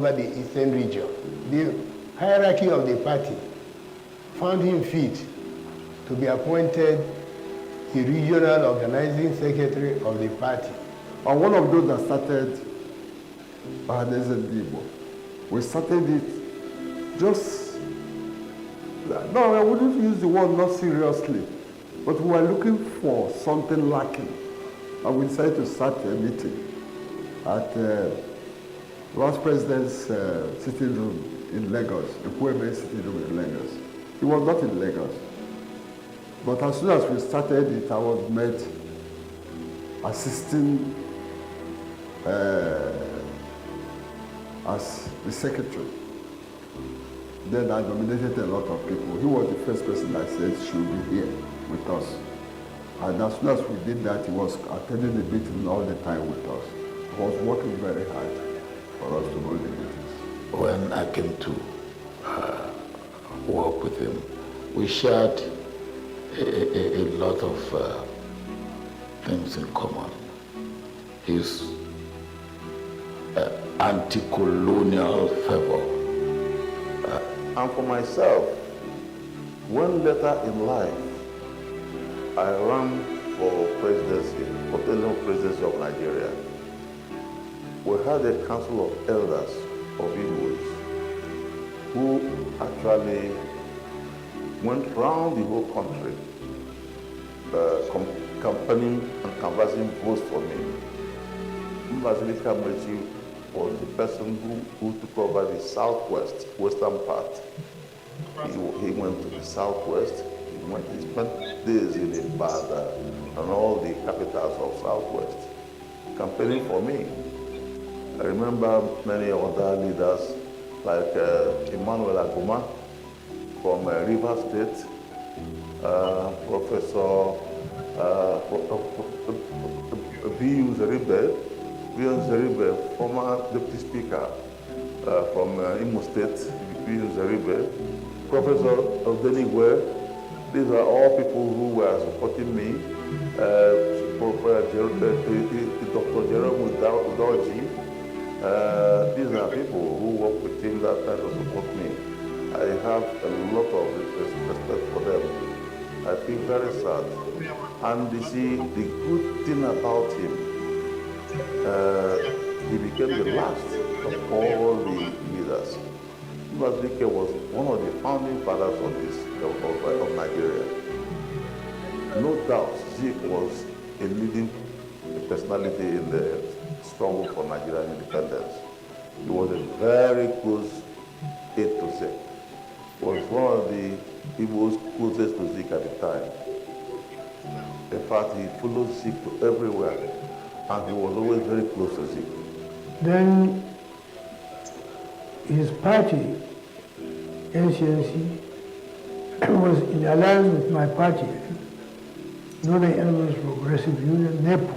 over the Eastern region. The hierarchy of the party found him fit to be appointed the regional organizing secretary of the party. And one of those that started Bahadeze, we started it just, no, I wouldn't use the word not seriously, but we were looking for something lacking. And we decided to start a meeting at Vice President's sitting room in Lagos, the Pueme sitting room in Lagos. He was not in Lagos. But as soon as we started it, I was made assisting as the secretary. Then I nominated a lot of people. He was the first person I said should be here with us. And as soon as we did that, he was attending the meeting all the time with us. He was working very hard for us to hold the meetings. When I came to work with him, we shared a lot of things in common. His anti-colonial fervor. And for myself, one later in life, I ran for presidency, potential presidency of Nigeria. We had a council of elders of Igbos who actually went around the whole country campaigning and canvassing votes for me. Mbazulike Amechi was the person who took over the western part. He went to the southwest. He spent days in Ibadan and all the capitals of southwest campaigning for me. I remember many other leaders like Emmanuel Aguma from Rivers State, Professor B.U. Zeribe, former Deputy Speaker from Imo State, B.U. Zeribe, Professor Odenigwe. These are all people who were supporting me. Dr. Jerome Udoji. These are people who work with him that time to support me. I have a lot of respect for them. I feel very sad. And you see, the good thing about him, he became the last of all the leaders. Mbazulike was one of the founding fathers of Nigeria. No doubt, Zeke was a leading personality in the struggle for Nigerian independence. He was a very close aide to Zeke. He was one of the Igbos closest to Zeke at the time. In fact, he followed Zeke to everywhere, and he was always very close to Zeke. Then his party, NCNC, was in alliance with my party, Northern Elements Progressive Union, NEPO,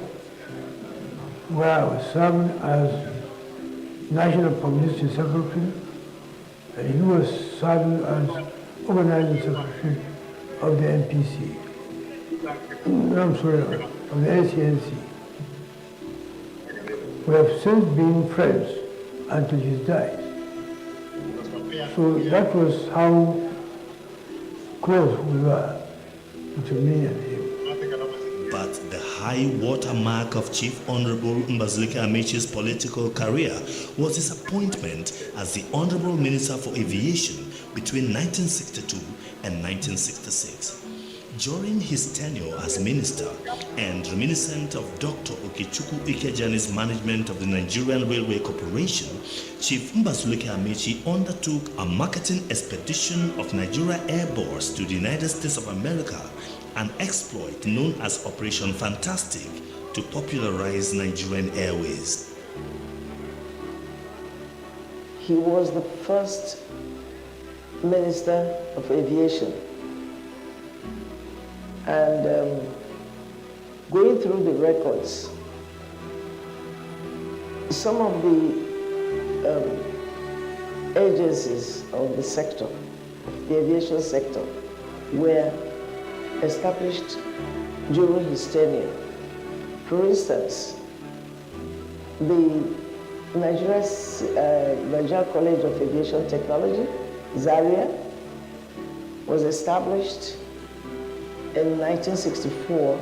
where I was serving as National Publicity Secretary, and he was serving as Organizing Secretary of the NPC. I'm sorry, of the NCNC. We have since been friends until he died. So that was how close we were between me and him. But the high watermark of Chief Honorable Mbazulike Amechi's political career was his appointment as the Honorable Minister for Aviation between 1962 and 1966. During his tenure as minister and reminiscent of Dr. Okechukwu Ikejani's management of the Nigerian Railway Corporation, Chief Mbazulike Amechi undertook a marketing expedition of Nigeria Airborne to the United States of America, an exploit known as Operation Fantastic, to popularize Nigerian Airways. He was the first Minister of Aviation. And going through the records, some of the agencies of the sector, the aviation sector, were established during his tenure. For instance, the Nigeria College of Aviation Technology, Zaria, was established in 1964,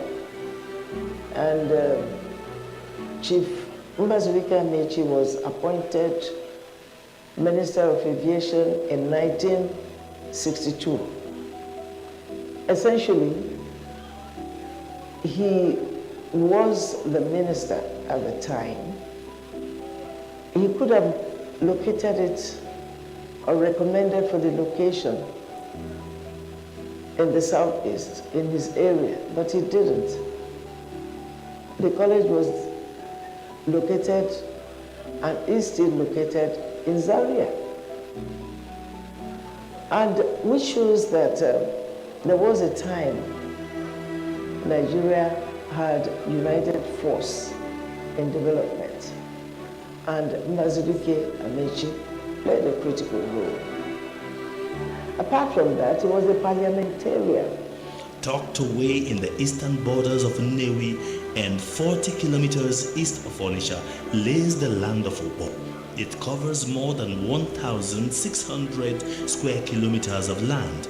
and Chief Mbazulike Amechi was appointed Minister of Aviation in 1962. Essentially, he was the minister at the time. He could have located it or recommended for the location in the southeast, in his area, but he didn't. The college was located and is still located in Zaria. And which shows that there was a time Nigeria had united force in development, and Mbazulike Amechi played a critical role. Apart from that, he was a parliamentarian. Tucked away in the eastern borders of Nnewi and 40 kilometers east of Onitsha lays the land of Ukpo. It covers more than 1,600 square kilometers of land,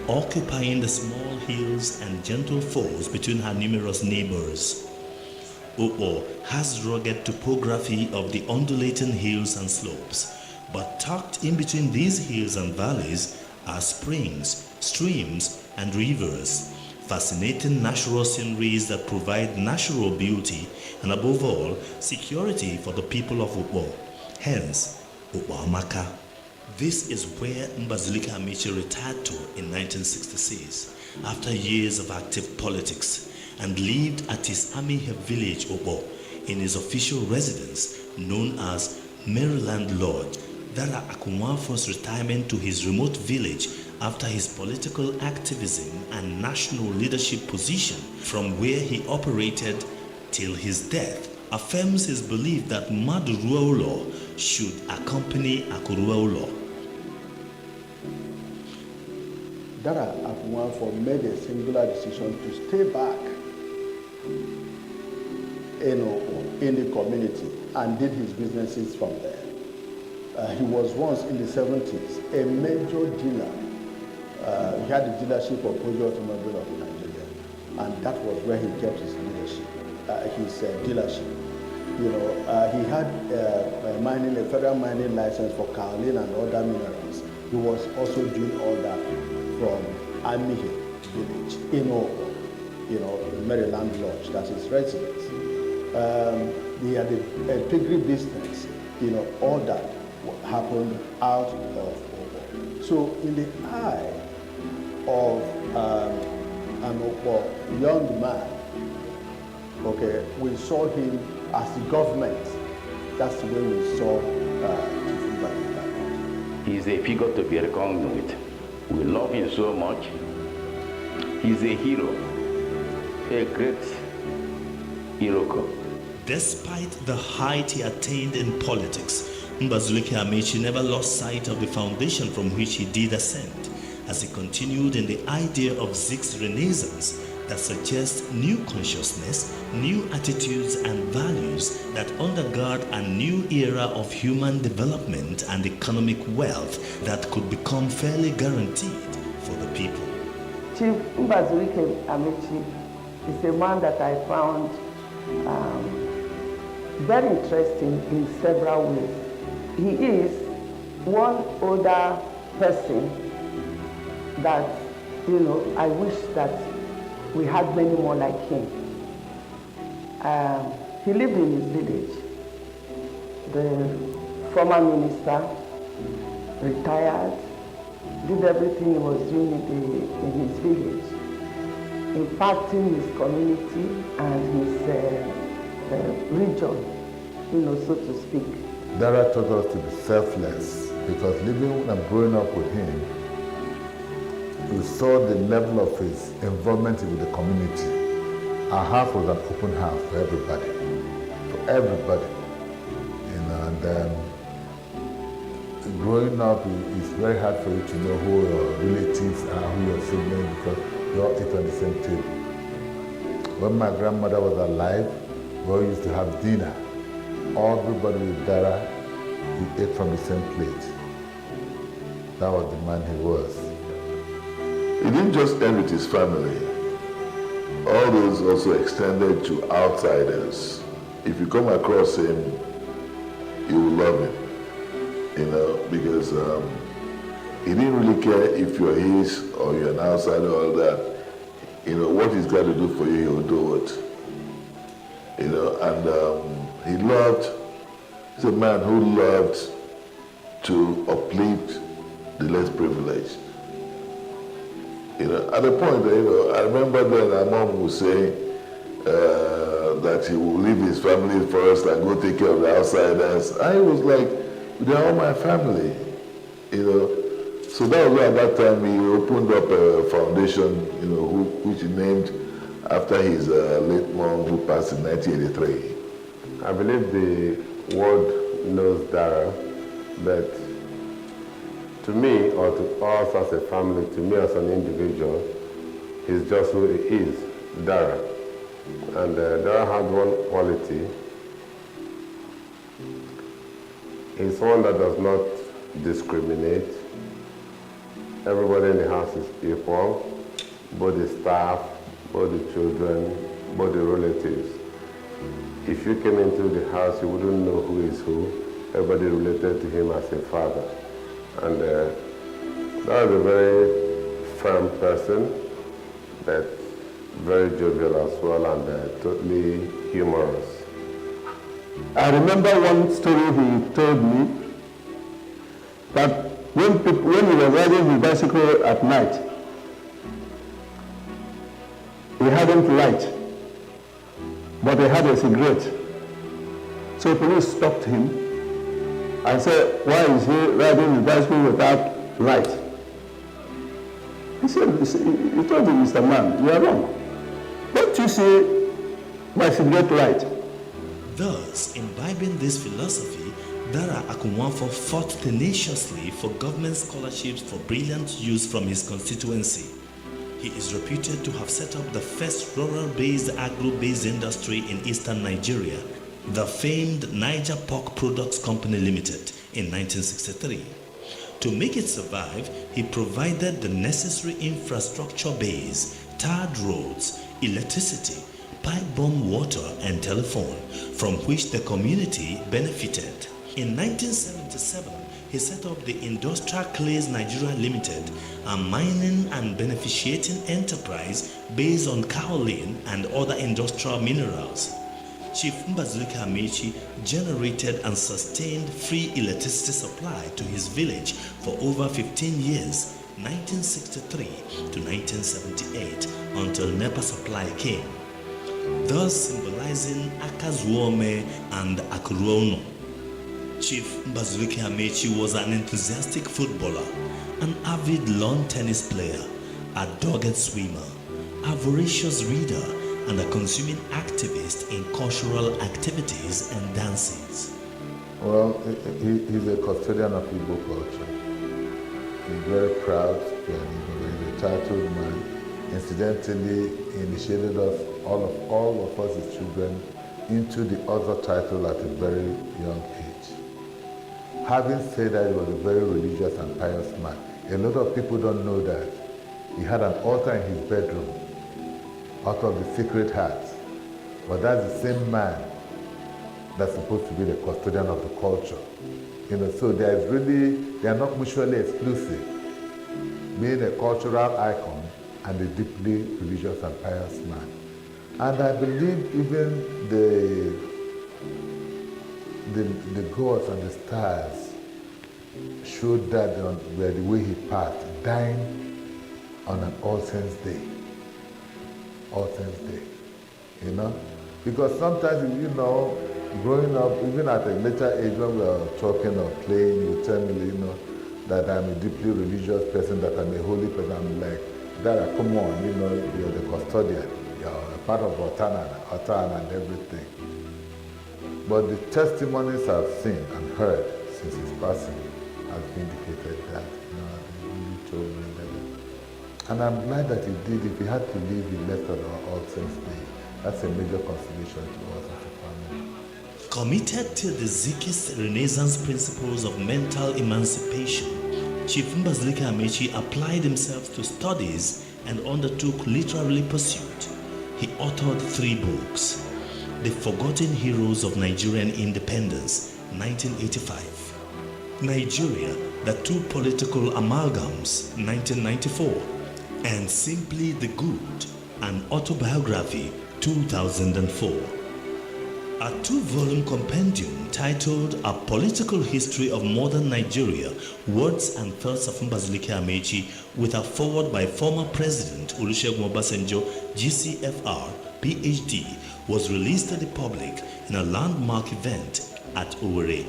occupying the small hills and gentle falls between her numerous neighbors. Ukpo has rugged topography of the undulating hills and slopes, but tucked in between these hills and valleys are springs, streams, and rivers, fascinating natural sceneries that provide natural beauty and, above all, security for the people of Ukpo. Hence, Ukpo Amaka. This is where Mbazulike Amechi retired to in 1966 after years of active politics, and lived at his army village, Ukpo, in his official residence known as Maryland Lodge. Dara Akunwafor's retirement to his remote village after his political activism and national leadership position, from where he operated till his death, affirms his belief that Maduruaulo should accompany Akuruaulo. Dara Akunwafor made a singular decision to stay back in the community and did his businesses from there. He was once in the 70s a major dealer. He had the dealership of Peugeot Automobile of Nigeria, and that was where he kept his dealership. You know, he had a federal mining license for kaolin and other minerals. He was also doing all that from Army Village in Ogo, you know, Maryland Lodge, that's his residence. He had a piggery business, you know, all that happened out of Ogo. So in the eye of an Ogo young man, okay, we saw him as the government. That's the way we saw Chief Mbazulike. He's a figure to be reckoned with. We love him so much. He's a hero, a great hero. Despite the height he attained in politics, Mbazulike Amechi never lost sight of the foundation from which he did ascend, as he continued in the idea of Zig's Renaissance that suggests new consciousness, new attitudes and values that undergird a new era of human development and economic wealth that could become fairly guaranteed for the people. Chief Mbazulike Amechi is a man that I found very interesting in several ways. He is one older person that, you know, I wish that we had many more like him. He lived in his village. The former minister retired, did everything he was doing in his village, impacting his community and his region, you know, so to speak. Dara taught us to be selfless, because living and growing up with him, we saw the level of his involvement with the community. Our house was an open house for everybody, you know, and growing up, it's very hard for you to know who your relatives are, who your siblings, because you all eat on the same table. When my grandmother was alive, we all used to have dinner everybody with Dara, we ate from the same plate. That was the man he was. He didn't just end with his family. All those also extended to outsiders. If you come across him, you will love him, because he didn't really care if you're his or you're an outsider or all that. What he's got to do for you, he'll do it. He's a man who loved to uplift the less privileged. At a point, I remember then our mom would say that he would leave his family first and go take care of the outsiders. I was like, they're all my family, So that was why at that time he opened up a foundation, which he named after his late mom who passed in 1983. I believe the world knows Dara, but to me, or to us as a family, to me as an individual, he's just who he is, Dara. And Dara had one quality. He's one that does not discriminate. Everybody in the house is equal, both the staff, both the children, both the relatives. If you came into the house, you wouldn't know who is who. Everybody related to him as a father. And that was a very firm person, but very jovial as well, and totally humorous. I remember one story he told me, that when he was riding his bicycle at night, he hadn't light, but he had a cigarette. So police stopped him and said, why is he riding his bicycle without light? He said, he told him, Mr. Man, you are wrong. Don't you see my cigarette light? Thus, imbibing this philosophy, Dara Akunwafor fought tenaciously for government scholarships for brilliant youth from his constituency. He is reputed to have set up the first rural-based agro-based industry in eastern Nigeria, the famed Niger Pork Products Company Limited, in 1963. To make it survive, he provided the necessary infrastructure base, tarred roads, electricity, pipe-bomb water and telephone, from which the community benefited. In 1977, he set up the Industrial Clays Nigeria Limited, a mining and beneficiating enterprise based on kaolin and other industrial minerals. Chief Mbazulike Amechi generated and sustained free electricity supply to his village for over 15 years, 1963 to 1978, until NEPA supply came, thus symbolizing Akazuome and Akuruono. Chief Mbazulike Amechi was an enthusiastic footballer, an avid lawn tennis player, a dogged swimmer, a voracious reader, and a consuming activist in cultural activities and dances. Well, he's a custodian of Igbo culture. He's very proud, and he's a titled man. Incidentally, he initiated us, all of us as children, into the other title at a very young age. Having said that, he was a very religious and pious man. A lot of people don't know that. He had an altar in his bedroom, out of the Sacred Heart. But that's the same man that's supposed to be the custodian of the culture. So they are not mutually exclusive. Being a cultural icon and a deeply religious and pious man. And I believe even the gods and the stars showed that the way he passed, dying on an All Saints Day. All Saints Day, Because sometimes, growing up, even at a later age when we are talking or playing, you tell me, that I'm a deeply religious person, that I'm a holy person. I'm like, Dara, come on, you're the custodian. You're a part of Otan and everything. But the testimonies I've seen and heard since his passing have indicated that, he really told me that. And I'm glad that he did. If he had to leave, he left on our All Saints Day. That's a major consolation to us as a family. Committed to the Zikist Renaissance principles of mental emancipation, Chief Mbazulike Amechi applied himself to studies and undertook literary pursuit. He authored 3 books: The Forgotten Heroes of Nigerian Independence, 1985, Nigeria, The Two Political Amalgams, 1994, and Simply the Good, an autobiography, 2004. A 2-volume compendium titled A Political History of Modern Nigeria, Words and Thoughts of Mbazulike Amechi, with a foreword by former President Olusegun Obasanjo, GCFR, PhD, was released to the public in a landmark event at Owerri.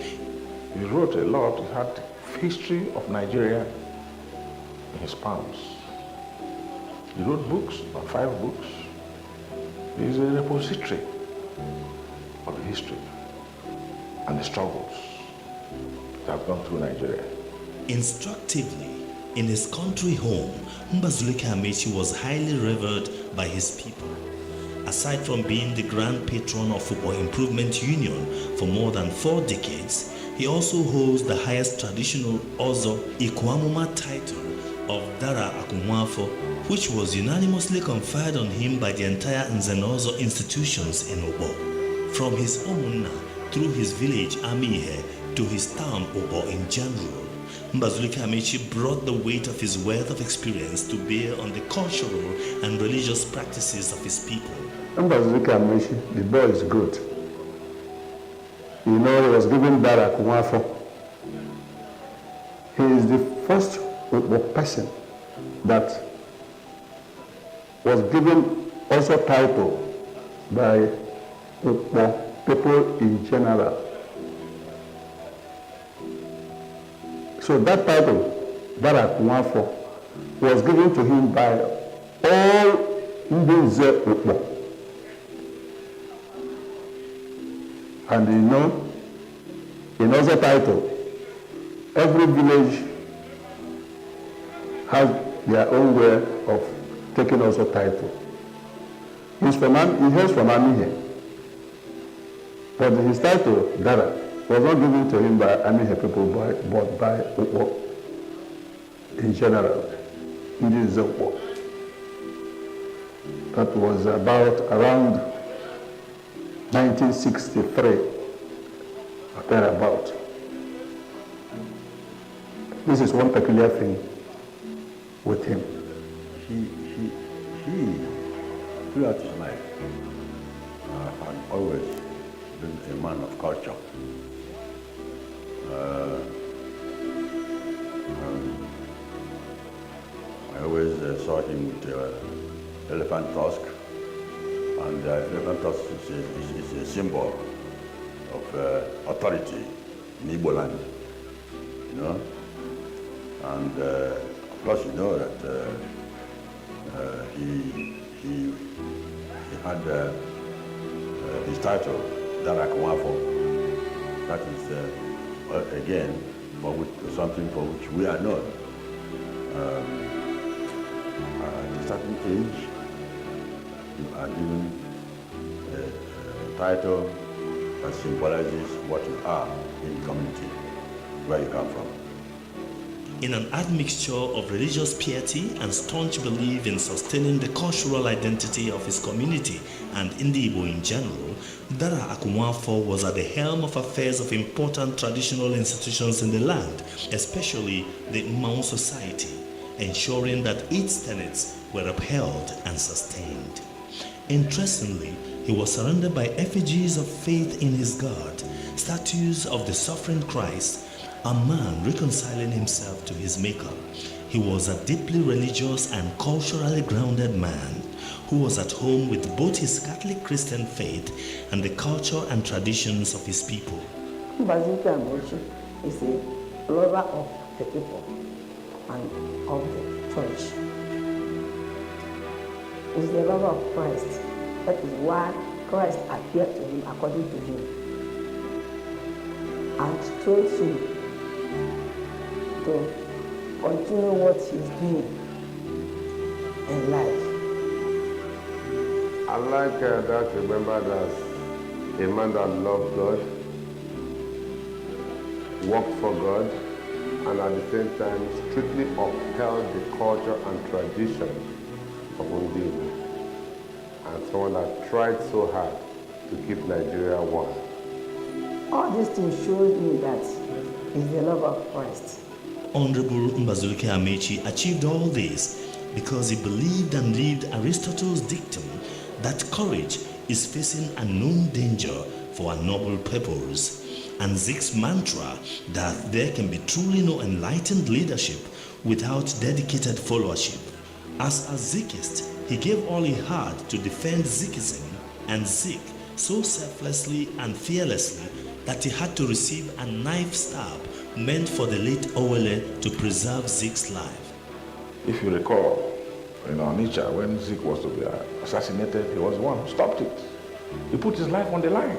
He wrote a lot. He had the history of Nigeria in his palms. He wrote books, about 5 books. He's a repository of the history and the struggles that have gone through Nigeria. Instructively, in his country home, Mbazulike Amechi was highly revered by his people. Aside from being the grand patron of Football Improvement Union for more than 4 decades, he also holds the highest traditional Ozo Ikwamuma title of Dara Akunwafor, which was unanimously conferred on him by the entire Nzenozo institutions in Obo. From his Omunna through his village Amihe to his town Obo in general, Mbazulike Amechi brought the weight of his wealth of experience to bear on the cultural and religious practices of his people. Mbazulike Amechi, the boy is good. You know, he was given Dara Akunwafor. He is the first person that was given also title by people in general. So that title, Dara Akunwafor, was given to him by all Mbunze Ukpo. And you know, in other title, every village has their own way of taking also title. He hails from Amihe, but his title, Dara, was not given to him by Amihe people, but by Ukpo in general. That was about around 1963, or thereabout. This is one peculiar thing with him. He throughout his life, had always been a man of culture. I always saw him with elephant tusk, and elephant tusk is a symbol of authority in Igbo land, you know. And of course, you know that he had his title, Dara Akunwafor. That is, again, something for which we are known. At a certain age, you are given a title that symbolizes what you are in the community, where you come from. In an admixture of religious piety and staunch belief in sustaining the cultural identity of his community and in the Igbo in general, Dara Akunwafor was at the helm of affairs of important traditional institutions in the land, especially the Mmao Society, ensuring that its tenets were upheld and sustained. Interestingly, he was surrounded by effigies of faith in his God, statues of the suffering Christ, a man reconciling himself to his maker. He was a deeply religious and culturally grounded man who was at home with both his Catholic Christian faith and the culture and traditions of his people. Mbazulike Amechi is a lover of the people and of the church. He's the lover of Christ. That is why Christ appeared to him according to him and told him to continue what he's doing in life. I like that, remember that a man that loved God, worked for God, and at the same time strictly upheld the culture and tradition of Ndigbo, and someone that tried so hard to keep Nigeria one. All these things showed me that he's the love of Christ. Honorable Mbazulike Amechi achieved all this because he believed and lived Aristotle's dictum that courage is facing a known danger for a noble purpose, and Zik's mantra that there can be truly no enlightened leadership without dedicated followership. As a Zikist, he gave all he had to defend Zikism and Zik so selflessly and fearlessly that he had to receive a knife stab meant for the late Owele to preserve Zik's life. If you recall, in Onitsha, when Zik was to be assassinated, he was the one who stopped it. He put his life on the line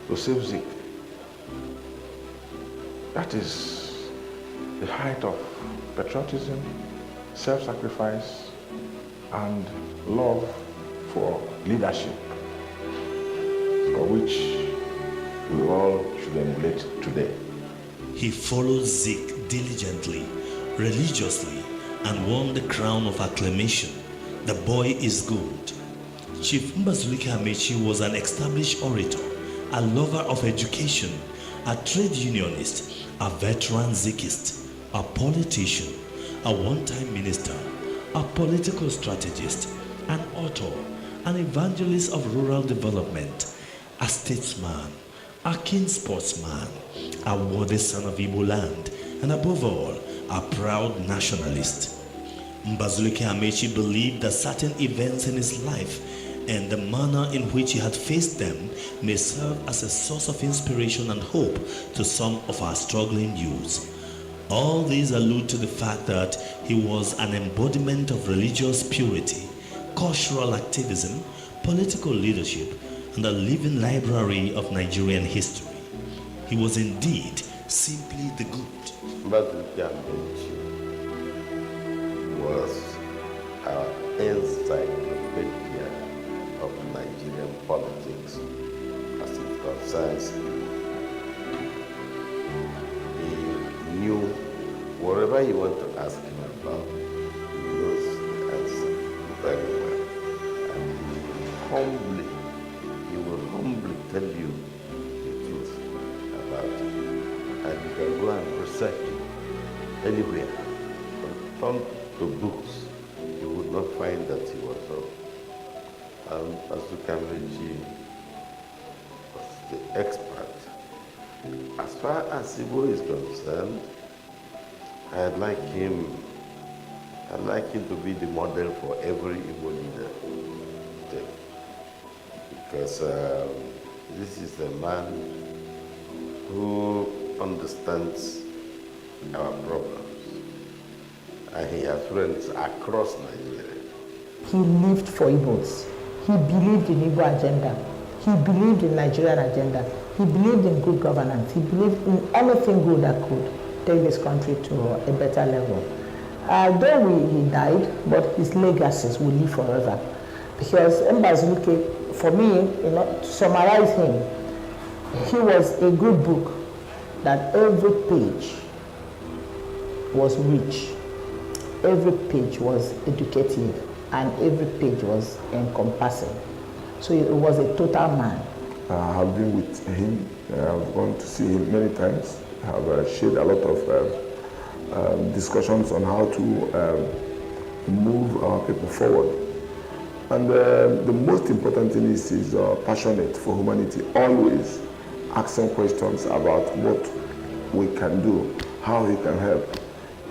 to save Zik. That is the height of patriotism, self-sacrifice, and love for leadership, for which we all should emulate today. He followed Zik diligently, religiously, and won the crown of acclamation. The boy is good. Chief Mbazulike Amechi was an established orator, a lover of education, a trade unionist, a veteran Zikist, a politician, a one-time minister, a political strategist, an author, an evangelist of rural development, a statesman, a keen sportsman, a worthy son of Igbo land, and above all, a proud nationalist. Mbazulike Amechi believed that certain events in his life and the manner in which he had faced them may serve as a source of inspiration and hope to some of our struggling youths. All these allude to the fact that he was an embodiment of religious purity, cultural activism, political leadership, and a living library of Nigerian history. He was indeed simply the good. Mbazulike Amechi was our encyclopedia of Nigerian politics as it concerns him. He knew whatever you want to ask him about, he knows the answer very well. And he will humbly tell you the truth about it. And you can go and research anywhere. From to books, you would not find that he was wrong. Mbazulike Amechi was the expert. As far as Igbo is concerned, I'd like him to be the model for every Igbo leader today. Because this is a man who understands our problems. And he has friends across Nigeria. He lived for Igbos. He believed in Igbo agenda. He believed in Nigerian agenda. He believed in good governance. He believed in anything good that could take this country to a better level. Though he died, but his legacies will live forever. Because Mbazulike, for me, to summarize him, he was a good book that every page was rich. Every page was educative and every page was encompassing. So it was a total man. I have been with him. I've gone to see him many times. I have shared a lot of discussions on how to move our people forward. And the most important thing is he's passionate for humanity, always asking questions about what we can do, how he can help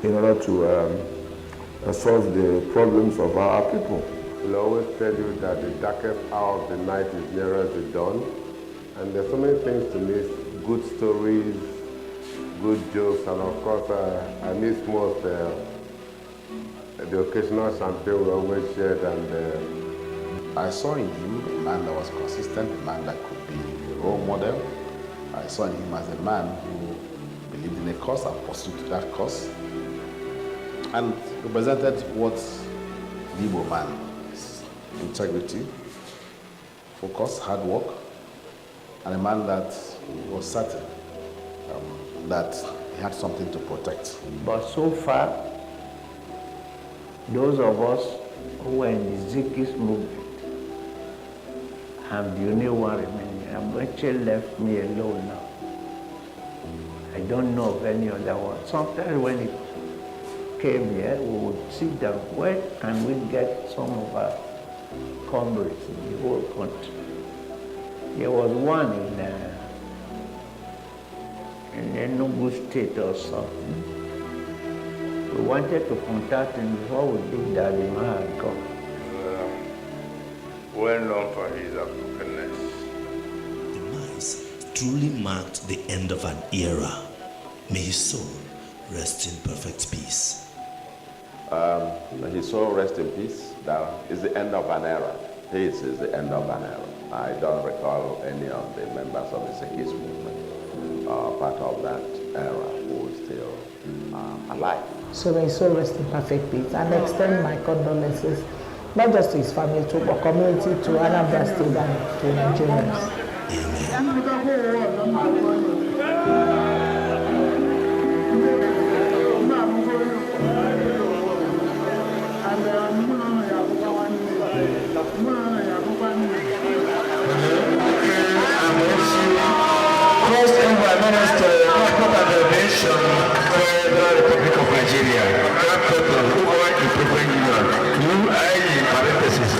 in order to solve the problems of our people. He'll always tell you that the darkest hour of the night is nearer the dawn. And there's so many things to miss, good stories, good jokes, and of course I miss most the occasional champagne we always shared. And I saw in him a man that was consistent, a man that could be a role model. I saw in him as a man who believed in a cause and pursued that cause, and represented what the Igbo man is: integrity, focus, hard work, and a man that was certain that he had something to protect. But so far, those of us who were in the Zikist movement and the only one remaining, Amechi left me alone now. I don't know of any other one. Sometimes when he came here, we would sit down. Where can we get some of our comrades in the whole country? There was one in Enugu State or something. We wanted to contact him before we did that. The man had gone. Well known for his openness. Demise truly marked the end of an era. May his soul rest in perfect peace. His soul rest in peace. That is the end of an era. This is the end of an era. I don't recall any of the members of the Zikist movement part of that era who is still alive. So may his soul rest in perfect peace, and extend my condolences, not just to his family, to the community, to Anambra State, and to Nigerians. First Prime Minister of the Nation, Federal Republic of Nigeria, Grand Total, over European Union, UI in parentheses.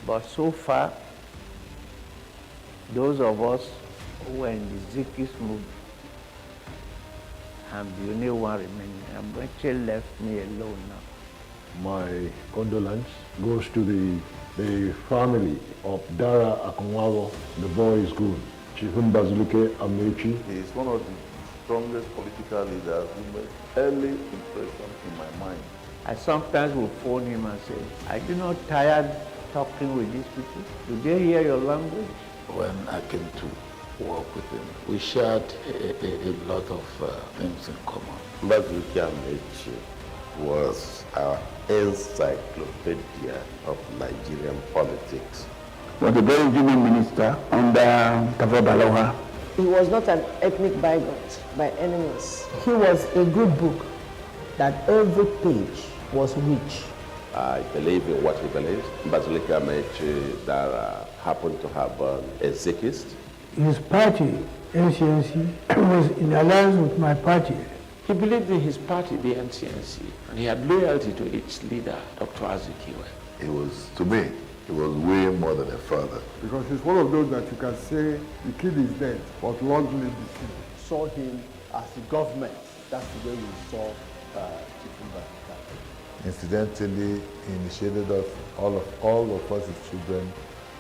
But so far, those of us who were in the Zikist movement, I'm the only one remaining. Amechi left me alone now. My condolence goes to the family of Dara Akunwafor. The boy is good. Chief Mbazulike Amechi. He is one of the strongest political leaders who made early impression in my mind. I sometimes will phone him and say, are you not tired talking with these people? Do they hear your language? When I came to work with him, we shared a lot of things in common. Mbazulike Amechi was our encyclopedia of Nigerian politics. Was a very union minister under Tafa Balewa. He was not an ethnic bigot by any means. He was a good book that every page was rich. I believe in what he believes. Mbazulike Amechi Dara happened to have a Zikist. His party, NCNC, was in alliance with my party. He believed in his party, the NCNC, and he had loyalty to its leader, Dr. Azikiwe. He was, to me, he was way more than a father. Because he's one of those that you can say the kid is dead, but long live the kid. Saw him as the government. That's the way we saw Chief Mbazulike. Incidentally, he initiated us, all of us as children,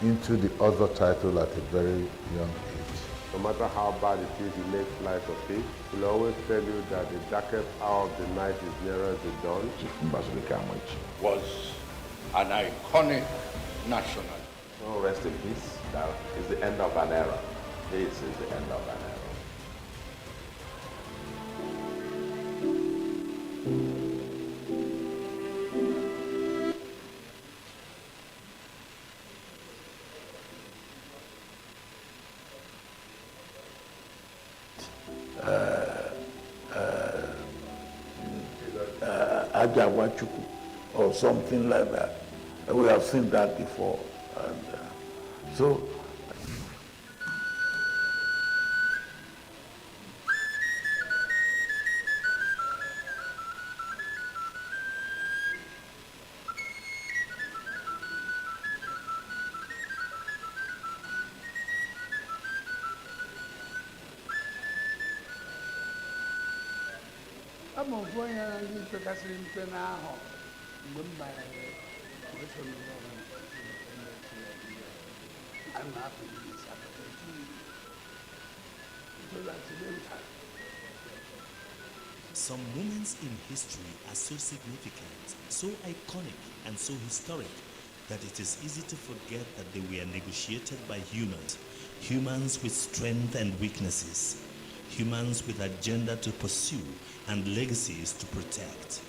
into the other title at a very young age. No matter how bad it is, he makes light of it. He'll always tell you that the darkest hour of the night is nearer the dawn. Chief Mbazulike Amechi was an iconic national. Oh, rest in peace. That is the end of an era. This is the end of an era. Ajawachuku or something like that. We have seen that before. And, so ama ofu onye na ndị pekasịrị mpe n'ahụ mgbe m banyere wee so n'ụlọ ọrụ I'm happy with this opportunity. It was accidental. Some moments in history are so significant, so iconic, and so historic that it is easy to forget that they were negotiated by humans, humans with strength and weaknesses, humans with agenda to pursue and legacies to protect.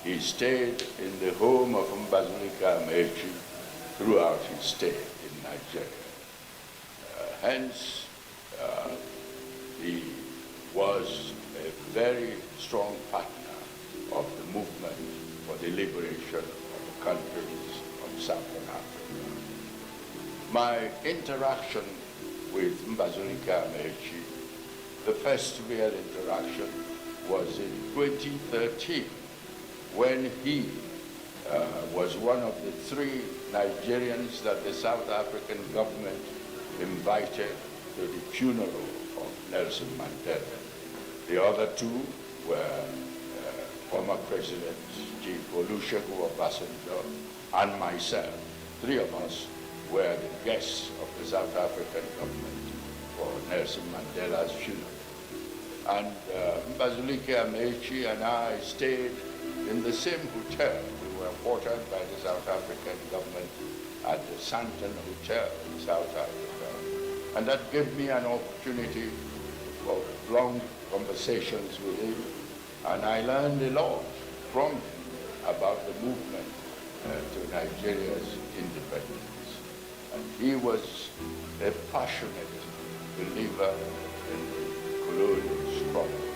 He stayed in the home of Mbazulike Amechi throughout his stay in Nigeria. Hence, he was a very strong partner of the movement for the liberation of the countries of Southern Africa. My interaction with Mbazulike Amechi, the first real interaction, was in 2013 when he was one of the 3 Nigerians that the South African government invited to the funeral of Nelson Mandela. The other 2 were former President Chief Olusegun Obasanjo and myself. 3 of us were the guests of the South African government for Nelson Mandela's funeral. And Mbazulike Amechi and I stayed in the same hotel. We were quartered by the South African government at the Santon Hotel in South Africa. And that gave me an opportunity for long conversations with him. And I learned a lot from him about the movement to Nigeria's independence. And he was a passionate believer in the colonial struggle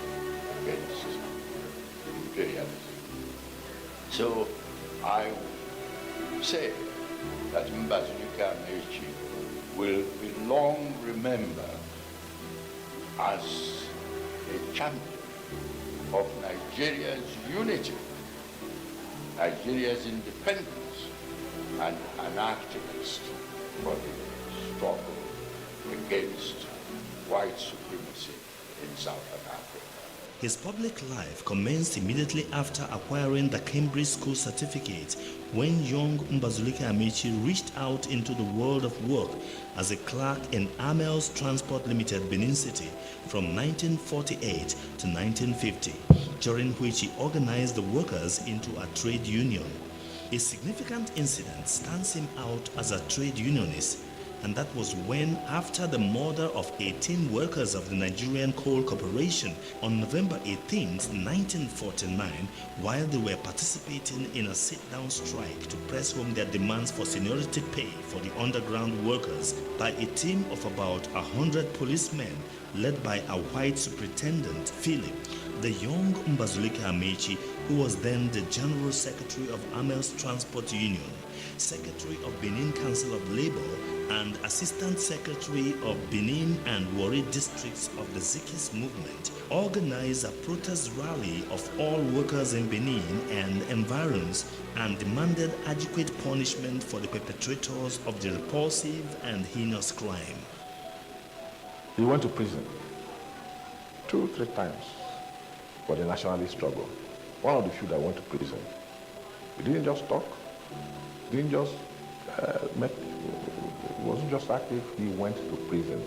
against imperialism. So I would say that Mbazulike Amechi will be long remembered as a champion of Nigeria's unity, Nigeria's independence, and an activist for the struggle against white supremacy in Southern Africa. His public life commenced immediately after acquiring the Cambridge School certificate when young Mbazulike Amechi reached out into the world of work as a clerk in Amel's Transport Limited, Benin City from 1948 to 1950, during which he organized the workers into a trade union. A significant incident stands him out as a trade unionist, and that was when, after the murder of 18 workers of the Nigerian Coal Corporation on November 18, 1949, while they were participating in a sit-down strike to press home their demands for seniority pay for the underground workers by a team of about 100 policemen led by a white superintendent, Philip, the young Mbazulike Amechi, who was then the General Secretary of Amel's Transport Union, Secretary of Benin Council of Labour, and Assistant Secretary of Benin and Warri districts of the Zikis movement, organized a protest rally of all workers in Benin and environs and demanded adequate punishment for the perpetrators of the repulsive and heinous crime. He went to prison 2-3 times for the nationalist struggle. One of the few that went to prison. He didn't just talk, didn't just it wasn't just active, he went to prison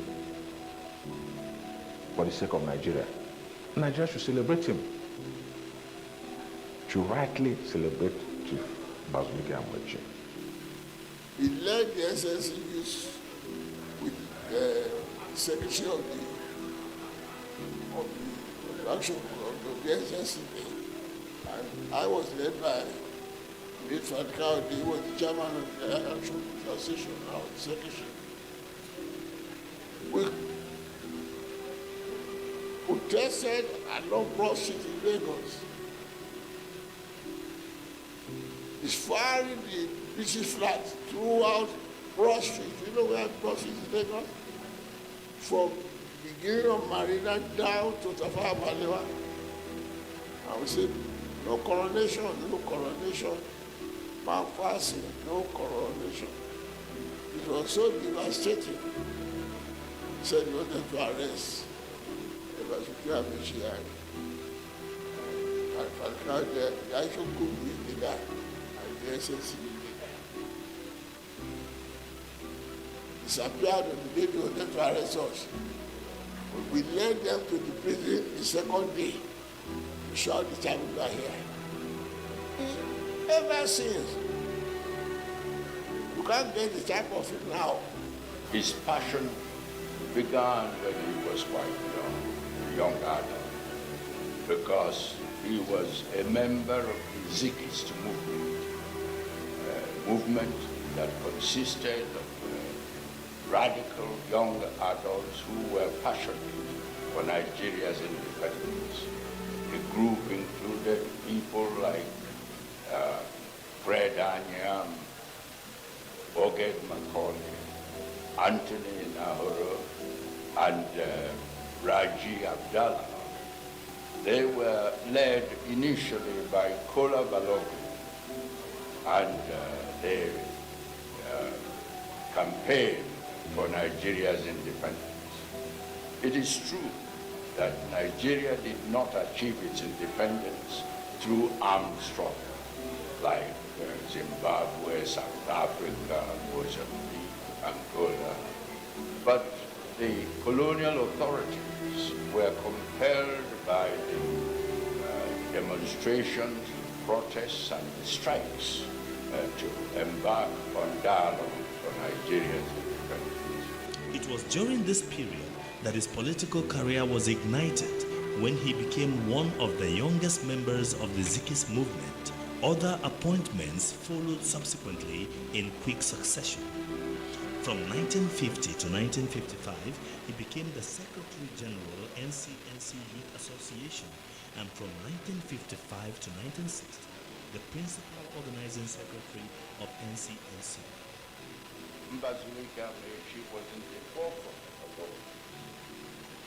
for the sake of Nigeria. Nigeria should celebrate him. Should rightly celebrate Chief Mbazulike Amechi. He led the SSCUs with the secretary of the action of the SSCU. And I was led by he was the chairman of the Action Association, now the secretary. We protested along Broad Street in Lagos. It's firing the British flag throughout Broad Street. You know where Broad Street is, Lagos? From the beginning of Marina down to Tafawa Balewa. And we said, no coronation, no coronation. Mount Fasting, no coronation. It was so devastating. He said he wanted to arrest Mbazulike Amechi. And found the actual coup leader and the SSC leader disappeared on the day they wanted to arrest us. We led them to the prison the second day. We shot the time we were here. Ever since, you can't get the type of it now. His passion began when he was quite young adult. because he was a member of the Zikist movement, a movement that consisted of radical young adults who were passionate for Nigeria's independence. The group included people like Fred Anyam, Oged Macaulay, Anthony Nahoro, and Raji Abdallah. They were led initially by Kola Balogun, and they campaigned for Nigeria's independence. It is true that Nigeria did not achieve its independence through armed struggle, like Zimbabwe, South Africa, Mozambique, Angola. But the colonial authorities were compelled by the demonstrations, protests, and the strikes to embark on dialogue for Nigeria's independence. It was during this period that his political career was ignited when he became one of the youngest members of the Zikist movement. Other appointments followed subsequently in quick succession. From 1950 to 1955, he became the Secretary General NCNC Youth Association, and from 1955 to 1960, the Principal Organizing Secretary of NCNC. Mbazulike Amechi was in the forefront of all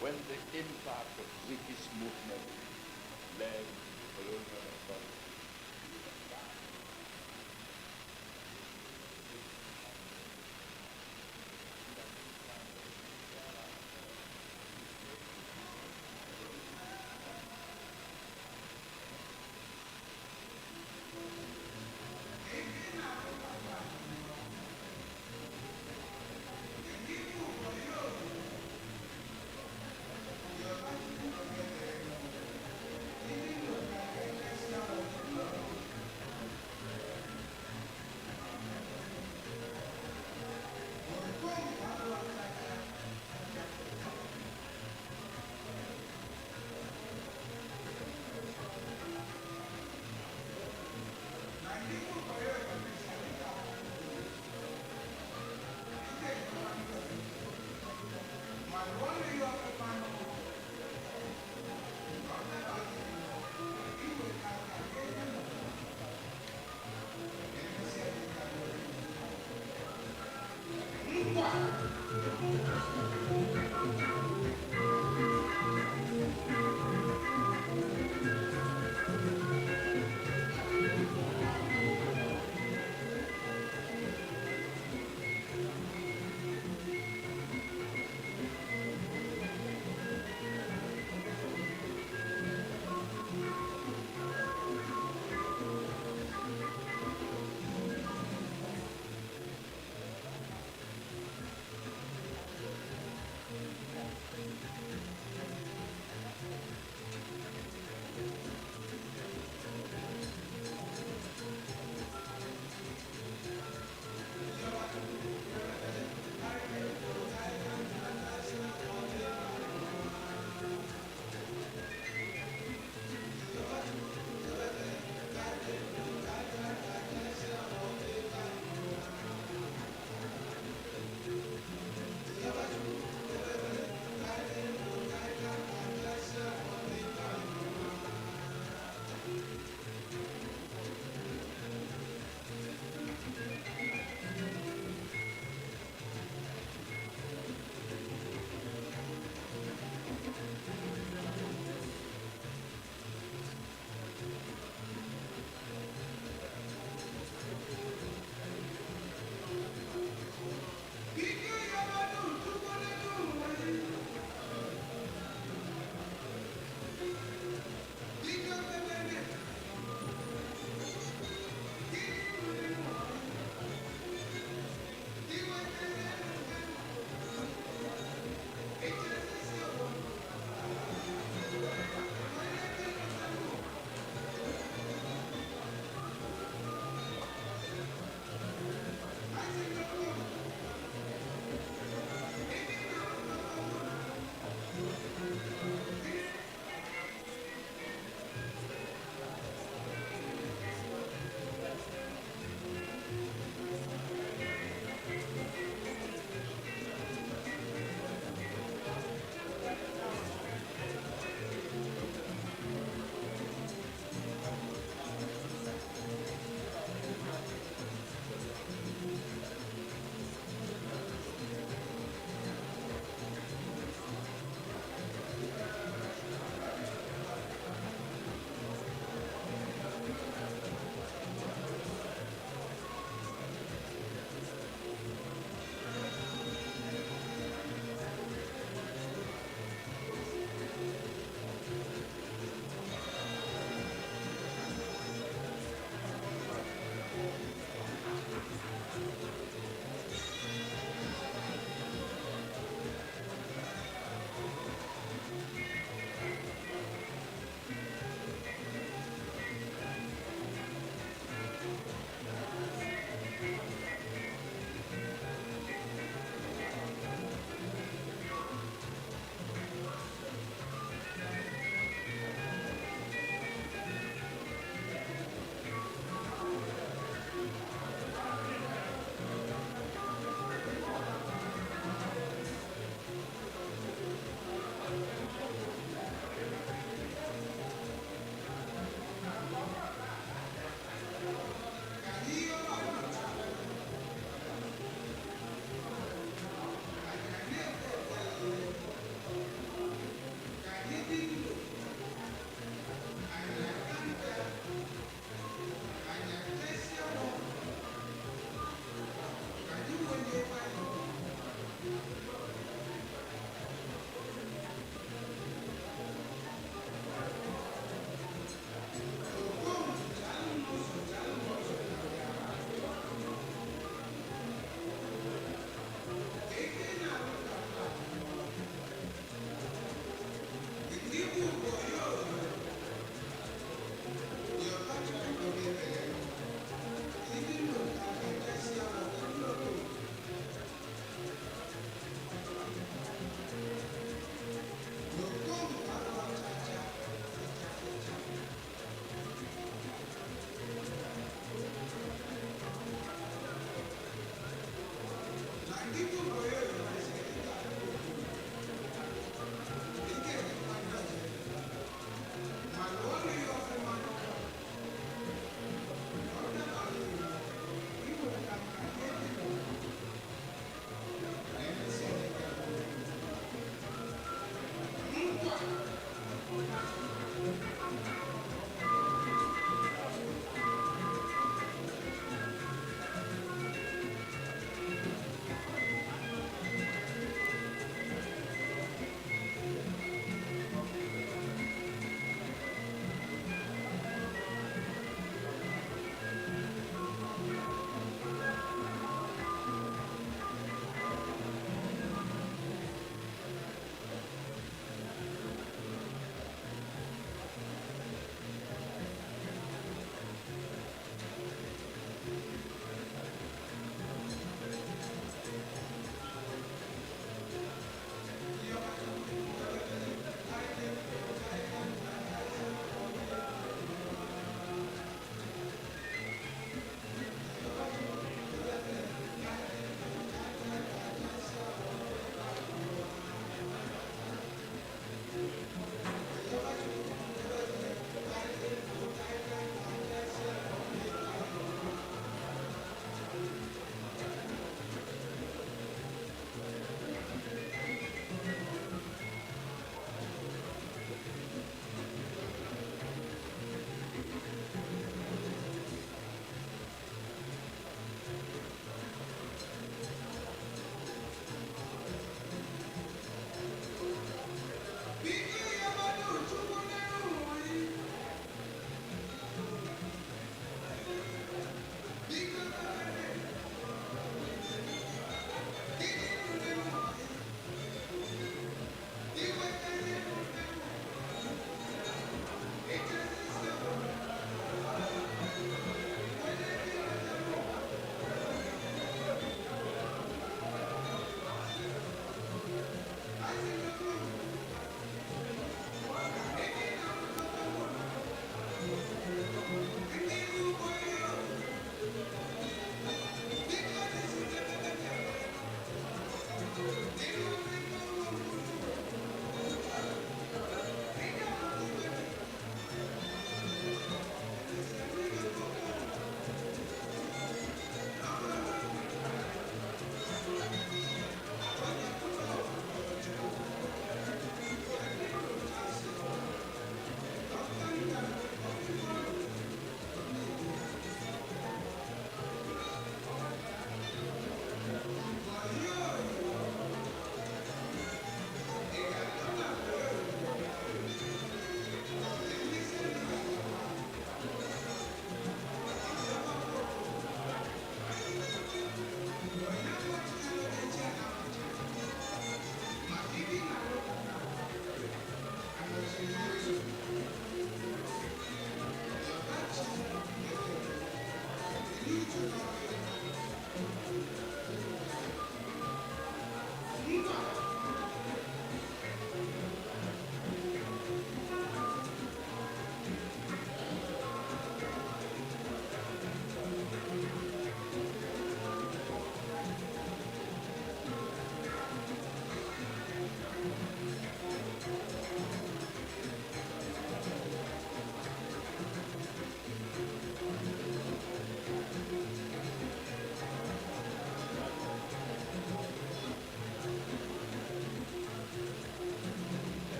when the impact of Zikist movement led colonial authority.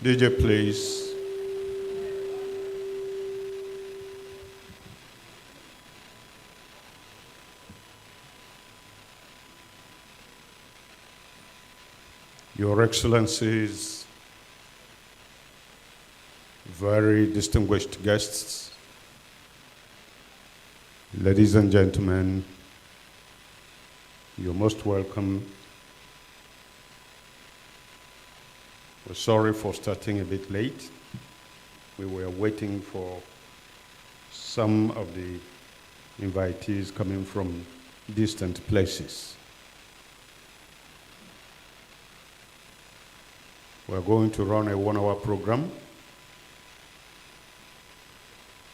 DJ, please. Your Excellencies, very distinguished guests, ladies and gentlemen, you're most welcome. We're sorry for starting a bit late. We were waiting for some of the invitees coming from distant places. We're going to run a 1-hour program,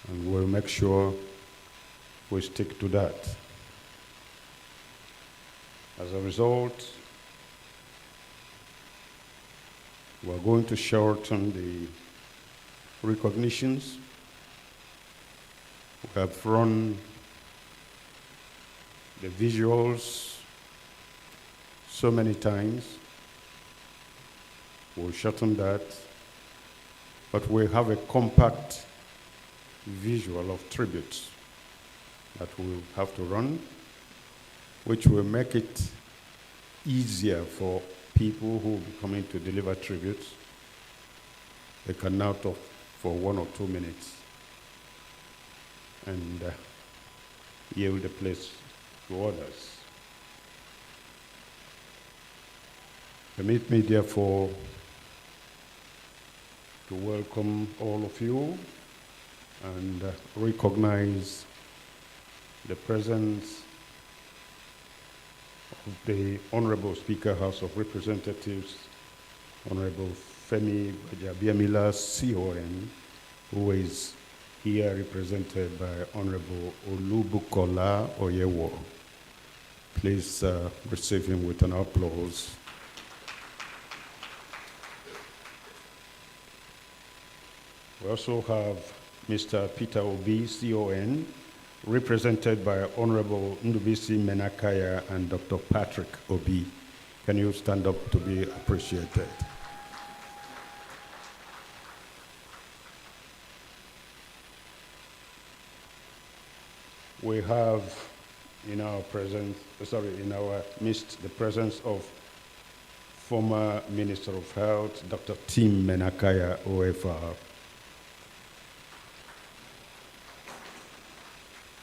and we'll make sure we stick to that. As a result, we're going to shorten the recognitions. We have run the visuals so many times. We'll shorten that, but we have a compact visual of tributes that we'll have to run, which will make it easier for people who will be coming to deliver tributes. They can now talk for 1 or 2 minutes and yield the place to others. Permit me, therefore, to welcome all of you and recognize the presence of the Honorable Speaker, House of Representatives, Honorable Femi Gbajabiamila, CON, who is here represented by Honorable Olubukola Oyewo. Please receive him with an applause. We also have Mr. Peter Obi, CON, represented by Honorable Ndubisi Menakaya and Dr. Patrick Obi. Can you stand up to be appreciated? We have in our midst the presence of former Minister of Health, Dr. Tim Menakaya, OFR.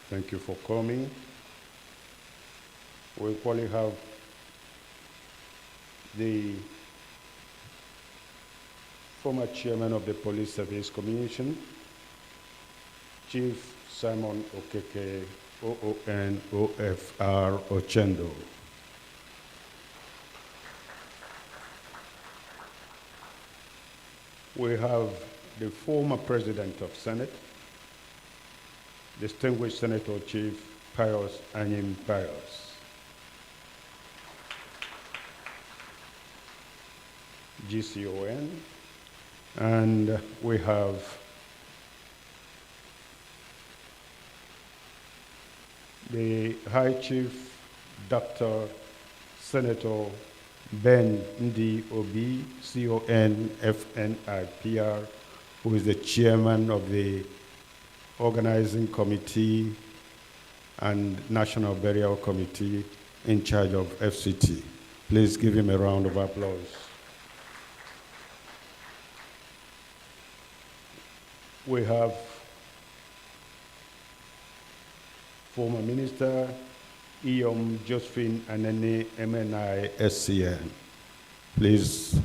Thank you for coming. We equally have the former chairman of the Police Service Commission, Chief Simon Okeke, OON, OFR, Ochendo. We have the former president of Senate, distinguished Senator Chief Pius Anyim Pius. GCON, and we have the High Chief Dr. Senator Ben Ndi Obi, CON FNIPR, who is the chairman of the Organizing Committee and National Burial Committee in charge of FCT. Please give him a round of applause. We have former Minister Iyom Josephine Anene, MNI SCN. Please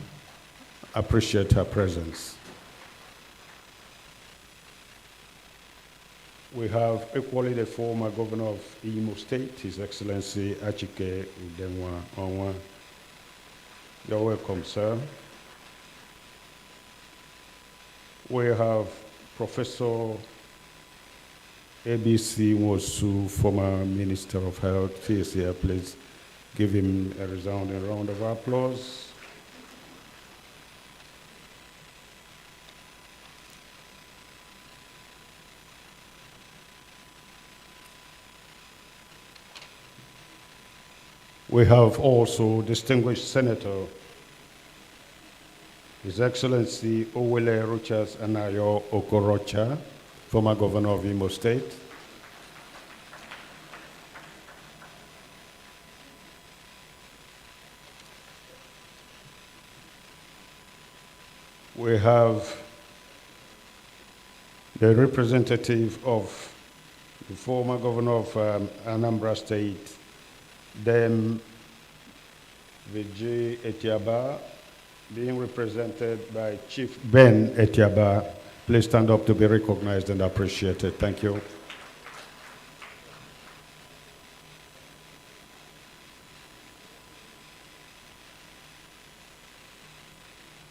appreciate her presence. We have equally the former governor of Imo State, His Excellency Achike Udenwa Onwa. You're welcome, sir. We have Professor ABC Nwosu, former Minister of Health. He is here. Please give him a resounding round of applause. We have also distinguished Senator His Excellency Owele Rochas Anayo Okorocha, former governor of Imo State. We have the representative of the former governor of Anambra State, Dem Vijay Etiaba, being represented by Chief Ben Etiaba. Please stand up to be recognized and appreciated. Thank you.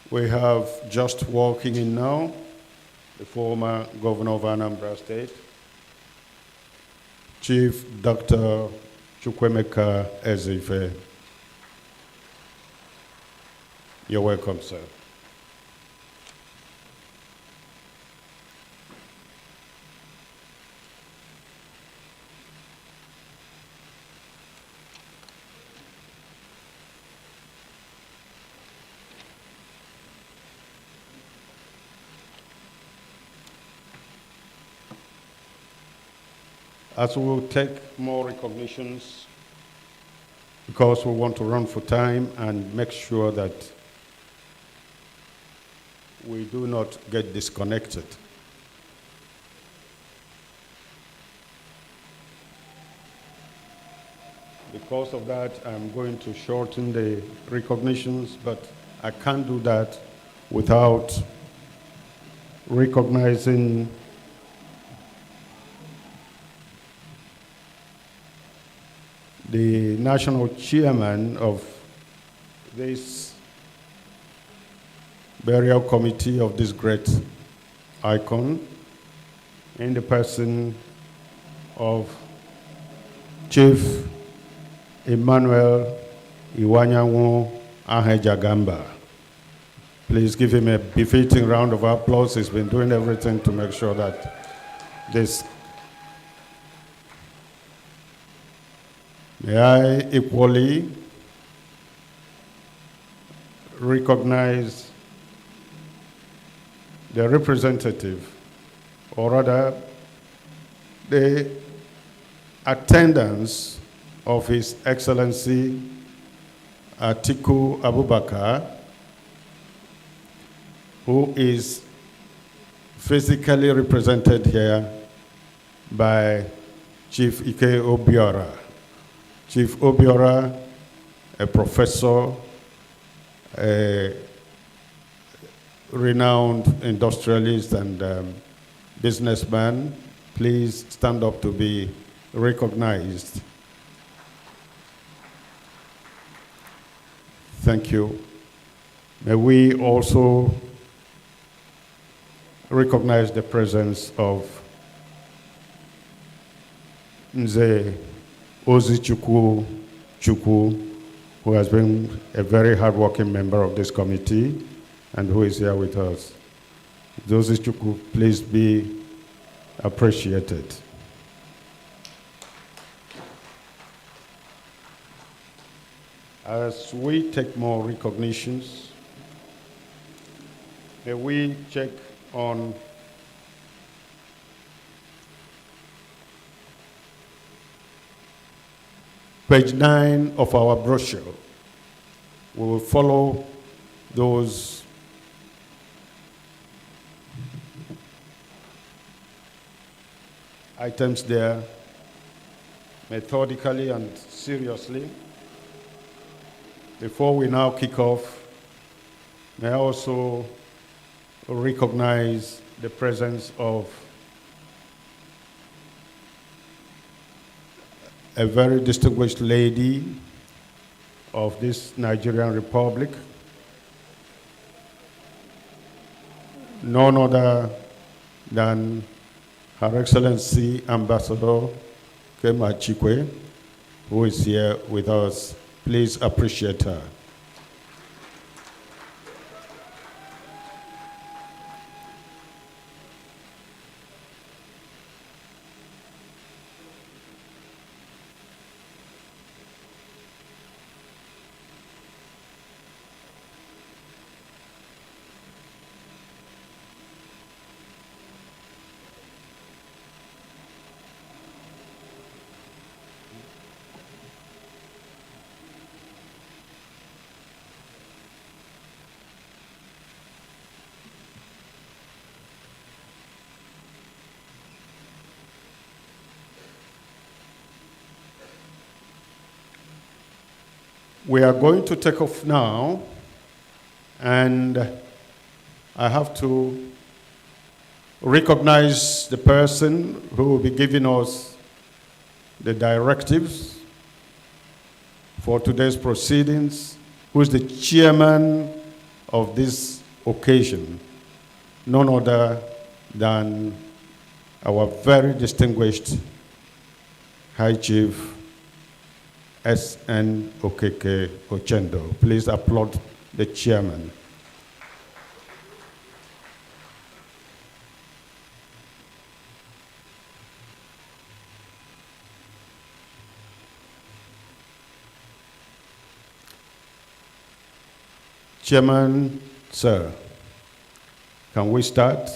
We have just walking in now, the former governor of Anambra State, Chief Dr. Chukwemeka Ezefe. You're welcome, sir. As we will take more recognitions, because we want to run for time and make sure that we do not get disconnected. Because of that, I'm going to shorten the recognitions, but I can't do that without recognizing the national chairman of this burial committee of this great icon, in the person of Chief Emmanuel Iwanyanwu Ahejagamba. Please give him a befitting round of applause. He's been doing everything to make sure that this. May I equally recognize the representative, or rather, the attendance of His Excellency Atiku Abubakar, who is physically represented here by Chief Ike Obiora. Chief Obiora, a professor, a renowned industrialist and businessman, please stand up to be recognized. Thank you. May we also recognize the presence of Nze Ozichukwu Chukwu, who has been a very hardworking member of this committee and who is here with us. Ozichukwu, please be appreciated. As we take more recognitions, may we check on page 9 of our brochure. We will follow those items there methodically and seriously. Before we now kick off, may I also recognize the presence of a very distinguished lady of this Nigerian Republic, none other than Her Excellency Ambassador Kema Chikwe, who is here with us. Please appreciate her. We are going to take off now, and I have to recognize the person who will be giving us the directives for today's proceedings, who is the chairman of this occasion, none other than our very distinguished High Chief S.N. Okeke Ochendo. Please applaud the chairman. Chairman, sir, can we start?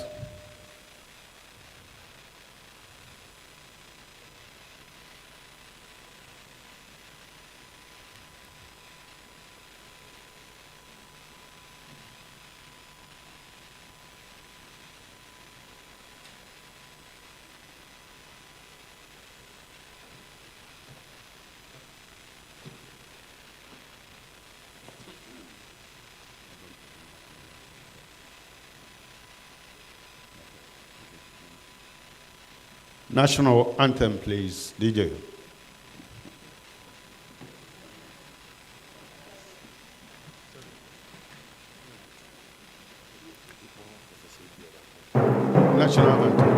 National anthem, please, DJ. National anthem.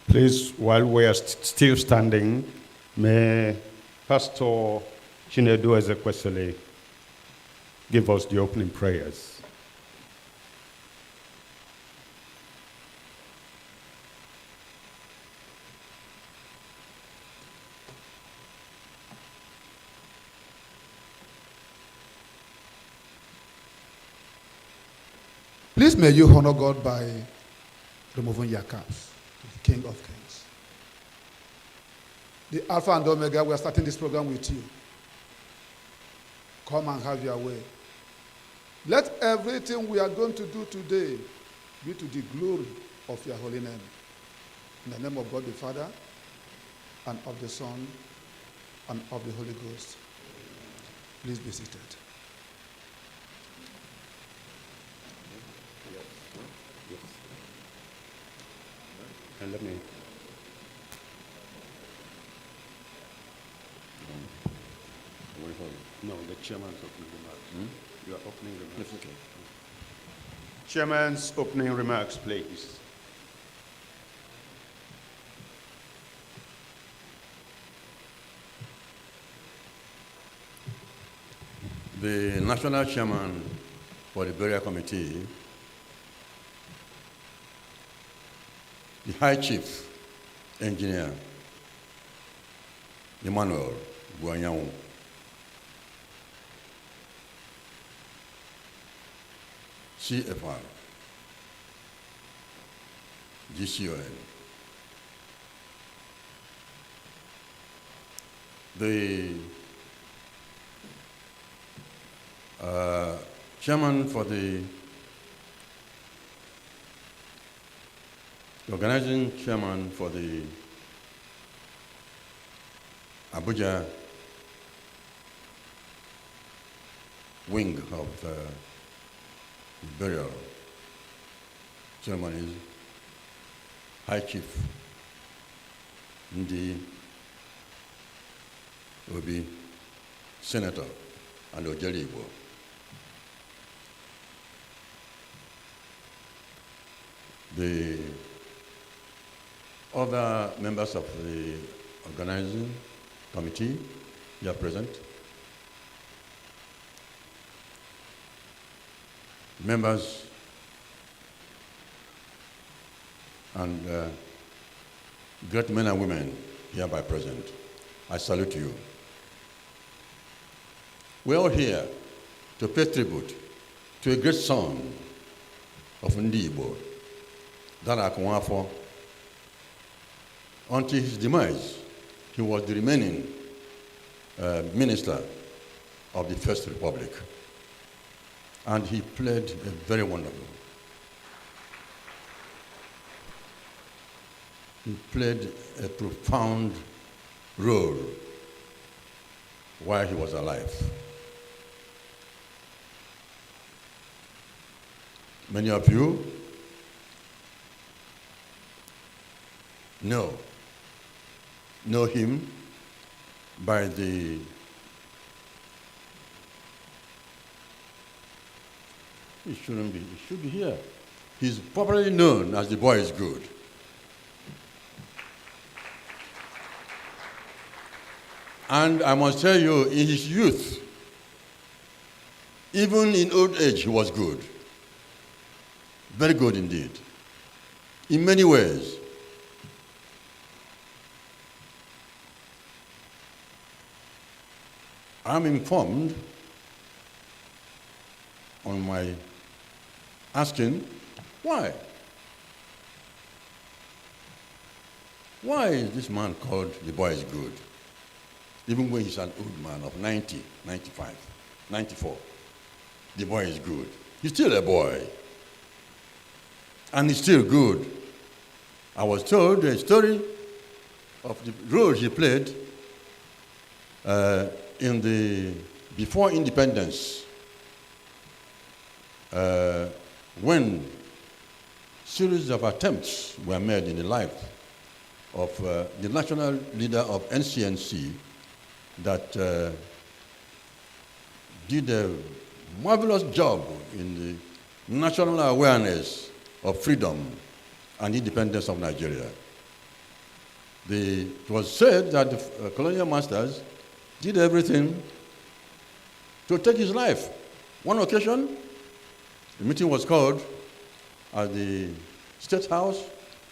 Please, while we are still standing, may Pastor Chinedu Ezekwesili give us the opening prayers. Please may you honor God by removing your caps. King of Kings. The Alpha and Omega, we are starting this program with you. Come and have your way. Let everything we are going to do today be to the glory of your holy name. In the name of God the Father, and of the Son, and of the Holy Ghost. Please be seated. And let me. No, the chairman's opening remarks. You are opening remarks. Yes, okay. Chairman's opening remarks, please. The national chairman for the burial committee, the High Chief Engineer Emmanuel Guanyanwu, CFR, GCON, the chairman for the organizing chairman for the Abuja wing of the burial ceremonies, High Chief Ndi Obi, Senator, and Ojeli Igbo. the other members of the organizing committee here present, members and great men and women hereby present, I salute you. We're all here to pay tribute to a great son of Ndibo, Dara Akunwafor. Until his demise, he was the remaining minister of the First Republic. And he played a very wonderful. He played a profound role while he was alive. Many of you know him by the he shouldn't be, he should be here. He's popularly known as the boy is good. And I must tell you, in his youth, even in old age, he was good. Very good indeed. In many ways. I'm informed on my asking, why? Why is this man called the boy is good? Even when he's an old man of 90, 95, 94, the boy is good. He's still a boy. And he's still good. I was told a story of the role he played in the before independence, when series of attempts were made in the life of the national leader of NCNC that did a marvelous job in the national awareness of freedom and independence of Nigeria. It was said that the colonial masters did everything to take his life. One occasion, the meeting was called at the State House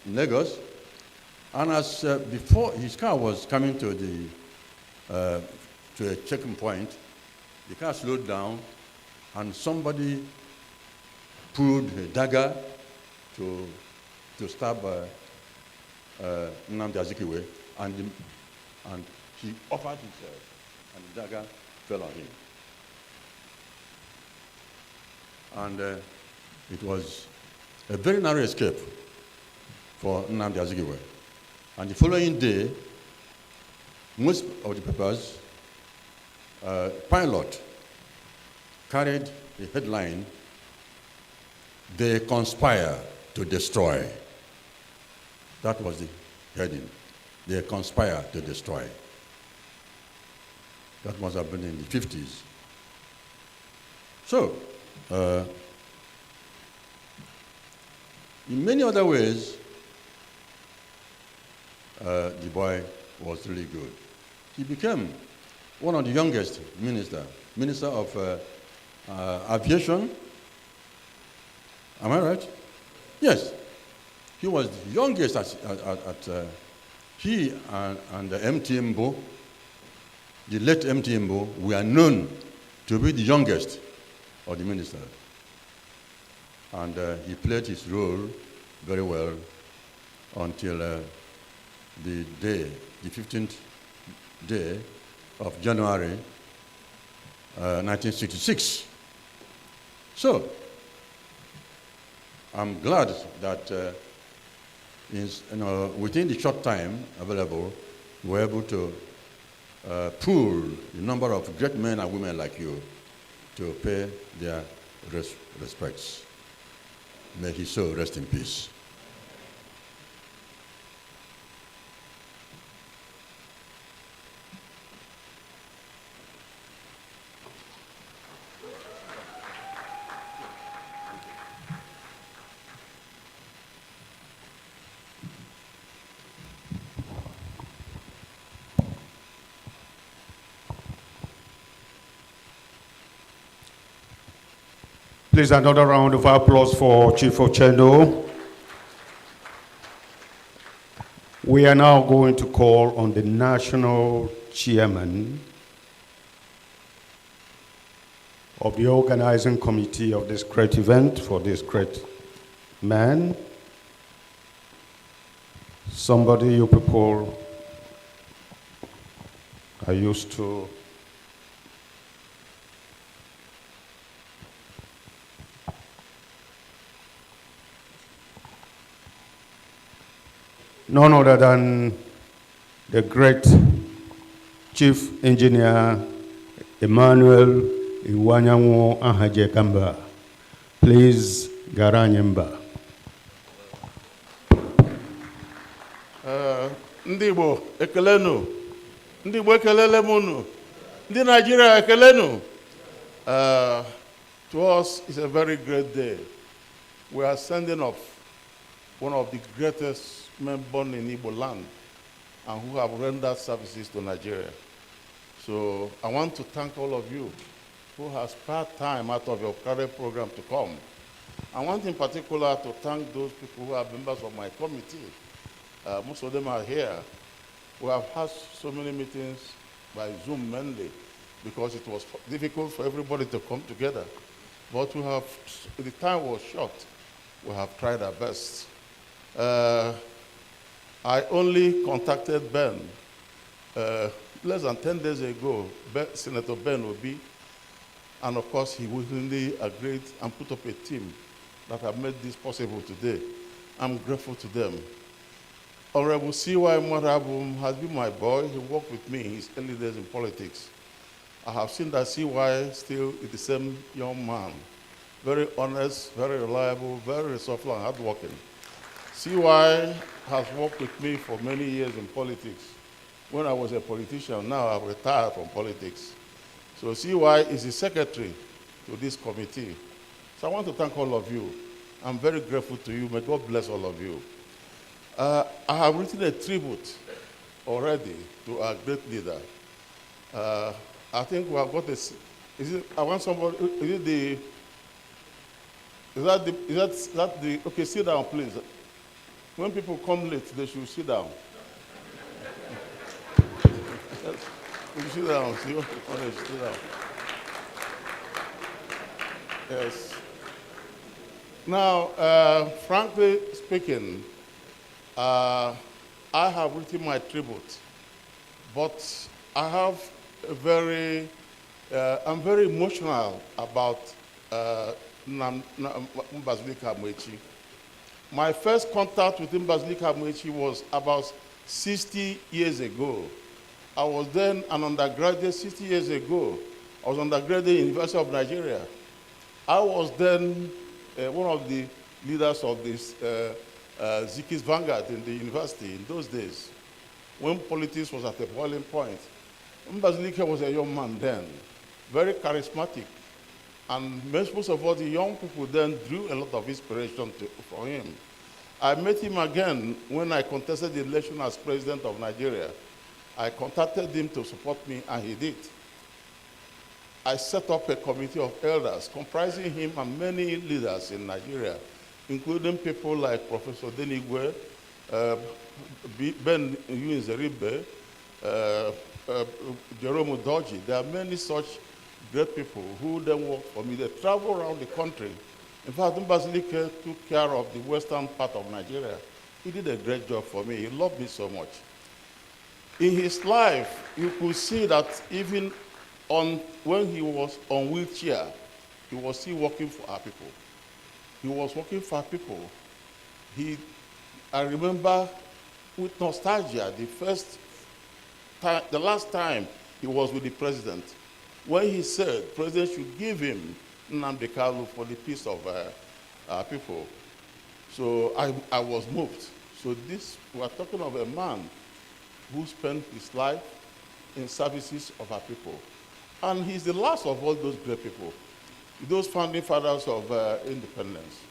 in Lagos, and as before his car was coming to a checking point, the car slowed down, and somebody pulled a dagger to stab Nnamdi Azikiwe, and he offered himself, and the dagger fell on him. And it was a very narrow escape for Nnamdi Azikiwe. And the following day, most of the papers, Pilot carried a headline, "They conspire to destroy." That was the heading. They conspire to destroy. That must have been in the 50s. So, in many other ways, the boy was really good. He became one of the youngest minister of aviation. Am I right? Yes. He was the youngest he and M.T. Mbo, the late M.T. Mbo, were known to be the youngest of the ministers. And he played his role very well until the 15th day of January 1966. So, I'm glad that within the short time available, we were able to pool the number of great men and women like you to pay their respects. May his soul rest in peace. Please, another round of applause for Chief Ochendo. We are now going to call on the national chairman of the organizing committee of this great event for this great man. Somebody you people are used to. None other than the great Chief Engineer Emmanuel Iwanyanwo Ahaje Kamba. Please, Garanyemba. Ndị Igbo ekelenu, ndị Igbo ekelele munu, ndị Nigeria ekelenu. To us, it's a very great day. We are sending off one of the greatest men born in Igbo land and who have rendered services to Nigeria. So I want to thank all of you who have spared time out of your current program to come. I want in particular to thank those people who are members of my committee. Most of them are here. We have had so many meetings by Zoom mainly because it was difficult for everybody to come together. But the time was short. We have tried our best. I only contacted Ben less than 10 days ago, Senator Ben Obi, and of course he willingly agreed and put up a team that have made this possible today. I'm grateful to them. Honorable C.Y. Marabum has been my boy. He worked with me in his early days in politics. I have seen that C.Y. still is the same young man. Very honest, very reliable, very resourceful and hardworking. C.Y. has worked with me for many years in politics. When I was a politician, now I've retired from politics. So C.Y. is the secretary to this committee. So I want to thank all of you. I'm very grateful to you. May God bless all of you. I have written a tribute already to our great leader. I think we have got this. I want somebody, okay, sit down, please. When people come late, they should sit down. You sit down, sit down. Yes. Now, frankly speaking, I have written my tribute, but I have I'm very emotional about Mbazulike Amechi. My first contact with Mbazulike Amechi was about 60 years ago. I was then an undergraduate 60 years ago. I was undergraduate in the University of Nigeria. I was then one of the leaders of this Ziki's Vanguard in the university in those days, when politics was at a boiling point. Mbazulike was a young man then, very charismatic. And most of all, the young people then drew a lot of inspiration for him. I met him again when I contested the election as president of Nigeria. I contacted him to support me, and he did. I set up a committee of elders comprising him and many leaders in Nigeria, including people like Professor Denigwe, Ben Zeribe, Jerome Udoji. There are many such great people who then worked for me. They travel around the country. In fact, Mbazulike took care of the western part of Nigeria. He did a great job for me. He loved me so much. In his life, you could see that even when he was on wheelchair, he was still working for our people. He was working for our people. I remember with nostalgia, the last time he was with the president, when he said the president should give him Nnamdi Kanu for the peace of our people. So I was moved. So we are talking of a man who spent his life in services of our people. And he's the last of all those great people, those founding fathers of independence.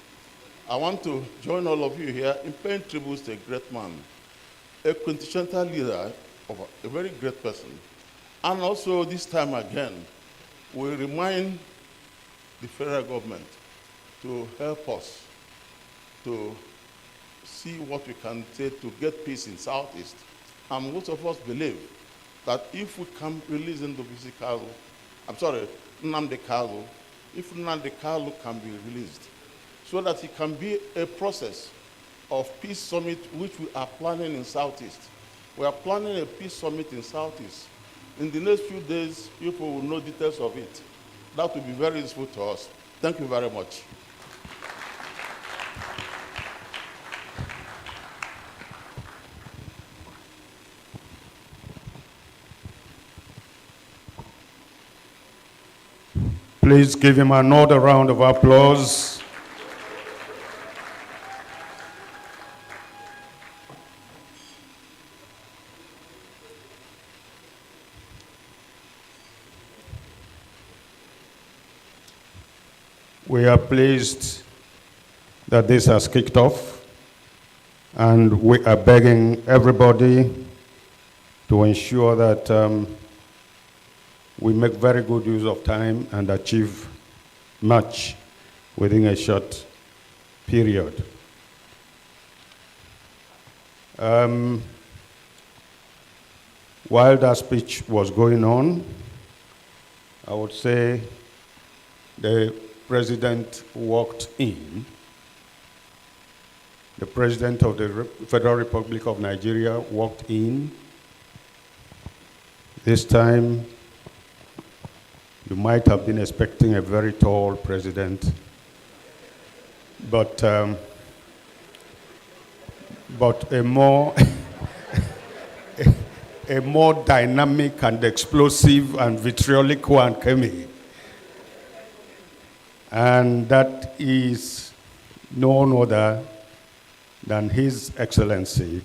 I want to join all of you here in paying tribute to a great man, a quintessential leader, of a very great person. And also this time again, we remind the federal government to help us to see what we can say to get peace in Southeast. And most of us believe that if we can release Nnamdi Kanu, if Nnamdi Kanu can be released, so that it can be a process of peace summit which we are planning in Southeast. We are planning a peace summit in Southeast. In the next few days, people will know details of it. That will be very useful to us. Thank you very much. Please give him another round of applause. We are pleased that this has kicked off, and we are begging everybody to ensure that we make very good use of time and achieve much within a short period. While that speech was going on, I would say the President walked in. The President of the Federal Republic of Nigeria walked in. This time, you might have been expecting a very tall president, but a more a more dynamic and explosive and vitriolic one came in. And that is none other than His Excellency,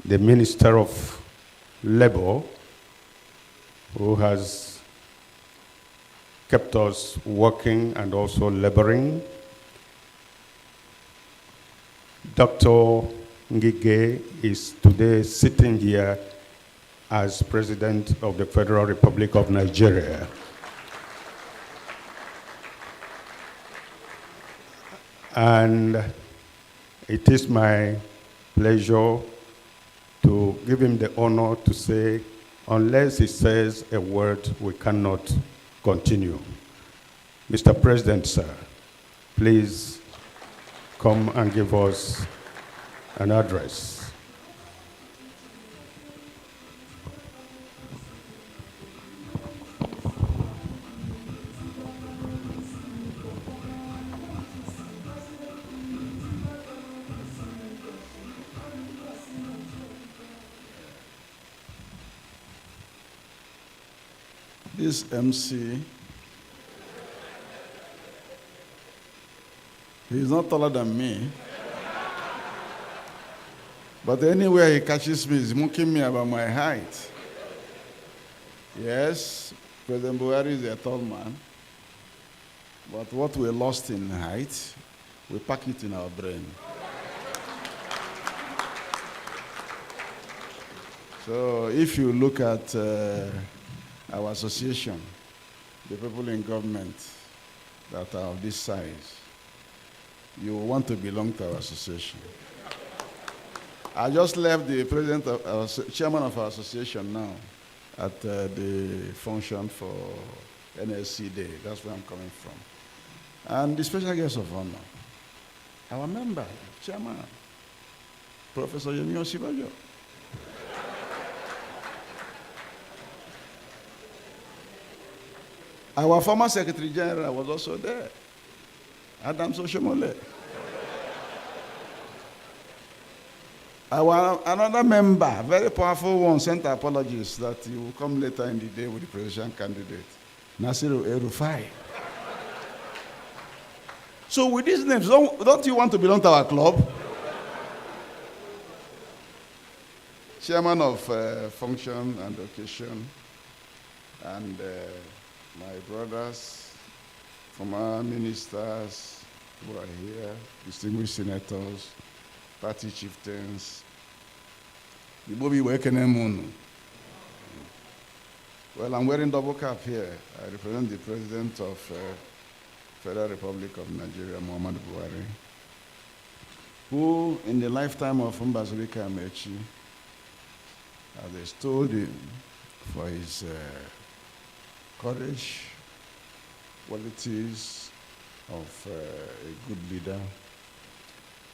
the Minister of Labor, who has kept us working and also laboring. Dr. Ngige is today sitting here as President of the Federal Republic of Nigeria. And it is my pleasure to give him the honor to say, unless he says a word, we cannot continue. Mr. President, sir, please come and give us an address. This MC, he's not taller than me. But anywhere he catches me, he's mocking me about my height. Yes, President Buhari is a tall man. But what we lost in height, we pack it in our brain. So if you look at our association, the people in government that are of this size, you want to belong to our association. I just left the president of our, chairman of our association now at the function for NSC Day. That's where I'm coming from. And the special guest of honor, our member, chairman, Professor Yemi Osibajo. Our former Secretary General was also there, Adam Soshomole. Our another member, very powerful one, sent apologies that he will come later in the day with the presidential candidate, Nasiru El-Rufai. So with these names, don't you want to belong to our club? Chairman of Function and Occasion, and my brothers, former ministers who are here, distinguished senators, party chieftains. Well, I'm wearing double cap here. I represent the president of Federal Republic of Nigeria, Muhammadu Buhari, who in the lifetime of Mbazulike Amechi, as they told him for his courage, qualities of a good leader,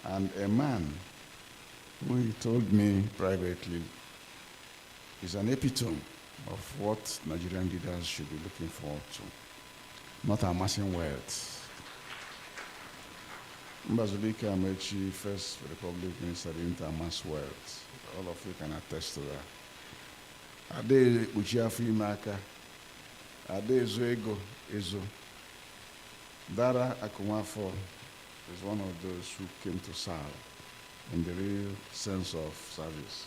and a man who he told me privately is an epitome of what Nigerian leaders should be looking forward to, not amassing wealth. Mbazulike Amechi, First Republic Minister, didn't amass wealth. All of you can attest to that. Ade Uchiafu Imaka, Ade Ezo Ezo. Dara Akunwafor is one of those who came to serve in the real sense of service.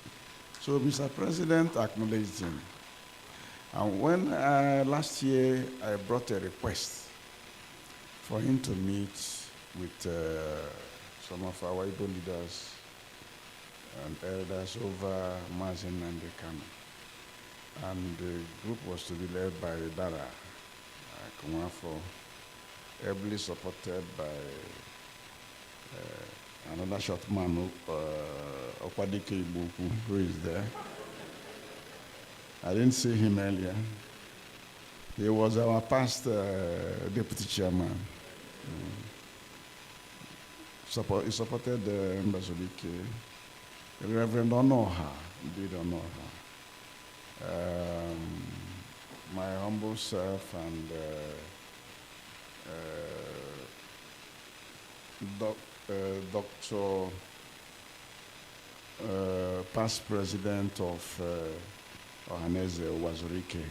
So Mr. President acknowledged him. And when last year I brought a request for him to meet with some of our Igbo leaders and elders over Mazin and Kano. And the group was to be led by Dara Akunwafor, heavily supported by another short man, Okwadike Ibuku, who is there. I didn't see him earlier. He was our past deputy chairman. He supported Mbazulike. Reverend Onoha, did Onoha. My humble self and Dr. Past President of Ohaneze Mbazulike.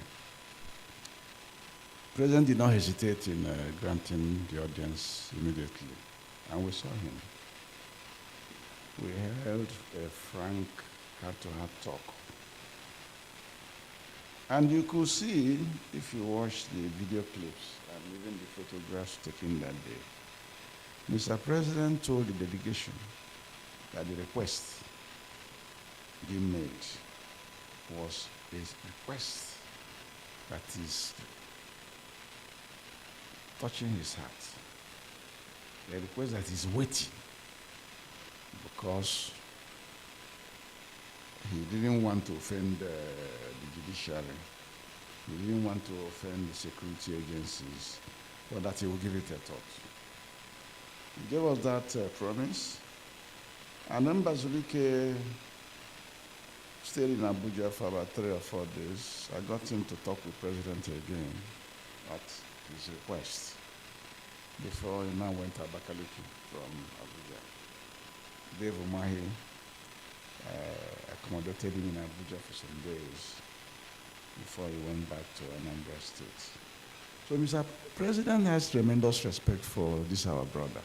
President did not hesitate in granting the audience immediately, and we saw him. We held a frank heart-to-heart talk. And you could see, if you watch the video clips and even the photographs taken that day, Mr. President told the delegation that the request being made was a request that is touching his heart, a request that is weighty, because he didn't want to offend the judiciary, he didn't want to offend the security agencies, but that he will give it a thought. He gave us that promise, and then Mbazulike stayed in Abuja for about 3 or 4 days. I got him to talk with President again at his request before he now went to Abakaliki from Abuja. Dave Umahi accommodated him in Abuja for some days before he went back to Anambra State. So Mr. President has tremendous respect for this our brother.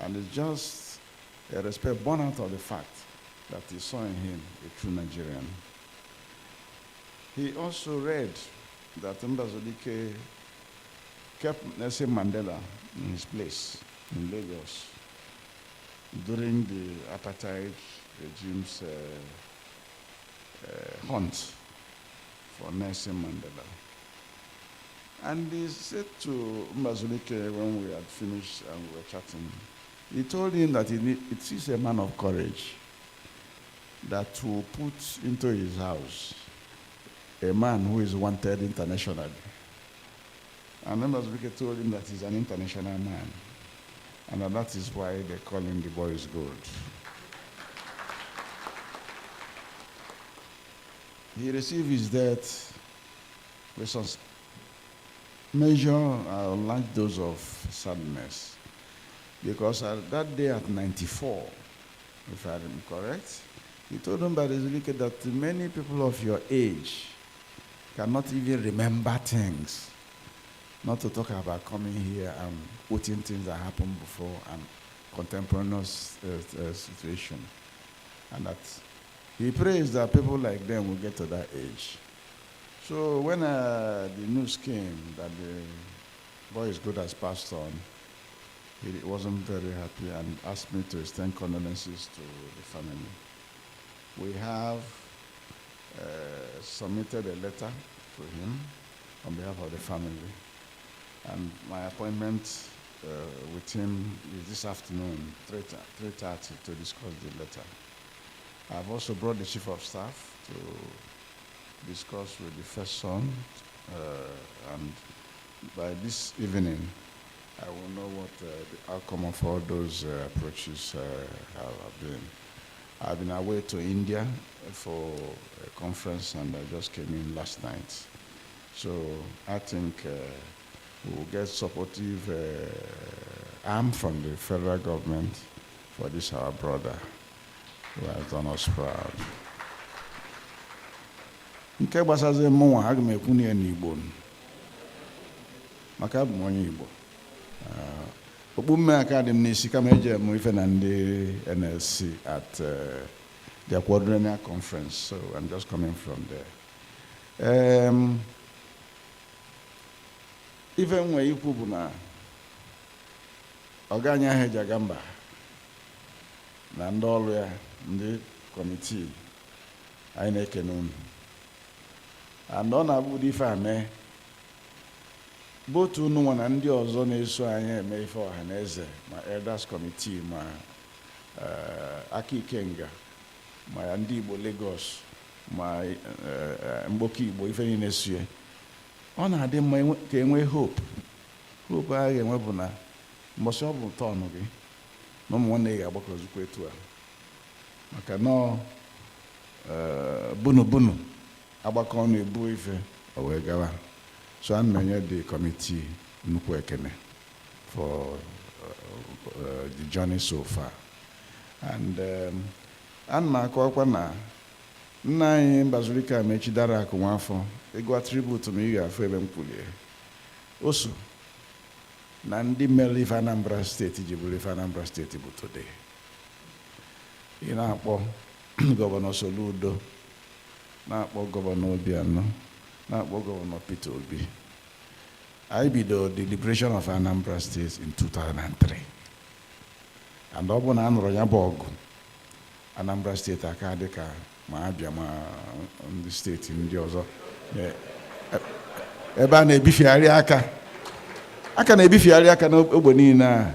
And it's just a respect born out of the fact that he saw in him a true Nigerian. He also read that Mbazulike kept Nelson Mandela in his place in Lagos during the apartheid regime's hunt for Nelson Mandela. And he said to Mbazulike when we had finished and we were chatting, he told him that it is a man of courage that will put into his house a man who is wanted internationally. And then Mbazulike told him that he's an international man, and that is why they call him the boy is good. He received his death with some measure like those of sadness, because that day at 94, if I am correct, he told Mbazulike that many people of your age cannot even remember things, not to talk about coming here and putting things that happened before and contemporaneous situation. And that he prays that people like them will get to that age. So when the news came that the boy is good has passed on, he wasn't very happy and asked me to extend condolences to the family. We have submitted a letter to him on behalf of the family. And my appointment with him is this afternoon, 3:30, to discuss the letter. I've also brought the Chief of Staff to discuss with the first son, and by this evening, I will know what the outcome of all those approaches have been. I've been away to India for a conference, and I just came in last night. So I think we'll get supportive arm from the federal government for this, our brother, who has done us proud. Nke gbasazi mụnwa, aga m ekwu na ya n'Igbo maka abụ m onye Igbo. Okpu mme aka dị m n'isi kama eji eme ife na ndị NLC at their quadrennial conference, so I'm just coming from there. Ife nwe ikwu bụ na ọganya ahụ eji aga mba na ndị ọrụ ya, ndị kọmitii, anyị na-ekene unu. And ọ na-abụ ụdị ife a mee bụ otu unu nwa na ndị ọzọ na-eso anyị eme ife ọha na eze, ma Elders Committee, ma aka ikenga, ma ya ndị Igbo Lagos, ma mgboke Igbo, ife niile sue. Ọ na-adị mma ka enwee hope a ga-enwe bụ na mbọsị ọ bụ tọnụ gị na ụmụ nwanne gị ga-agbakọzikwa etu a, maka nọọ bunu agbakọ ọnụ ebu ife o wee gawa. So I'm the committee nnukwu ekene for the journey so far. And ana m akọwakwa na nna anyị Mbazulike Amechi Dara Akunwafor, ịgwa tribute m ị ga-afụ ebe m kwulie. O so na ndị mere ife Anambra steeti ji bụrụ ife Anambra steeti bụ today. Ị na-akpọ Gọvanọ Soludo, na-akpọ Gọvanọ Obianọ, na-akpọ Gọvanọ Peter Obi. I bidoro the liberation of Anambra State in 2003. And ọ bụ na anụrụ ya bụ ọgụ Anambra State aka dị ka ma Abia ma ndị steeti ndị ọzọ ebe a na-ebifegharị aka na-ebifegharị aka n'ogbe niile a.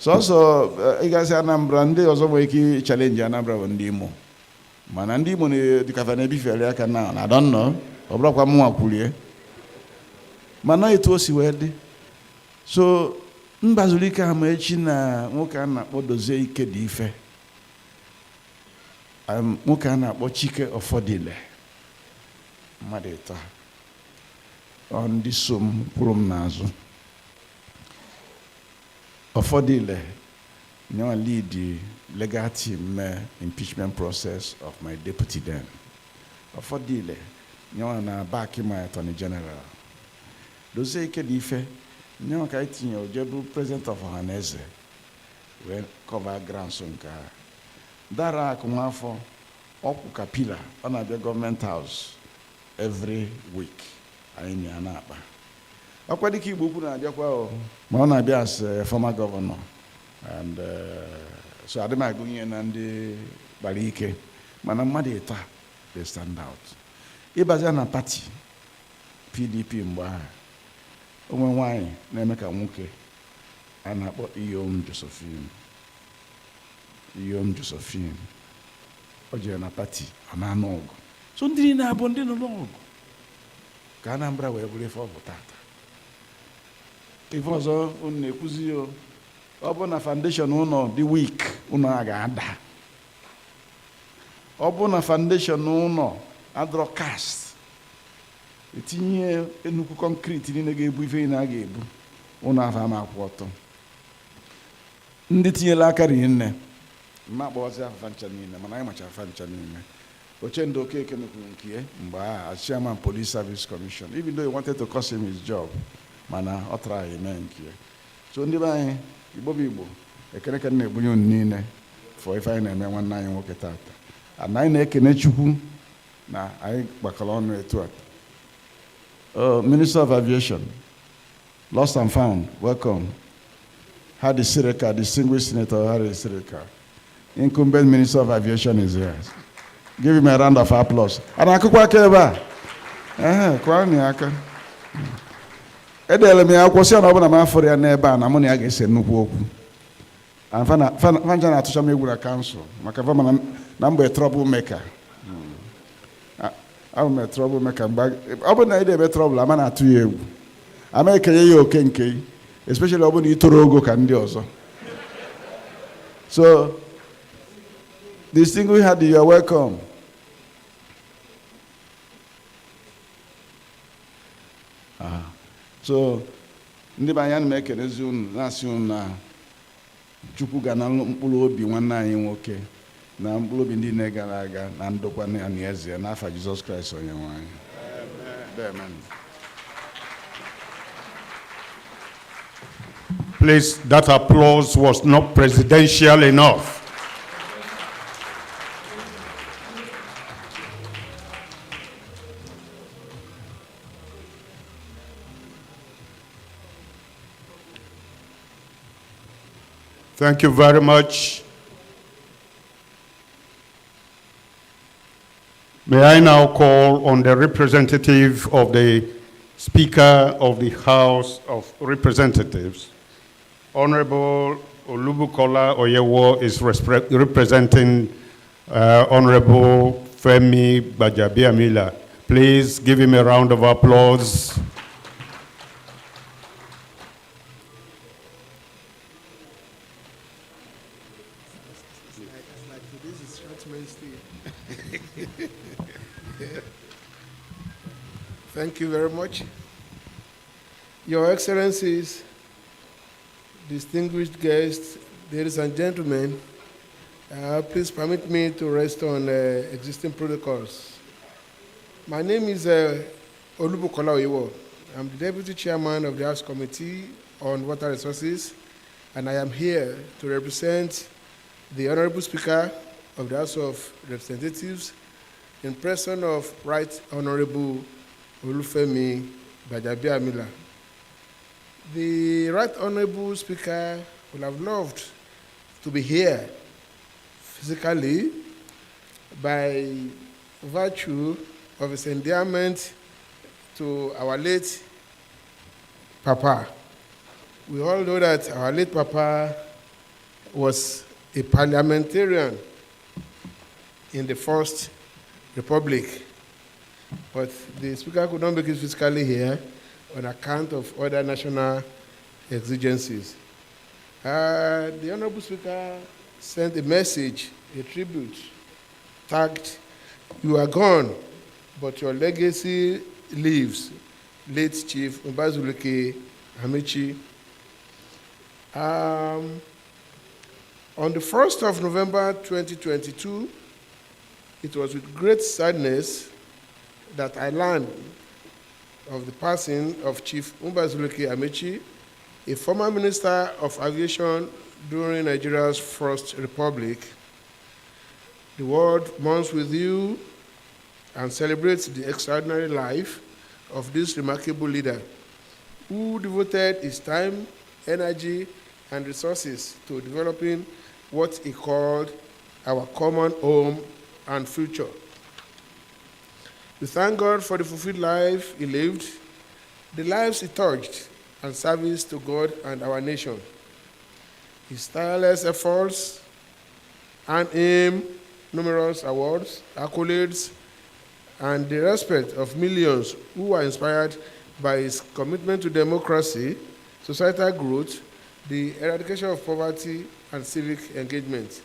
Sọsọ ịgasị Anambra, ndị ọzọ nwere ike challenge Anambra bụ ndị Imo, mana ndị Imo dịkafa na-ebifegharị aka na adọnnọ ọ bụrụkwa mụnwa kwulie, mana etu o si wee dị. So Mbazulike Amechi na nwoke a na-akpọ Dozie Ike dị ife, nwoke a na-akpọ Chike Ọfọdịle, mmadụ ịtọ ndị so m kwuru m n'azụ. Ọfọdịle nyewa lead the legal team impeachment process of my deputy then. Ọfọdịle nyewa na back my attorney general. Dozie Ike dị ife nyewa ka itinye ojebu president of Ohaneze wee cover grants nke ha. Dara Akunwafor ọkwụ kapila, ọ na-abịa government house every week, anyị na na-akpa. Ọkwa dịka Igbo ukwu na-abịakwa, ma ọ na-abịa as former governor, and so adị m agụnye na ndị gbara ike, mana mmadụ ịtọ they stand out. Ịbazia na pati PDP mgbe ahụ, onwe nwaanyị na-eme ka nwoke a na-akpọ Iyom Josephine, o jere na pati ọ na-anụ ọgụ. So ndị niile abụ ndị nọ n'ọgụ ka Anambra wee bụrụ ife ọ bụ tata. Ife ọzọ unu na-ekwuzi ọ bụ na foundation ụlọ dị weak, ụlọ a ga-ada. Ọ bụ na foundation ụlọ adọrọ cast, etinye nnukwu concrete niile ga-ebu ife na a ga-ebu, ụlọ afọ ama akwụ ọtọ. Ndị tinyela aka rinne mma akpọwazi afa ncha niile, mana anyị macha afa ncha niile. Ochendo Okeke mekwuru nke ya mgbe as chairman Police Service Commission, even though he wanted to cost him his job, mana ọ tara eme nke ya. So ndị be anyị Igbo bụ Igbo, ekene ka na-ebunye unu niile for ife anyị na-eme nwanne anyị nwoke tata. And anyị na-ekene Chukwu na anyị gbakọrọ ọnụ etu a. Minister of Aviation, lost and found, welcome. Hadi Sirika, distinguished Senator Hadi Sirika. Incumbent Minister of Aviation is here. Give him a round of applause. And akụkwa aka ebe a. Kwara ni aka. edele m ya akwụkwọ si na ọ bụla m afọrọ ya n'ebe a na mụ na ya ga-ese nnukwu okwu. Fanja na-atụcha m egwu na kansụl maka fama na mgbe trọbụl meka. Abụ m trọbụl meka mgbe ọ bụ na ị na-eme trọbụl ama na-atụ ya egwu. Ama ekenye ya oke nke especially ọ bụ na ị toro ogo ka ndị ọzọ. So, distinguished Hadi, you are welcome. So, ndị be anyị na ekelezi unu na-asị unu na Chukwu ga na mkpụrụ obi nwanne anyị nwoke na mkpụrụ obi ndị na-gara aga na ndokwa na eze n'afa Jizọs Kraịst onye nwe anyị. Amen. Please, that applause was not presidential enough. Thank you very much. May I now call on the representative of the Speaker of the House of Representatives. Honorable Olubukola Oyewo is representing Honorable Femi Gbajabiamila. Please give him a round of applause. Thank you very much. Your Excellencies, distinguished guests, ladies and gentlemen, please permit me to rest on existing protocols. My name is Olubukola Oyewo. I'm the Deputy Chairman of the House Committee on Water Resources, and I am here to represent the Honorable Speaker of the House of Representatives in person of Right Honorable Olufemi Gbajabiamila. The Right Honorable Speaker would have loved to be here physically by virtue of his endearment to our late Papa. We all know that our late Papa was a parliamentarian in the First Republic, but the Speaker could not make it physically here on account of other national exigencies. The Honorable Speaker sent a message, a tribute, tagged, "You are gone, but your legacy lives," late Chief Mbazulike Amechi. On the 1st of November 2022, it was with great sadness that I learned of the passing of Chief Mbazulike Amechi, a former Minister of Aviation during Nigeria's First Republic. The world mourns with you and celebrates the extraordinary life of this remarkable leader who devoted his time, energy, and resources to developing what he called our common home and future. We thank God for the fulfilled life he lived, the lives he touched, and service to God and our nation. His tireless efforts earned him numerous awards, accolades, and the respect of millions who were inspired by his commitment to democracy, societal growth, the eradication of poverty, and civic engagement.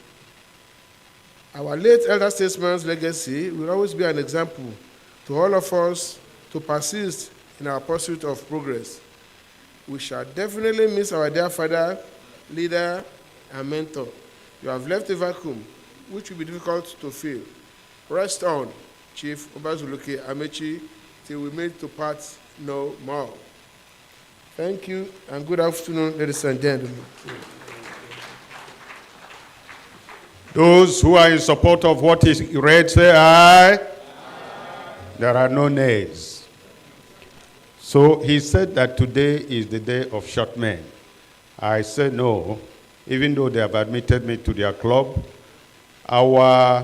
Our late elder statesman's legacy will always be an example to all of us to persist in our pursuit of progress. We shall definitely miss our dear father, leader, and mentor. You have left a vacuum which will be difficult to fill. Rest on, Chief Mbazulike Amechi, till we meet to part no more. Thank you, and good afternoon, ladies and gentlemen. Those who are in support of what is read, say aye. Aye. There are no nays. So he said that today is the day of short men. I said no, even though they have admitted me to their club. Our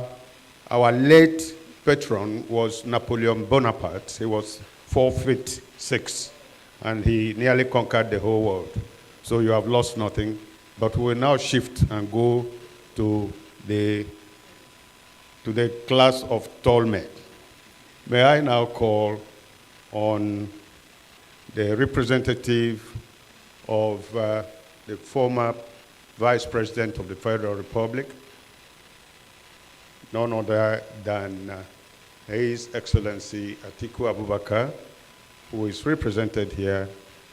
late patron was Napoleon Bonaparte. He was 4'6". and he nearly conquered the whole world. So you have lost nothing, but we will now shift and go to the class of tall men. May I now call on the representative of the former Vice President of the Federal Republic, none other than His Excellency Atiku Abubakar, who is represented here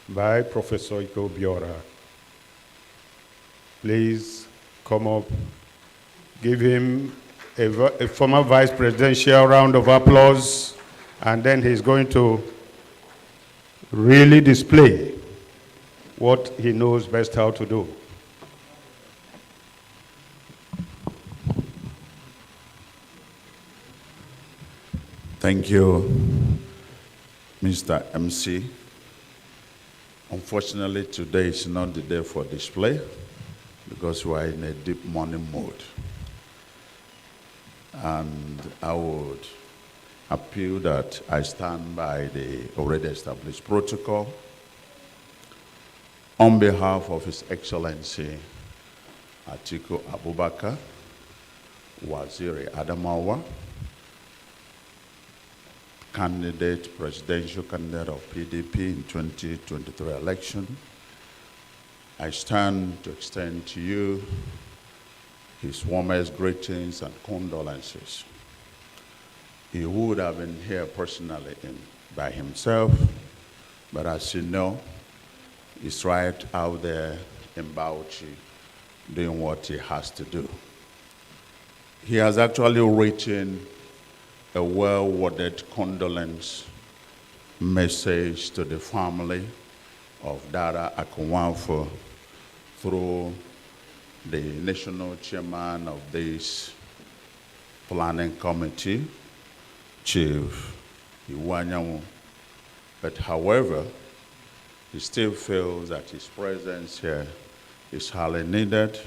by Professor Iko Biora. Please come up, give him a former vice presidential round of applause, and then he's going to really display what he knows best how to do. Thank you, Mr. MC. Unfortunately, today is not the day for display because we are in a deep mourning mode. And I would appeal that I stand by the already established protocol on behalf of His Excellency Atiku Abubakar, Waziri Adamawa, presidential candidate of PDP in 2023 election. I stand to extend to you his warmest greetings and condolences. He would have been here personally by himself, but as you know, he's right out there in Bauchi doing what he has to do. He has actually written a well-worded condolence message to the family of Dara Akunwafor through the national chairman of this planning committee, Chief Iwanyamu. But however, he still feels that his presence here is highly needed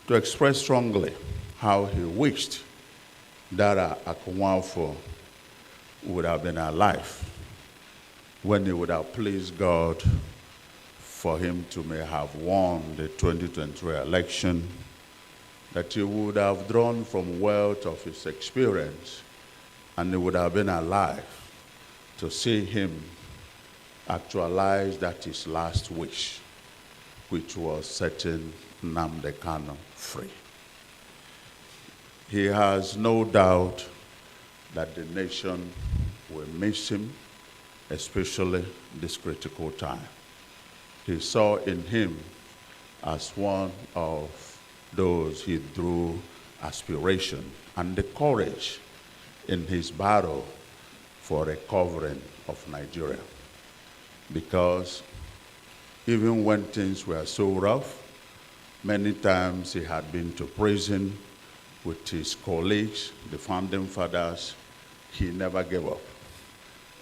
to express strongly how he wished Dara Akunwafor would have been alive when he would have pleased God for him to may have won the 2023 election, that he would have drawn from wealth of his experience, and he would have been alive to see him actualize that his last wish, which was setting Nnamdi Kanu free. He has no doubt that the nation will miss him, especially this critical time. He saw in him as one of those he drew aspiration and the courage in his battle for recovering of Nigeria. Because even when things were so rough, many times he had been to prison with his colleagues, the founding fathers. He never gave up.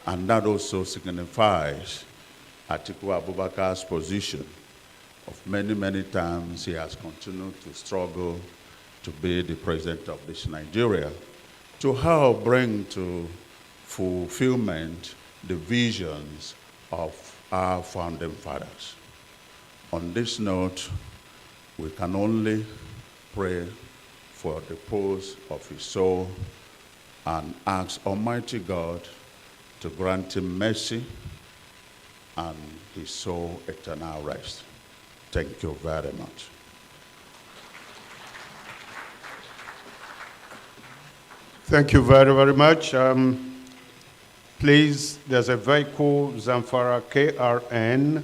And that also signifies Atiku Abubakar's position of many times he has continued to struggle to be the president of this Nigeria, to help bring to fulfillment the visions of our founding fathers. On this note, we can only pray for the repose of his soul and ask Almighty God to grant him mercy and his soul eternal rest. Thank you very much. Thank you very much. Please, there's a vehicle, Zamfara KRN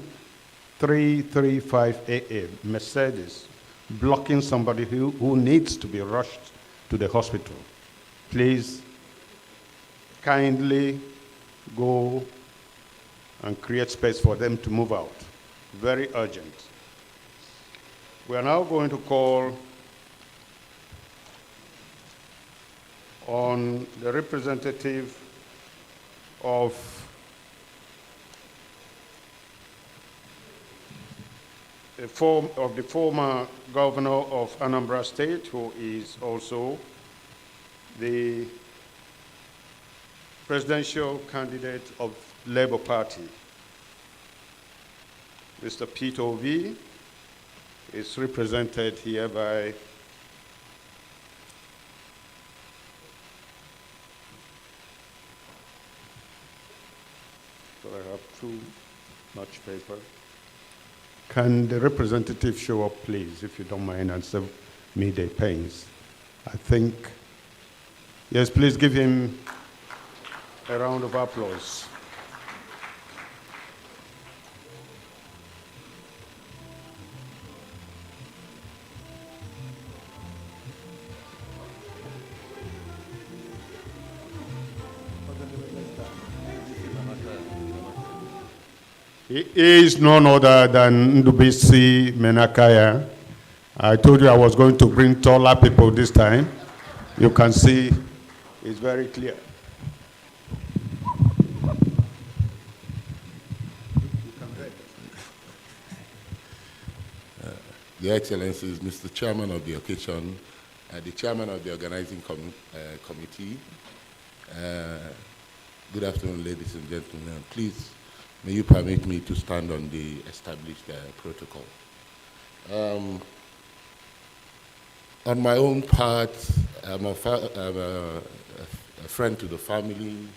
335AA, Mercedes, blocking somebody who needs to be rushed to the hospital. Please kindly go and create space for them to move out. Very urgent. We are now going to call on the representative of the former governor of Anambra State, who is also the presidential candidate of Labour Party, Mr. Peter Obi is represented here by so I have too much paper. Can the representative show up, please, if you don't mind, and save me the pains? I think, yes, please give him a round of applause. He is none other than Ndubisi Menakaya. I told you I was going to bring taller people this time. You can see it's very clear. Your Excellencies, Mr. Chairman of the occasion, the Chairman of the Organizing Committee, good afternoon, ladies and gentlemen. Please, may you permit me to stand on the established protocol. On my own part, I'm a friend to the family,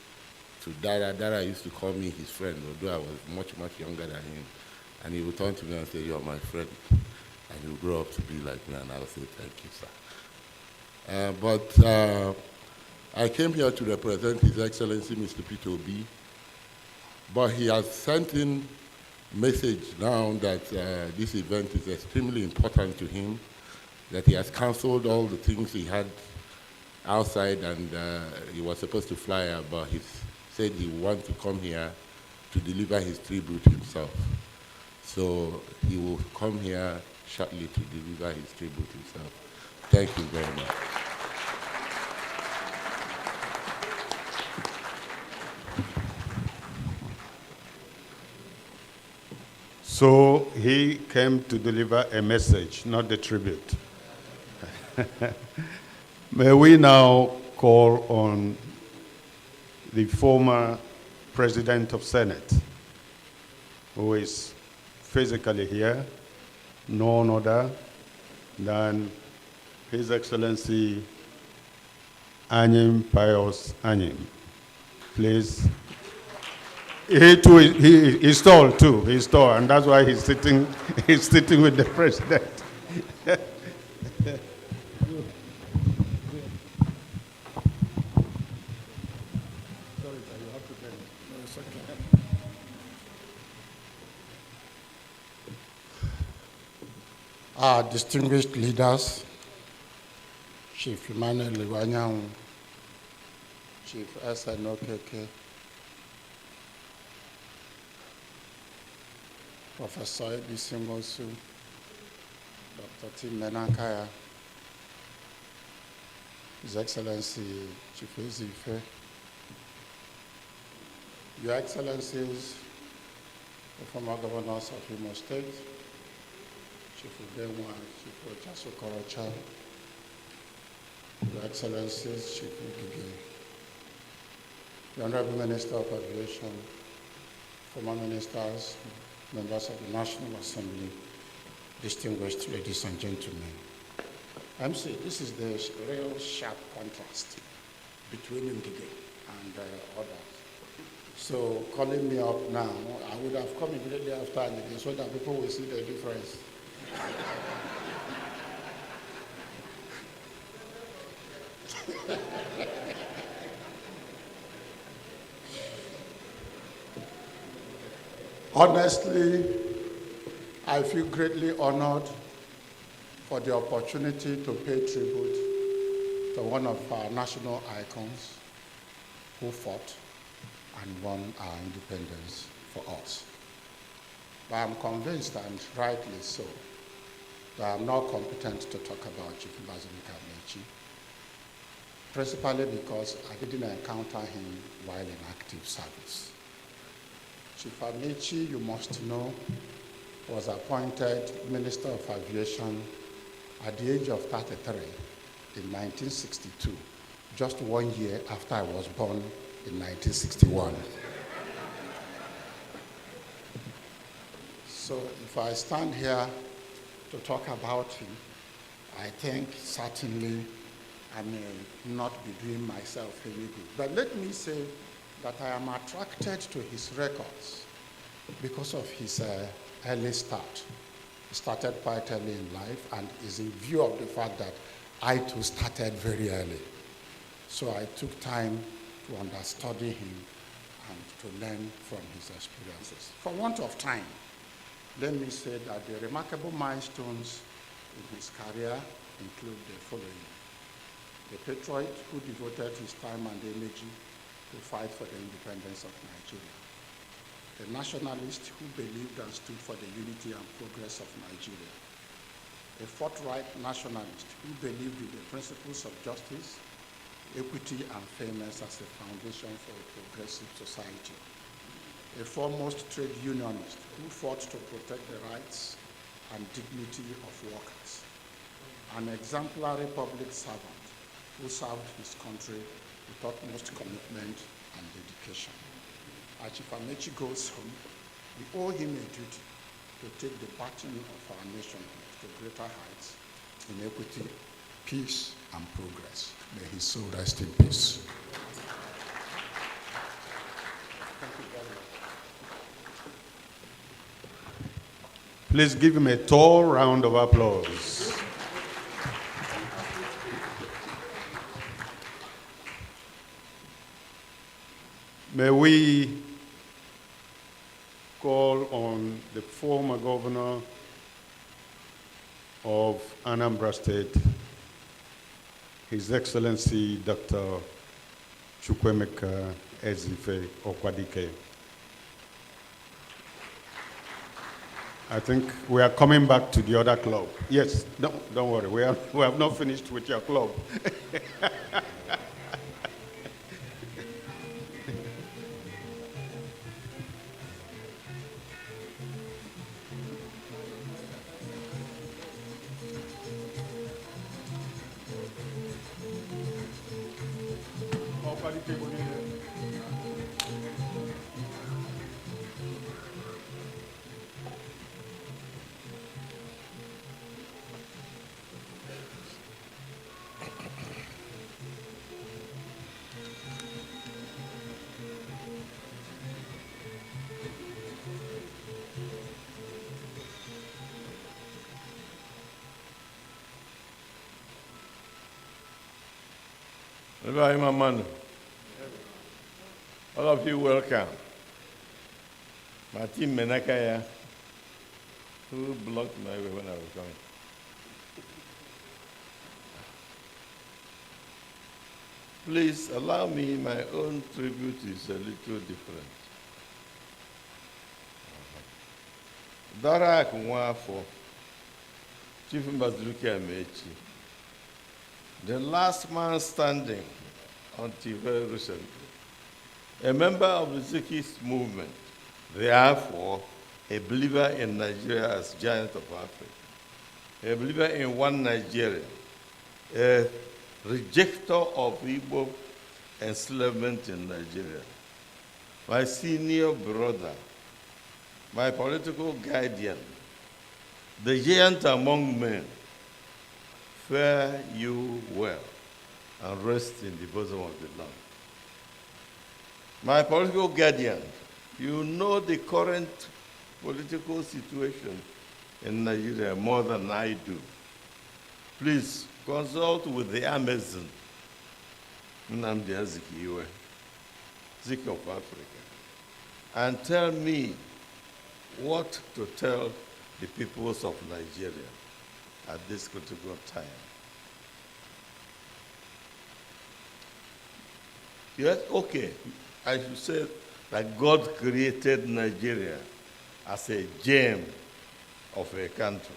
to Dara. Dara used to call me his friend, although I was much, much younger than him. And he would turn to me and say, "You're my friend." And he'll grow up to be like me, and I'll say, "Thank you, sir." I came here to represent His Excellency, Mr. Peter Obi, but he has sent in message now that this event is extremely important to him, that he has cancelled all the things he had outside, and he was supposed to fly out, but he said he wants to come here to deliver his tribute himself. So he will come here shortly to deliver his tribute himself. Thank you very much. So he came to deliver a message, not the tribute. May we now call on the former President of Senate, who is physically here, none other than His Excellency Anyim Pius Anyim. Please. He too, he's tall too. He's tall, and that's why he's sitting with the president. Our distinguished leaders, Chief Emmanuel Iwanyanwu, Chief S.N. Okeke, Professor Ebisi Ngosu, Dr. Tim Menakaya, His Excellency Chief Ezife, Your Excellencies, the former governors of Imo State, Chief Udenwa, Chief Ochaso Korocha, Your Excellencies, Chief Ugige, the Honorable Minister of Aviation, former ministers, members of the National Assembly, distinguished ladies and gentlemen. MC, this is the real sharp contrast between Ngige and others. So calling me up now, I would have come immediately after Ngige so that people will see the difference. Honestly, I feel greatly honored for the opportunity to pay tribute to one of our national icons who fought and won our independence for us. But I'm convinced, and rightly so, that I'm not competent to talk about Chief Mbazulike Amechi, principally because I didn't encounter him while in active service. Chief Amechi, you must know, was appointed Minister of Aviation at the age of 33 in 1962, just 1 year after I was born in 1961. So if I stand here to talk about him, I think certainly I may not be doing myself any good. But let me say that I am attracted to his records because of his early start. He started quite early in life and is in view of the fact that I too started very early. So I took time to understudy him and to learn from his experiences. For want of time, let me say that the remarkable milestones in his career include the following. The patriot who devoted his time and energy to fight for the independence of Nigeria. The nationalist who believed and stood for the unity and progress of Nigeria. A forthright nationalist who believed in the principles of justice, equity, and fairness as a foundation for a progressive society. A foremost trade unionist who fought to protect the rights and dignity of workers. An exemplary public servant who served his country with utmost commitment and dedication. As Chief Amechi goes home, we owe him a duty to take the baton of our nation to greater heights in equity, peace, and progress. May his soul rest in peace. Thank you very much. Please give him a tall round of applause. May we call on the former governor of Anambra State, His Excellency Dr. Chukwemeka Ezife Okwadike. I think we are coming back to the other club. Yes, don't worry, we have not finished with your club. All of you welcome. Martin Menakaya, who blocked my way when I was coming. Please allow me, my own tribute is a little different. Dara Akunwafor, Chief Mbazulike Amechi, the last man standing until very recently, a member of the Zikist movement, therefore a believer in Nigeria as giant of Africa, a believer in one Nigeria, a rejecter of Igbo enslavement in Nigeria, my senior brother, my political guardian, the giant among men, fare you well and rest in the bosom of the Lord. My political guardian, you know the current political situation in Nigeria more than I do. Please consult with the Amazon, Nnamdi Azikiwe, Zik of Africa, and tell me what to tell the peoples of Nigeria at this critical time. Yes, okay. I should say that God created Nigeria as a gem of a country.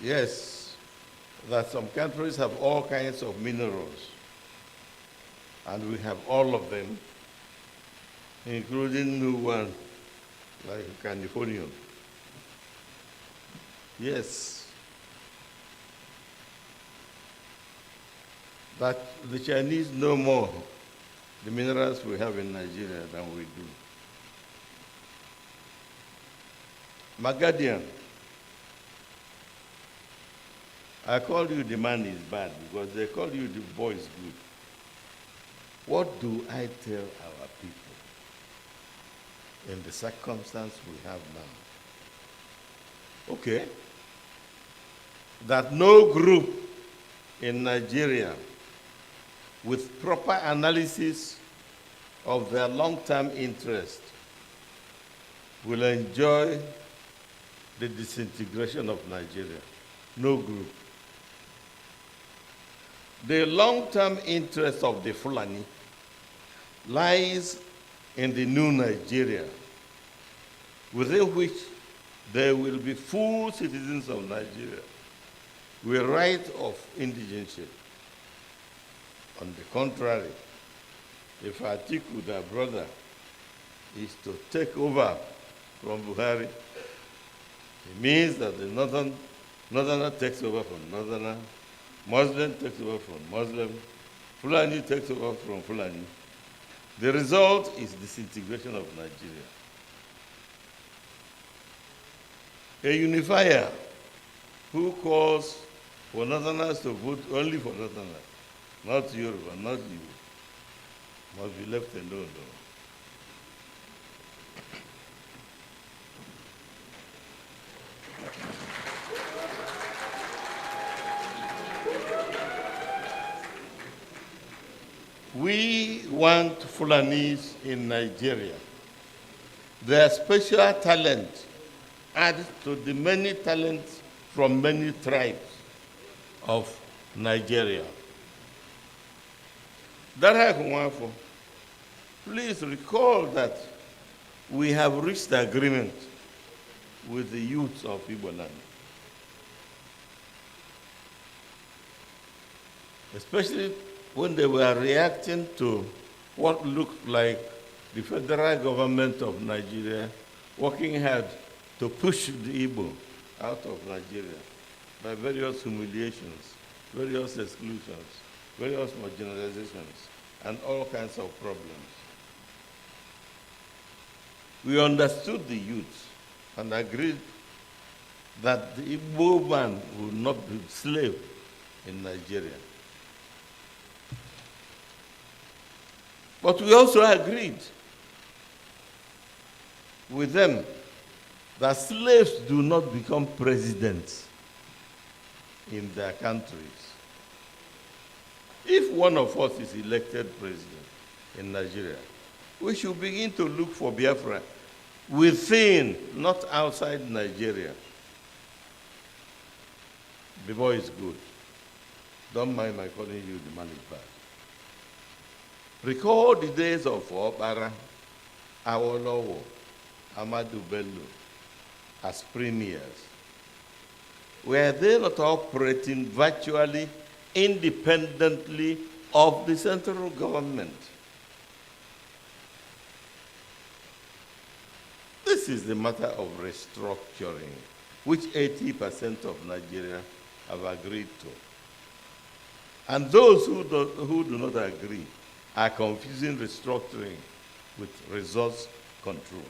Yes, that some countries have all kinds of minerals, and we have all of them, including new ones like California. Yes. But the Chinese know more the minerals we have in Nigeria than we do. Magadian, I call you the man is bad because they call you the boy is good. What do I tell our people in the circumstance we have now? Okay, that no group in Nigeria with proper analysis of their long-term interest will enjoy the disintegration of Nigeria. No group. The long-term interest of the Fulani lies in the new Nigeria, within which there will be full citizens of Nigeria with right of indigenship. On the contrary, if Atiku, their brother, is to take over from Buhari, it means that the northerner takes over from northerner, Muslim takes over from Muslim, Fulani takes over from Fulani. The result is disintegration of Nigeria. A unifier who calls for northerners to vote only for northerners, not Yoruba, not you, must be left alone though. We want Fulanis in Nigeria. Their special talent adds to the many talents from many tribes of Nigeria. Dara Akunwafor, please recall that we have reached agreement with the youth of Igbo land, especially when they were reacting to what looked like the federal government of Nigeria working hard to push the Igbo out of Nigeria by various humiliations, various exclusions, various marginalizations, and all kinds of problems. We understood the youth and agreed that the Igbo man would not be slave in Nigeria. But we also agreed with them that slaves do not become presidents in their countries. If one of us is elected president in Nigeria, we should begin to look for Biafra within, not outside Nigeria. The boy is good. Don't mind my calling you the man is bad. Recall the days of Obara, Awolowo, Ahmadu Bello as premiers. Were they not operating virtually independently of the central government? This is the matter of restructuring, which 80% of Nigeria have agreed to. And those who do not agree are confusing restructuring with resource control.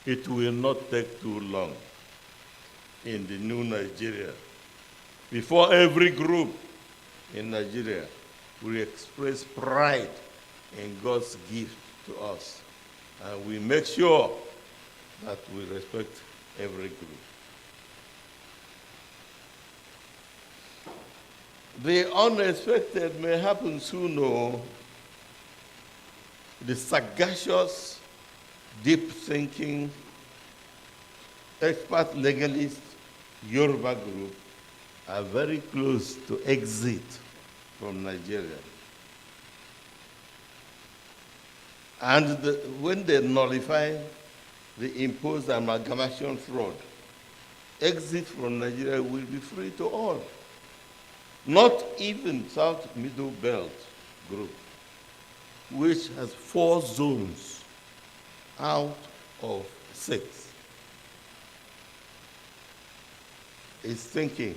It will not take too long in the new Nigeria before every group in Nigeria will express pride in God's gift to us. And we make sure that we respect every group. The unexpected may happen soon, or the sagacious, deep-thinking, expert legalist Yoruba group are very close to exit from Nigeria. And when they nullify the imposed amalgamation fraud, exit from Nigeria will be free to all. Not even South Middle Belt group, which has 4 zones out of 6, is thinking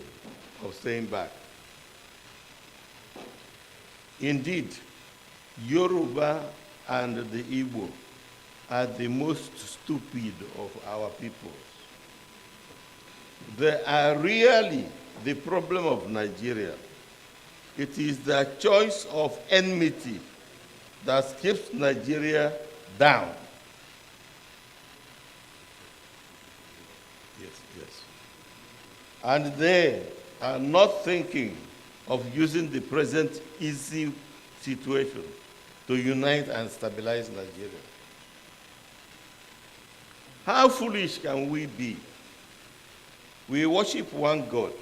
of staying back. Indeed, Yoruba and the Igbo are the most stupid of our peoples. They are really the problem of Nigeria. It is the choice of enmity that keeps Nigeria down. Yes. And they are not thinking of using the present easy situation to unite and stabilize Nigeria. How foolish can we be? We worship one God,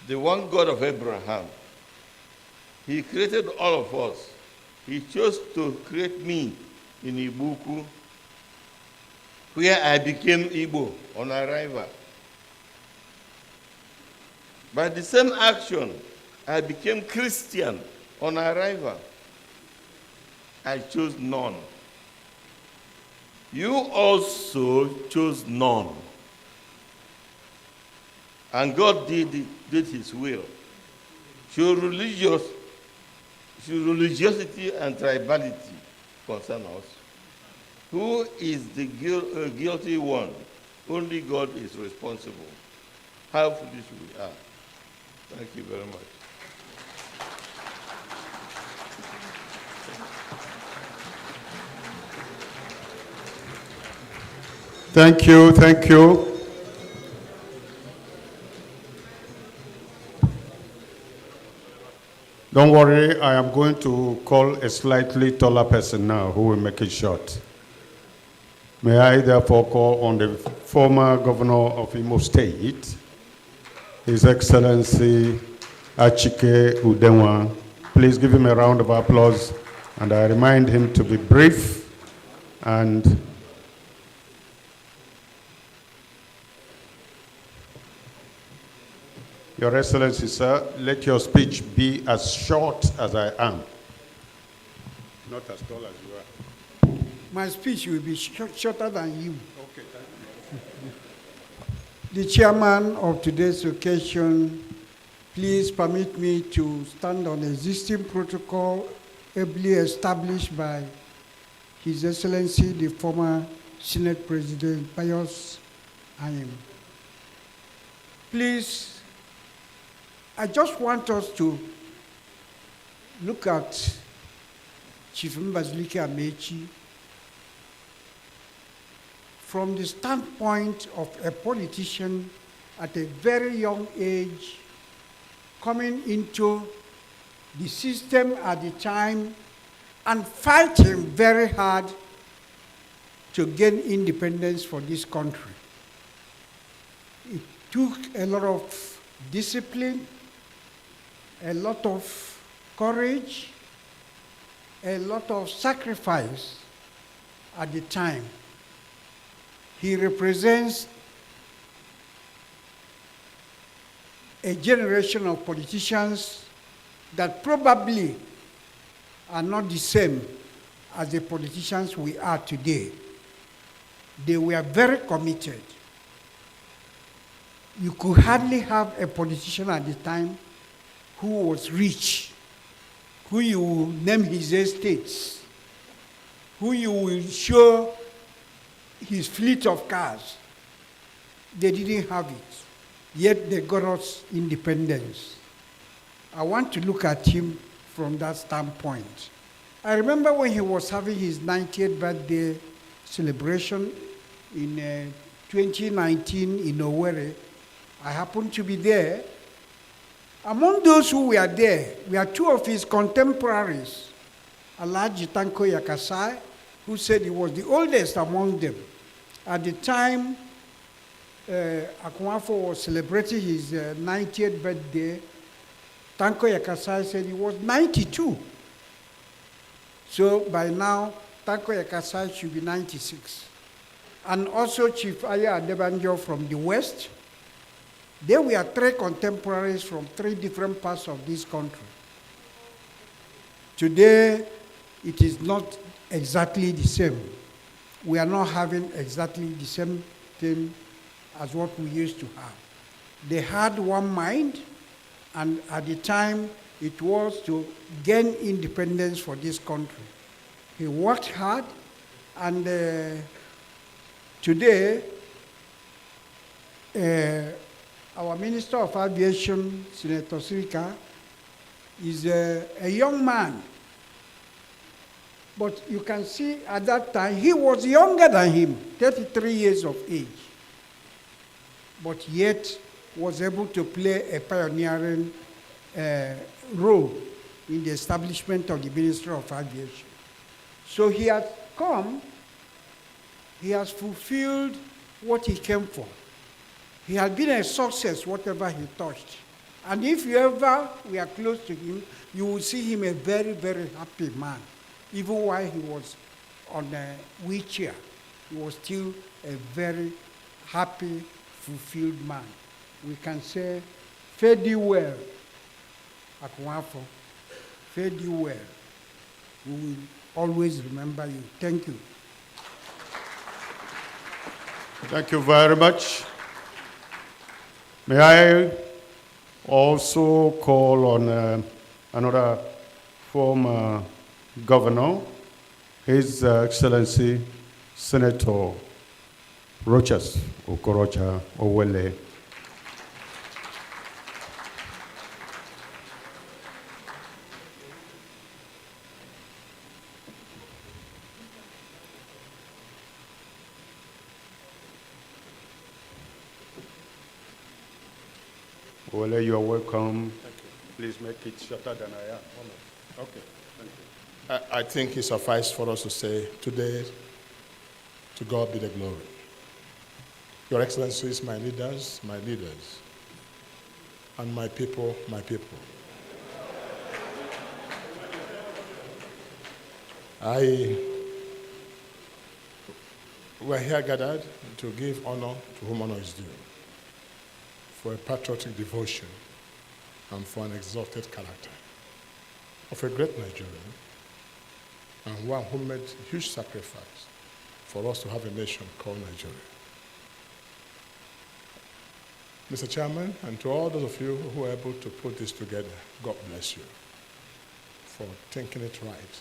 the one God of Abraham. He created all of us. He chose to create me in Ibuku, where I became Igbo on arrival. By the same action, I became Christian on arrival. I chose none. You also chose none. And God did his will. Should religiosity and tribality concern us? Who is the guilty one? Only God is responsible. How foolish we are. Thank you very much. Thank you. Don't worry, I am going to call a slightly taller person now who will make it short. May I therefore call on the former governor of Imo State, His Excellency Achike Udenwa. Please give him a round of applause, and I remind him to be brief and Your Excellency, sir, let your speech be as short as I am, not as tall as you are. My speech will be shorter than you. Okay, thank you. The chairman of today's occasion, please permit me to stand on existing protocol ably established by His Excellency, the former Senate President, Pius Ayim. Please, I just want us to look at Chief Mbazulike Amechi from the standpoint of a politician at a very young age coming into the system at the time and fighting very hard to gain independence for this country. It took a lot of discipline, a lot of courage, a lot of sacrifice at the time. He represents a generation of politicians that probably are not the same as the politicians we are today. They were very committed. You could hardly have a politician at the time who was rich, who you will name his estates, who you will show his fleet of cars. They didn't have it, yet they got us independence. I want to look at him from that standpoint. I remember when he was having his 90th birthday celebration in 2019 in Owerri. I happened to be there. Among those who were there were two of his contemporaries, Alhaji Tanko Yakasai, who said he was the oldest among them. At the time Akunwafor was celebrating his 90th birthday, Tanko Yakasai said he was 92. So by now, Tanko Yakasai should be 96. And also Chief Aya Adebanjo from the West. There were three contemporaries from three different parts of this country. Today, it is not exactly the same. We are not having exactly the same thing as what we used to have. They had one mind, and at the time, it was to gain independence for this country. He worked hard, and today, our Minister of Aviation, Senator Sirika, is a young man. But you can see at that time, he was younger than him, 33 years of age. But yet was able to play a pioneering role in the establishment of the Ministry of Aviation. So he has come, he has fulfilled what he came for. He has been a success, whatever he touched. And if you ever were close to him, you will see him a very, very happy man. Even while he was on a wheelchair, he was still a very happy, fulfilled man. We can say, fare thee well, Akunwafor, fare thee well. We will always remember you. Thank you. Thank you very much. May I also call on another former governor, His Excellency Senator Rochas Okorocha Owele. Owele, you are welcome. Please make it shorter than I am. Okay, thank you. I think it suffices for us to say today, to God be the glory. Your Excellencies, my leaders, and my people, we're here gathered to give honor to whom honor is due, for a patriotic devotion and for an exalted character of a great Nigerian, and one who made huge sacrifice for us to have a nation called Nigeria. Mr. Chairman, and to all those of you who were able to put this together, God bless you for thinking it right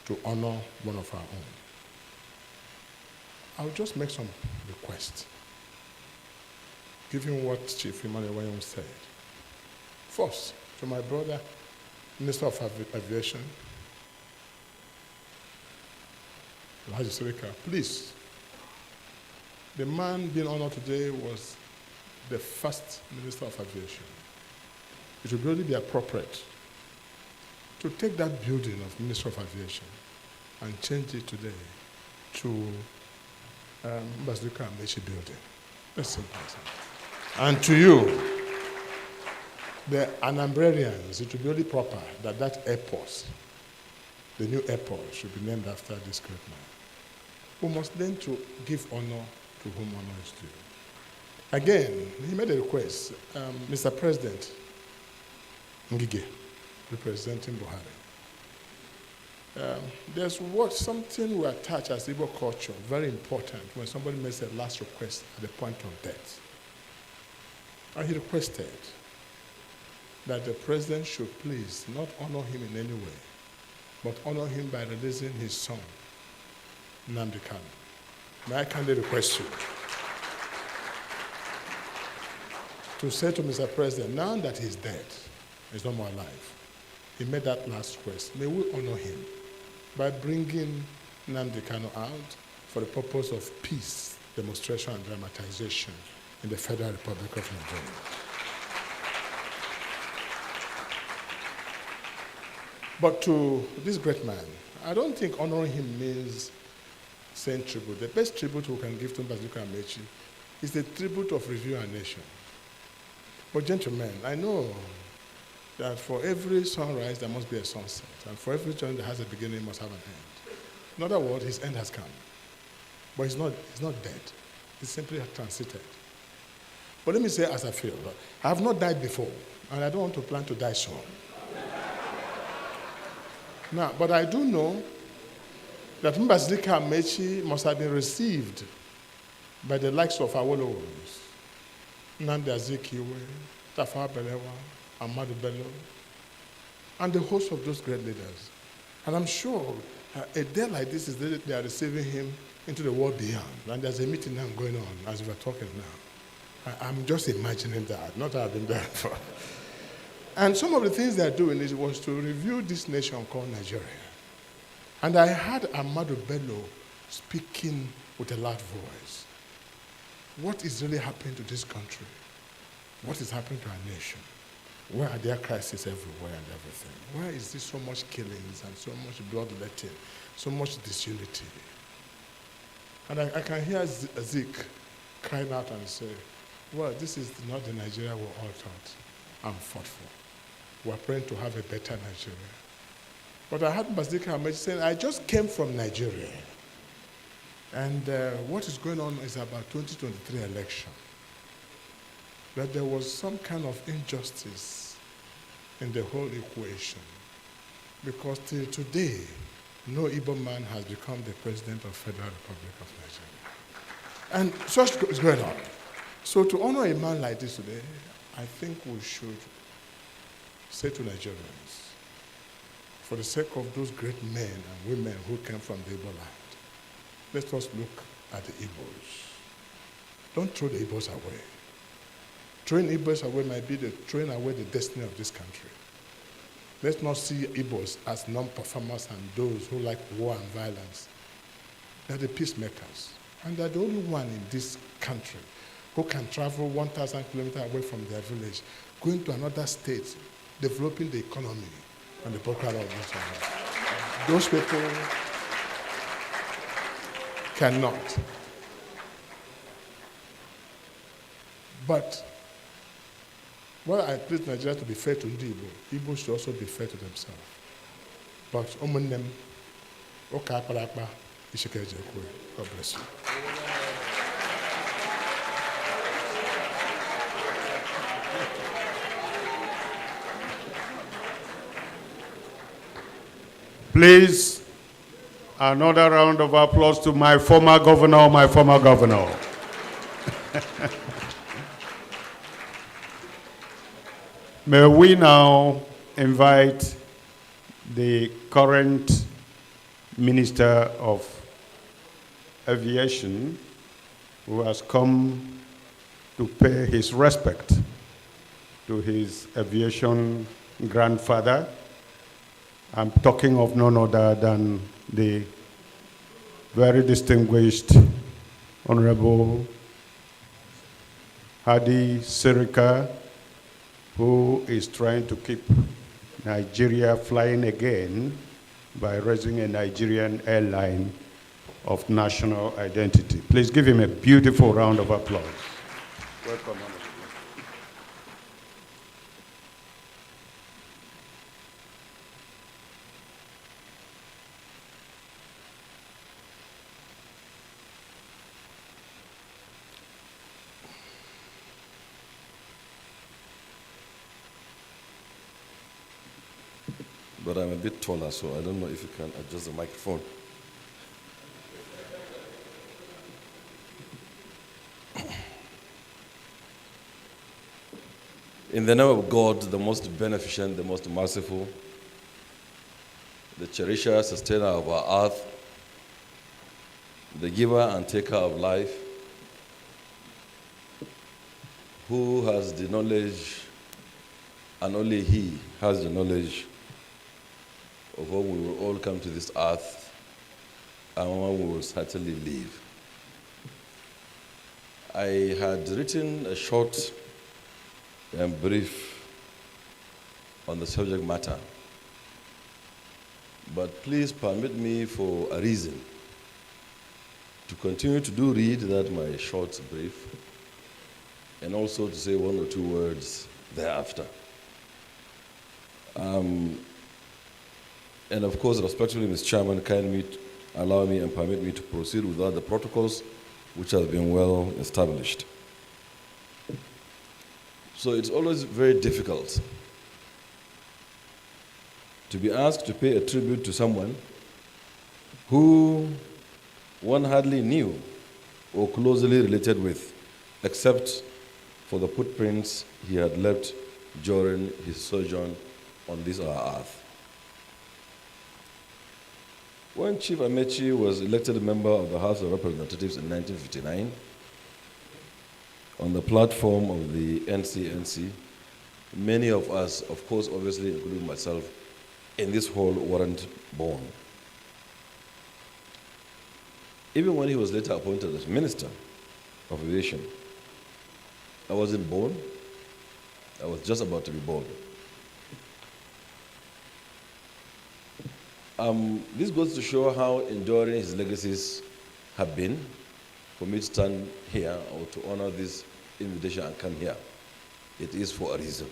to honor one of our own. I'll just make some requests, given what Chief Emmanuel Wayne said. First, to my brother, Minister of Aviation, Alhaji Sirika, please. The man being honored today was the first Minister of Aviation. It would really be appropriate to take that building of Minister of Aviation and change it today to Mbazulike Amechi building. That's simple. And to you, the Anambrarians, it would be really proper that that airport, the new airport, should be named after this great man. We must learn to give honor to whom honor is due. Again, he made a request. Mr. President Ngige, representing Buhari. There's something we attach as Igbo culture, very important, when somebody makes a last request at the point of death. And he requested that the president should please not honor him in any way, but honor him by releasing his son, Nnamdi Kanu. May I kindly request you to say to Mr. President, now that he's dead, he's no more alive, he made that last request. May we honor him by bringing Nnamdi Kanu out for the purpose of peace, demonstration, and dramatization in the Federal Republic of Nigeria. But to this great man, I don't think honoring him means saying tribute. The best tribute we can give to Mbazulike Amechi is the tribute of Review Our Nation. But gentlemen, I know that for every sunrise there must be a sunset, and for every journey that has a beginning must have an end. In other words, his end has come. But he's not dead. He's simply transited. But let me say as I feel, I have not died before, and I don't want to plan to die soon. Now, but I do know that Mbazulike Amechi must have been received by the likes of Awolowo, Nnamdi Azikiwe, Tafawa Balewa, Ahmadu Bello, and the host of those great leaders. And I'm sure a day like this is they are receiving him into the world beyond. And there's a meeting now going on as we're talking now. I'm just imagining that, not that I've been there before. And some of the things they're doing was to review this nation called Nigeria. And I heard Ahmadu Bello speaking with a loud voice. What is really happening to this country? What is happening to our nation? Why are there crises everywhere and everything? Why is there so much killings and so much bloodletting, so much disunity? And I can hear Zeke crying out and say, well, this is not the Nigeria we all thought and fought for. We're praying to have a better Nigeria. But I heard Mbazulike Amechi saying, I just came from Nigeria. And what is going on is about 2023 election. That there was some kind of injustice in the whole equation. Because till today, no Igbo man has become the president of Federal Republic of Nigeria. And such is going on. So to honor a man like this today, I think we should say to Nigerians, for the sake of those great men and women who came from the Igbo land, let us look at the Igbos. Don't throw the Igbos away. Throwing Igbos away might be throwing away the destiny of this country. Let's not see Igbos as non-performers and those who like war and violence. They're the peacemakers. And they're the only one in this country who can travel 1,000 kilometers away from their village, going to another state, developing the economy and the program of this. Those people cannot. But well, I plead Nigeria to be fair to the Igbo. Igbo should also be fair to themselves. But omunem, oka parapa, ishikejekwe. God bless you. Please, another round of applause to my former governor. May we now invite the current Minister of Aviation, who has come to pay his respect to his aviation grandfather. I'm talking of none other than the very distinguished Honorable Hadi Sirika, who is trying to keep Nigeria flying again by raising a Nigerian airline of national identity. Please give him a beautiful round of applause. Welcome. But I'm a bit taller, so I don't know if you can adjust the microphone. In the name of God, the most beneficent, the most merciful, the cherisher, sustainer of our earth, the giver and taker of life, who has the knowledge, and only He has the knowledge of when we will all come to this earth and when we will certainly live. I had written a short and brief on the subject matter, but please permit me for a reason to continue to read that my short brief and also to say one or two words thereafter. And of course, respectfully, Mr. Chairman, kindly allow me and permit me to proceed without the protocols which have been well established. So it's always very difficult to be asked to pay a tribute to someone who one hardly knew or closely related with, except for the footprints he had left during his sojourn on this our earth. When Chief Amechi was elected a member of the House of Representatives in 1959, on the platform of the NCNC, many of us, of course, obviously, including myself, in this hall weren't born. Even when he was later appointed as Minister of Aviation, I wasn't born. I was just about to be born. This goes to show how enduring his legacies have been for me to stand here or to honor this invitation and come here. It is for a reason.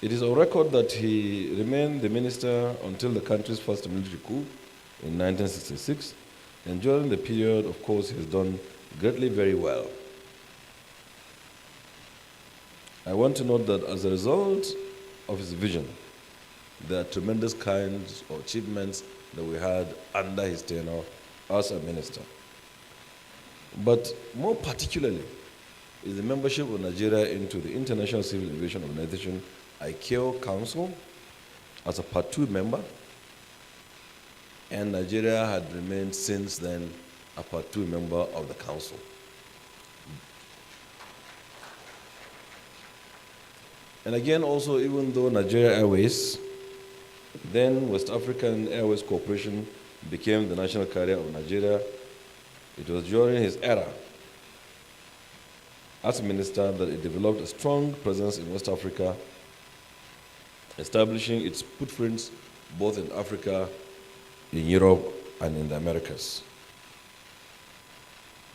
It is on record that he remained the minister until the country's first military coup in 1966, and during the period, of course, he has done greatly very well. I want to note that as a result of his vision, there are tremendous kinds of achievements that we had under his tenure as a minister. But more particularly is the membership of Nigeria into the International Civil Aviation Organization, ICAO Council, as a Part 2 member, and Nigeria had remained since then a Part 2 member of the Council. And again, also, even though Nigeria Airways, then West African Airways Corporation, became the national carrier of Nigeria, it was during his era as minister that it developed a strong presence in West Africa, establishing its footprints both in Africa, in Europe, and in the Americas.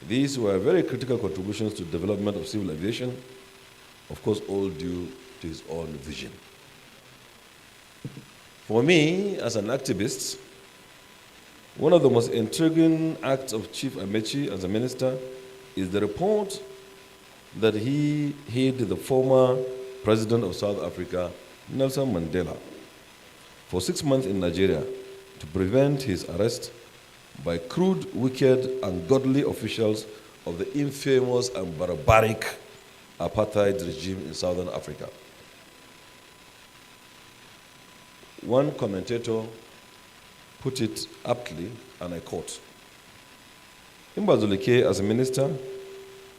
These were very critical contributions to the development of civil aviation, of course, all due to his own vision. For me, as an activist, one of the most intriguing acts of Chief Amechi as a minister is the report that he hid the former president of South Africa, Nelson Mandela, for 6 months in Nigeria to prevent his arrest by crude, wicked, ungodly officials of the infamous and barbaric apartheid regime in Southern Africa. One commentator put it aptly, and I quote, Mbazulike, as a minister,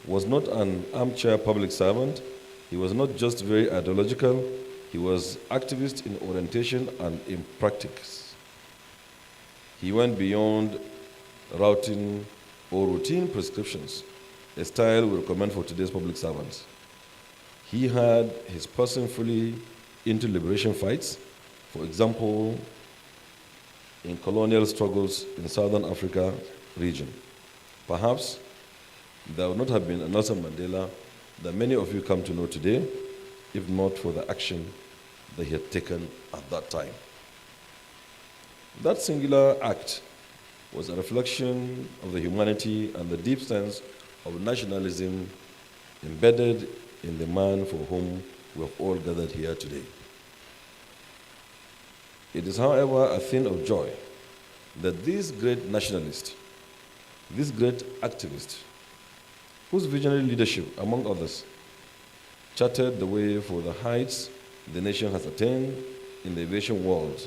was not an armchair public servant. He was not just very ideological. He was activist in orientation and in practice. He went beyond routine or routine prescriptions, a style we recommend for today's public servants. He had his person fully into liberation fights, for example, in colonial struggles in Southern Africa region. Perhaps there would not have been a Nelson Mandela that many of you come to know today, if not for the action that he had taken at that time. That singular act was a reflection of the humanity and the deep sense of nationalism embedded in the man for whom we have all gathered here today. It is, however, a thing of joy that this great nationalist, this great activist, whose visionary leadership, among others, charted the way for the heights the nation has attained in the aviation world,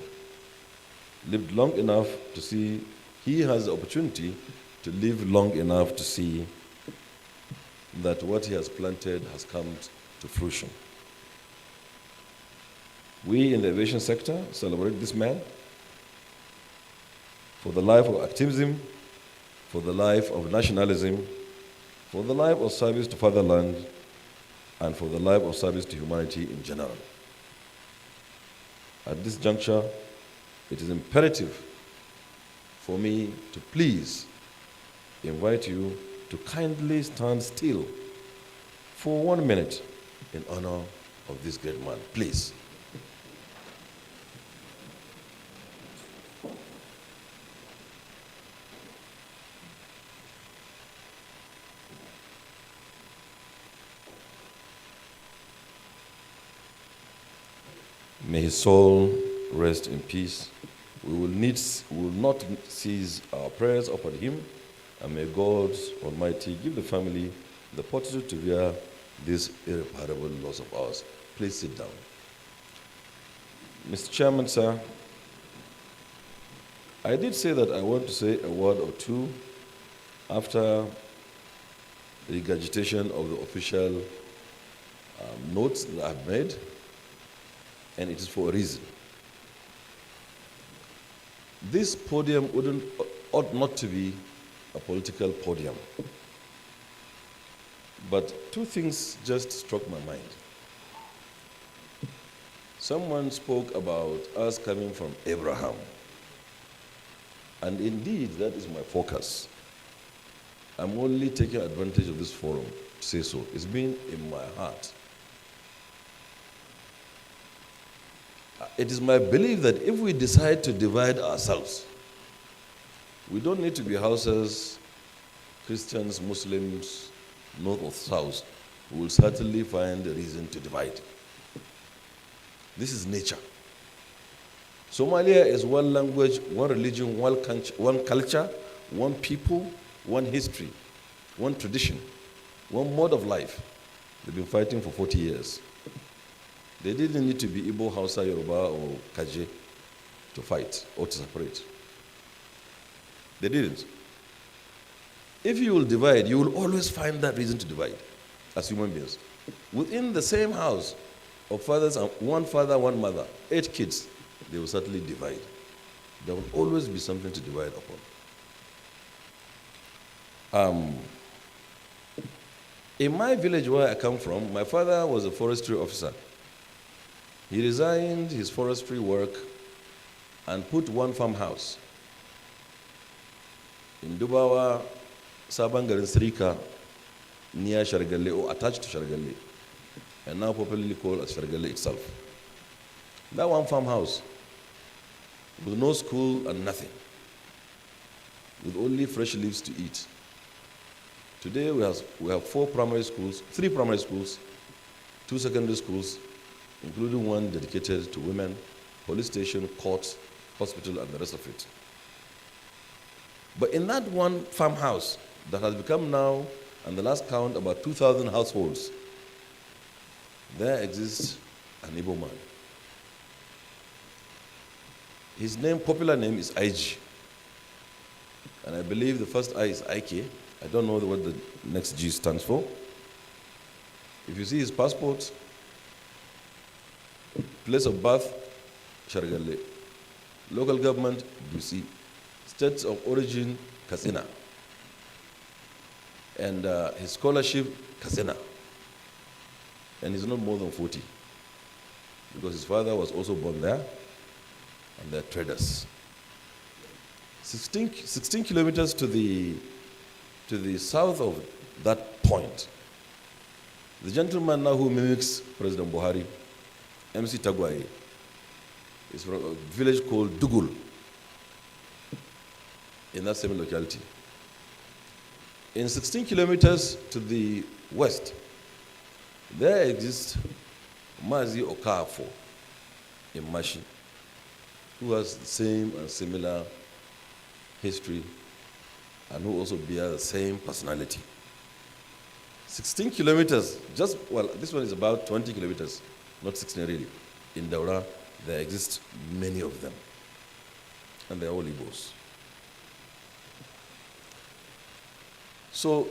lived long enough to see, he has the opportunity to live long enough to see that what he has planted has come to fruition. We in the aviation sector celebrate this man for the life of activism, for the life of nationalism, for the life of service to fatherland, and for the life of service to humanity in general. At this juncture, it is imperative for me to please invite you to kindly stand still for 1 minute in honor of this great man. Please. May his soul rest in peace. We will not cease our prayers upon him, and may God Almighty give the family the fortitude to bear this irreparable loss of ours. Please sit down. Mr. Chairman, sir, I did say that I want to say a word or two after the regurgitation of the official notes that I've made, and it is for a reason. This podium ought not to be a political podium. But two things just struck my mind. Someone spoke about us coming from Abraham. And indeed, that is my focus. I'm only taking advantage of this forum to say so. It's been in my heart. It is my belief that if we decide to divide ourselves, we don't need to be Hausas, Christians, Muslims, North or South. We will certainly find a reason to divide. This is nature. Somalia is one language, one religion, one culture, one people, one history, one tradition, one mode of life. They've been fighting for 40 years. They didn't need to be Igbo, Hausa, Yoruba, or Kaje to fight or to separate. They didn't. If you will divide, you will always find that reason to divide as human beings. Within the same house of fathers, one father, one mother, 8 kids, they will certainly divide. There will always be something to divide upon. In my village where I come from, my father was a forestry officer. He resigned his forestry work and put one farmhouse in Dubawa, Sabangarin Srika, near Shargalle, or attached to Shargalle, and now popularly called as Shargalle itself. That one farmhouse, with no school and nothing, with only fresh leaves to eat. Today we have 4 primary schools, 3 primary schools, 2 secondary schools, including one dedicated to women, police station, court, hospital, and the rest of it. But in that one farmhouse that has become now, and the last count, about 2,000 households, there exists an Igbo man. His popular name is IG. And I believe the first I is IK. I don't know what the next G stands for. If you see his passport, place of birth, Shargalle. Local government, Dusi. States of origin, Katsina. And his scholarship, Katsina. And he's not more than 40. Because his father was also born there. And they're traders. 16 kilometers to the south of that point, the gentleman now who mimics President Buhari, MC Tagwaye, is from a village called Dugul in that same locality. In 16 kilometers to the west, there exists Mazi Okafor in Mashi, who has the same and similar history and who also bear the same personality. 16 kilometers, this one is about 20 kilometers, not 16 really. In Daura, there exist many of them, and they're all Igbos. So,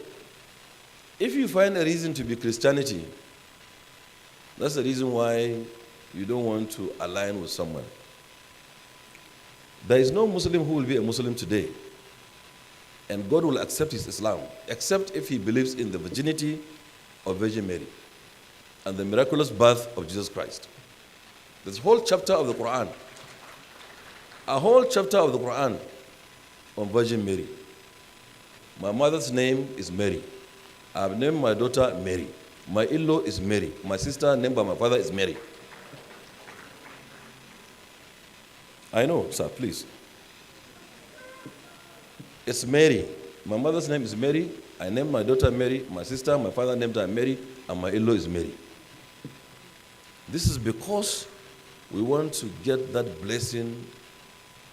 if you find a reason to be Christianity, that's the reason why you don't want to align with someone. There is no Muslim who will be a Muslim today, and God will accept his Islam, except if he believes in the virginity of Virgin Mary and the miraculous birth of Jesus Christ. There's a whole chapter of the Quran, on Virgin Mary. My mother's name is Mary. I've named my daughter Mary. My in-law is Mary. My sister, named by my father, is Mary. I know, sir, please. It's Mary. My mother's name is Mary. I named my daughter Mary. My sister, my father named her Mary. And my in-law is Mary. This is because we want to get that blessing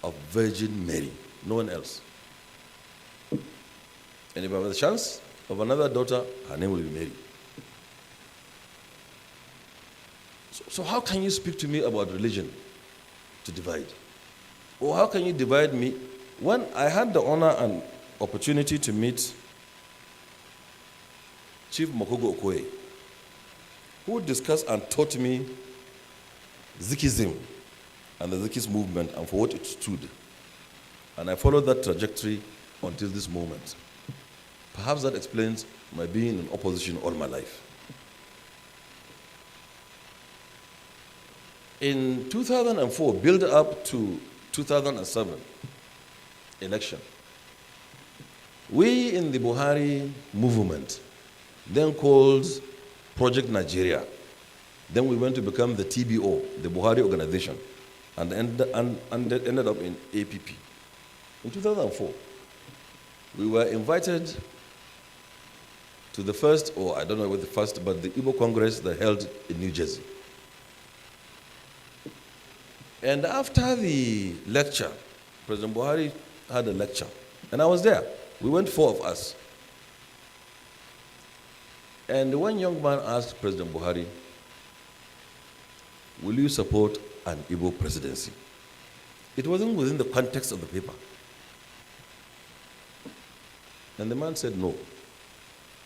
of Virgin Mary. No one else. And if I have the chance of another daughter, her name will be Mary. So how can you speak to me about religion to divide? Or how can you divide me? When I had the honor and opportunity to meet Chief Mokogo Okoye, who discussed and taught me Zikism and the Zikis movement and for what it stood. And I followed that trajectory until this moment. Perhaps that explains my being in opposition all my life. In 2004, build up to 2007 election, we in the Buhari movement, then called Project Nigeria, then we went to become the TBO, the Buhari organization, and ended up in APP. In 2004, we were invited to the first, or I don't know what the first, but the Igbo Congress that held in New Jersey. And after the lecture, President Buhari had a lecture, and I was there. We went, 4 of us. And one young man asked President Buhari, will you support an Igbo presidency? It wasn't within the context of the paper. And the man said no.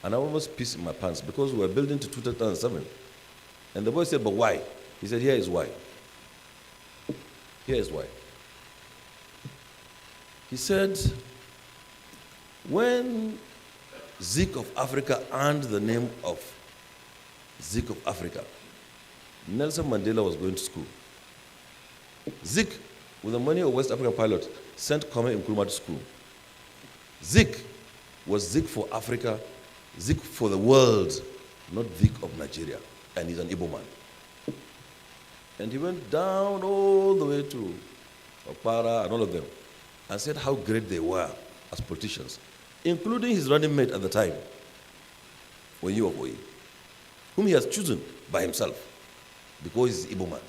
And I almost pissed in my pants because we were building to 2007. And the boy said, but why? He said, here is why. Here is why. He said, when Zik of Africa earned the name of Zik of Africa, Nelson Mandela was going to school. Zik, with the money of West African pilots, sent Kwame Nkrumah to school. Zik was Zik for Africa, Zik for the world, not Zik of Nigeria. And he's an Igbo man. And he went down all the way to Okpara and all of them and said how great they were as politicians, including his running mate at the time, Oyi of Oyi, whom he has chosen by himself because he's Igbo man.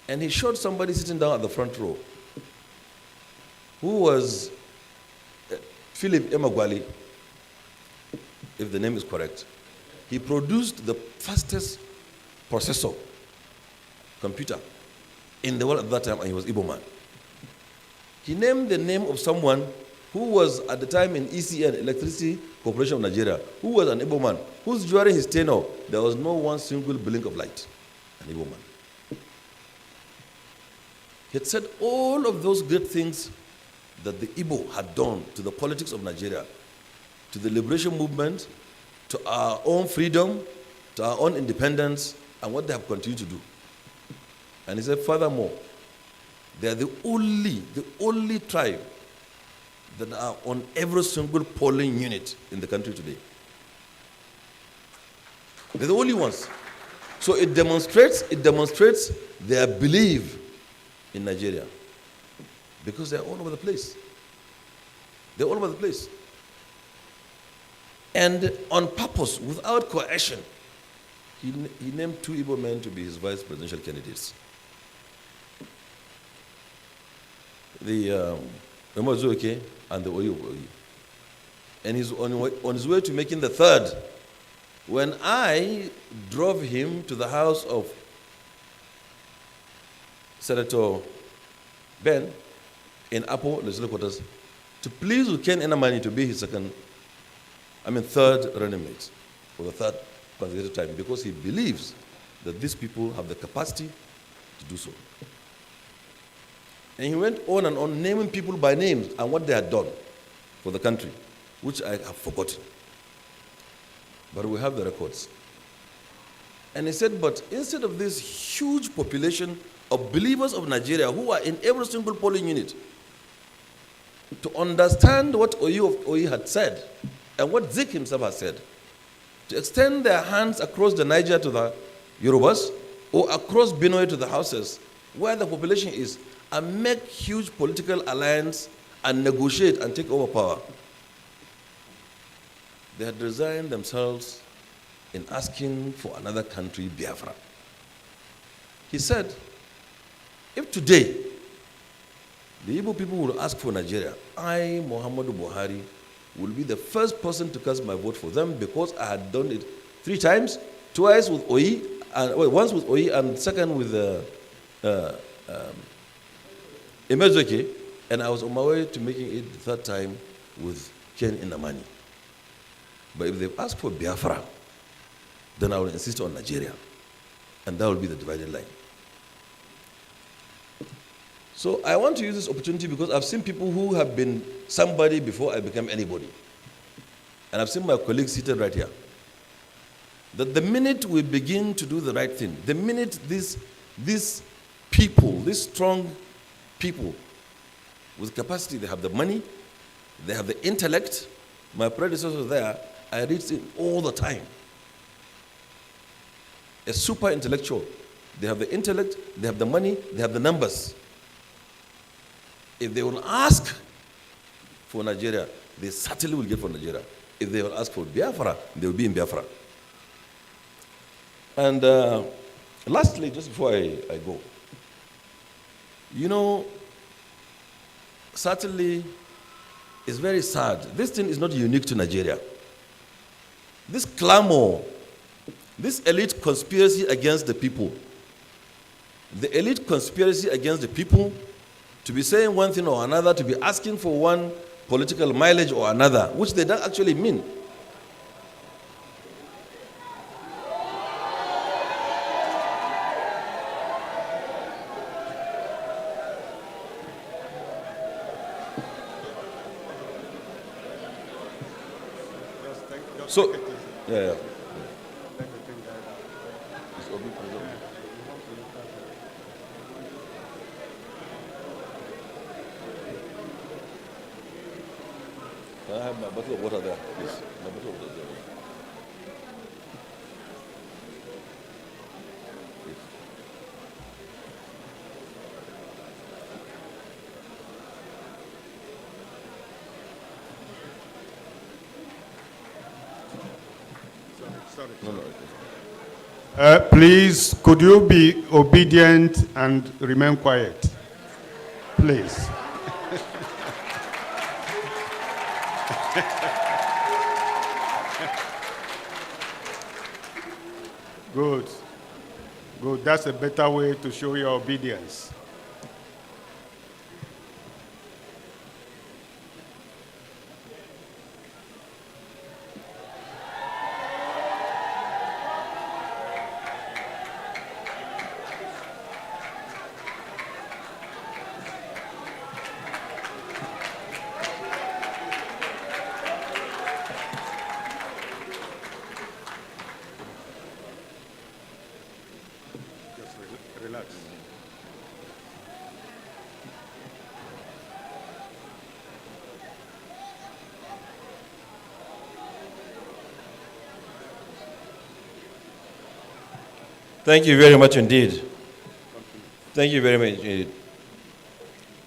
And he showed somebody sitting down at the front row who was Philip Emeagwali, if the name is correct. He produced the fastest processor computer in the world at that time, and he was Igbo man. He named the name of someone who was at the time in ECN, Electricity Corporation of Nigeria, who was an Igbo man, whose during his tenure, there was no one single blink of light. An Igbo man. He had said all of those great things that the Igbo had done to the politics of Nigeria, to the liberation movement, to our own freedom, to our own independence, and what they have continued to do. And he said, furthermore, they are the only tribe that are on every single polling unit in the country today. They're the only ones. So it demonstrates their belief in Nigeria. Because they're all over the place. They're all over the place. And on purpose, without coercion, he named 2 Igbo men to be his vice presidential candidates. The Mbazulike and the Oyi of Oyi. And he's on his way to making the 3rd. When I drove him to the house of Senator Ben in Apo legislative quarters to please with Ken Enamani to be his 3rd running mate for the 3rd consecutive time, because he believes that these people have the capacity to do so. And he went on and on naming people by names and what they had done for the country, which I have forgotten. But we have the records. And he said, but instead of this huge population of believers of Nigeria who are in every single polling unit, to understand what Oyi of Oyi had said and what Zik himself has said, to extend their hands across the Niger to the Yorubas or across Benue to the houses where the population is, and make huge political alliance and negotiate and take over power. They had resigned themselves in asking for another country, Biafra. He said, if today the Igbo people will ask for Nigeria, I, Muhammadu Buhari, will be the first person to cast my vote for them because I had done it 3 times, twice with Oyi And well, once with OE and second with Mbazulike, and I was on my way to making it the third time with Ken Inamani. But if they ask for Biafra, then I will insist on Nigeria, and that will be the dividing line. So I want to use this opportunity because I've seen people who have been somebody before I became anybody. And I've seen my colleagues seated right here. That the minute we begin to do the right thing, the minute these people, these strong people with capacity, they have the money, they have the intellect. My predecessors there, I read it all the time. A super intellectual. They have the intellect, they have the money, they have the numbers. If they will ask for Nigeria, they certainly will get for Nigeria. If they will ask for Biafra, they will be in Biafra. And lastly, just before I go, you know, certainly it's very sad. This thing is not unique to Nigeria. This clamor, this elite conspiracy against the people, the elite conspiracy against the people to be saying one thing or another, to be asking for one political mileage or another, which they don't actually mean. So, yeah. I have my bottle of water there, please. My bottle of water there. Please. Sorry. No. Please, could you be obedient and remain quiet? Please. Good. Good. That's a better way to show your obedience. Relax. Thank you very much indeed. Thank you very much indeed.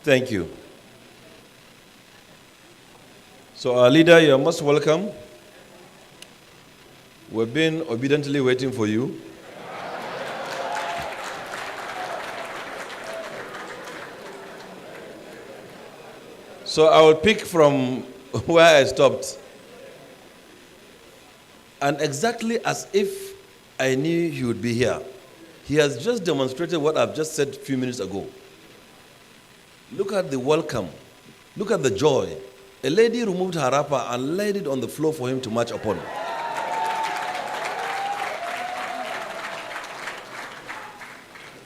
Thank you. So our leader, you are most welcome. We've been obediently waiting for you. So I will pick from where I stopped. And exactly as if I knew he would be here, he has just demonstrated what I've just said a few minutes ago. Look at the welcome. Look at the joy. A lady removed her wrapper and laid it on the floor for him to march upon.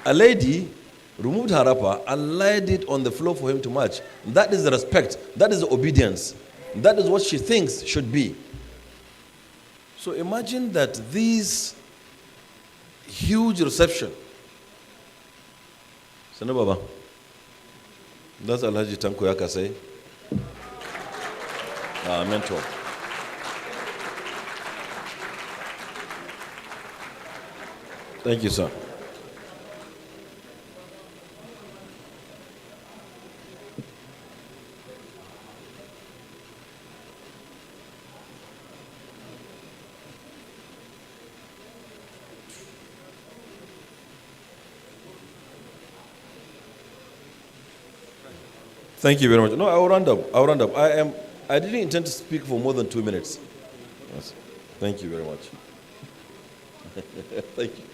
A lady removed her wrapper and laid it on the floor for him to march. That is the respect. That is the obedience. That is what she thinks should be. So imagine that this huge reception. Sana Baba. That's Alhaji Tanko Yakase. Our mentor. Thank you, sir. Thank you very much. No, I will round up. I didn't intend to speak for more than 2 minutes. Yes. Thank you very much. Thank you.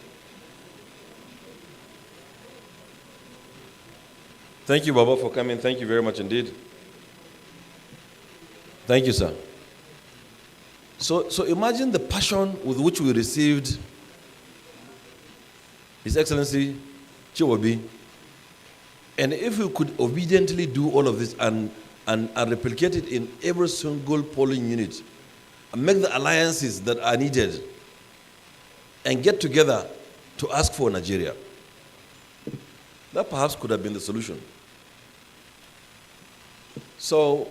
Thank you, Baba, for coming. Thank you very much indeed. Thank you, sir. So imagine the passion with which we received His Excellency Chiwobi. And if we could obediently do all of this and replicate it in every single polling unit, and make the alliances that are needed, and get together to ask for Nigeria, that perhaps could have been the solution. So,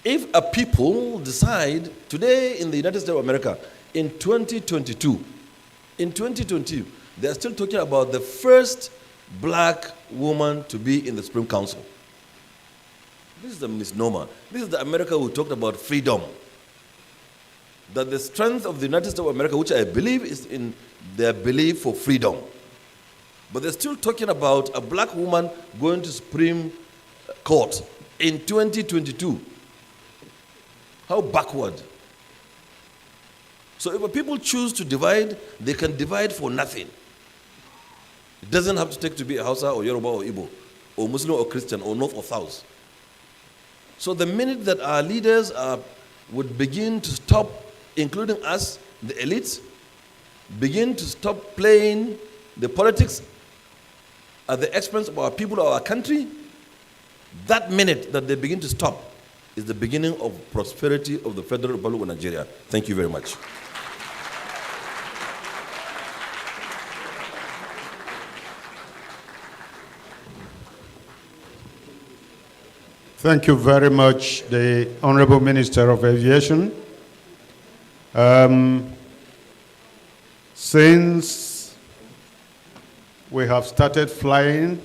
if a people decide today in the United States of America, in 2022, they are still talking about the first black woman to be in the Supreme Council. This is a misnomer. This is the America who talked about freedom. That the strength of the United States of America, which I believe is in their belief for freedom. But they're still talking about a black woman going to Supreme Court in 2022. How backward. So if people choose to divide, they can divide for nothing. It doesn't have to take to be a Hausa or Yoruba or Igbo, or Muslim or Christian, or North or South. So the minute that our leaders would begin to stop, including us, the elites, begin to stop playing the politics at the expense of our people or our country, that minute that they begin to stop is the beginning of prosperity of the Federal Republic of Nigeria. Thank you very much. Thank you very much, the Honorable Minister of Aviation. Since we have started flying,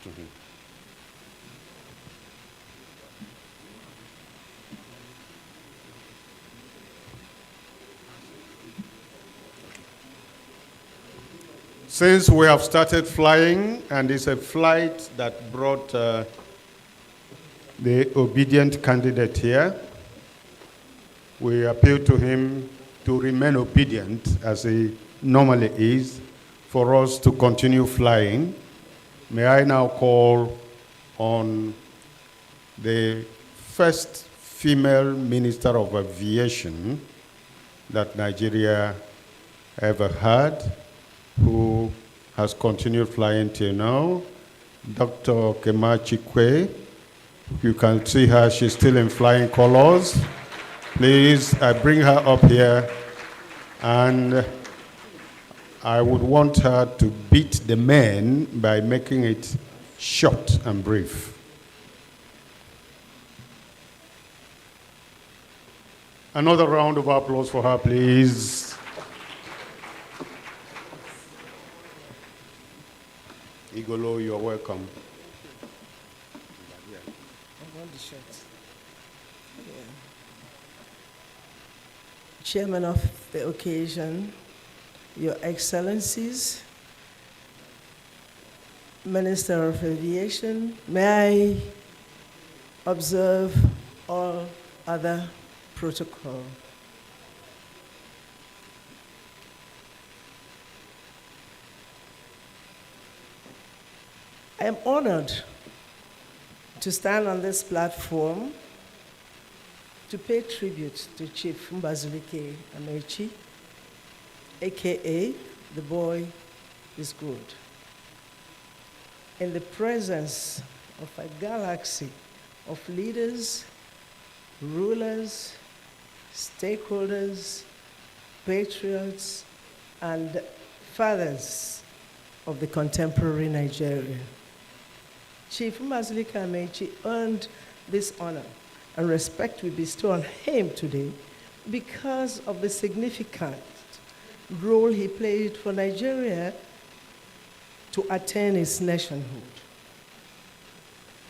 to him. Since we have started flying, and it's a flight that brought the obedient candidate here, we appeal to him to remain obedient as he normally is, for us to continue flying. May I now call on the first female Minister of Aviation that Nigeria ever had, who has continued flying till now, Dr. Amechi. You can see her, she's still in flying colors. Please, I bring her up here, and I would want her to beat the men by making it short and brief. Another round of applause for her, please. Igolo, you're welcome. I want the shirt. Yeah. Chairman of the occasion, Your Excellencies, Minister of Aviation, may I observe all other protocol. I am honored to stand on this platform to pay tribute to Chief Mbazulike Amechi, AKA the boy is good. In the presence of a galaxy of leaders, rulers, stakeholders, patriots, and fathers of the contemporary Nigeria. Chief Mbazulike Amechi earned this honor and respect we bestow on him today because of the significant role he played for Nigeria to attain its nationhood.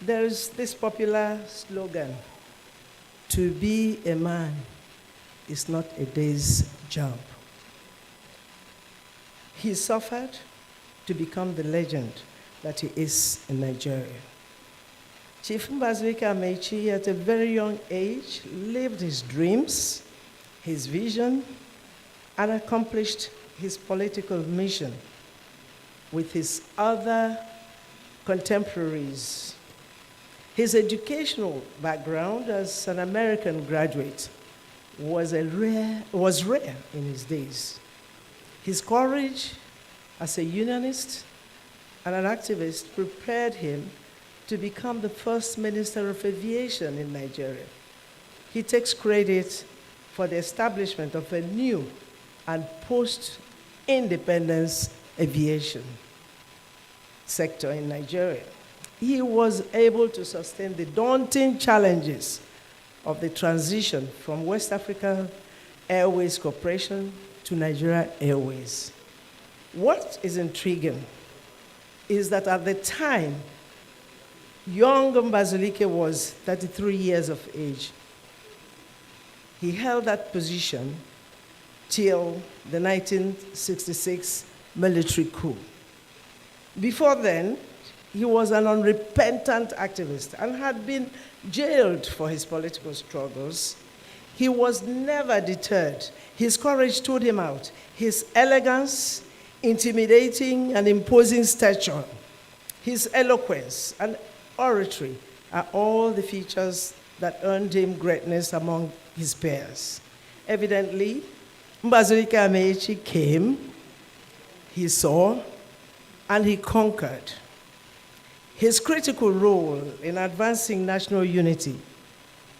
There's this popular slogan, to be a man is not a day's job. He suffered to become the legend that he is in Nigeria. Chief Mbazulike Amechi, at a very young age, lived his dreams, his vision, and accomplished his political mission with his other contemporaries. His educational background as an American graduate was rare in his days. His courage as a unionist and an activist prepared him to become the first Minister of Aviation in Nigeria. He takes credit for the establishment of a new and post-independence aviation sector in Nigeria. He was able to sustain the daunting challenges of the transition from West African Airways Corporation to Nigeria Airways. What is intriguing is that at the time, young Mbazulike was 33 years of age. He held that position till the 1966 military coup. Before then, he was an unrepentant activist and had been jailed for his political struggles. He was never deterred. His courage stood him out. His elegance, intimidating and imposing stature, his eloquence and oratory are all the features that earned him greatness among his peers. Evidently, Mbazulike Amechi came, he saw, and he conquered. His critical role in advancing national unity,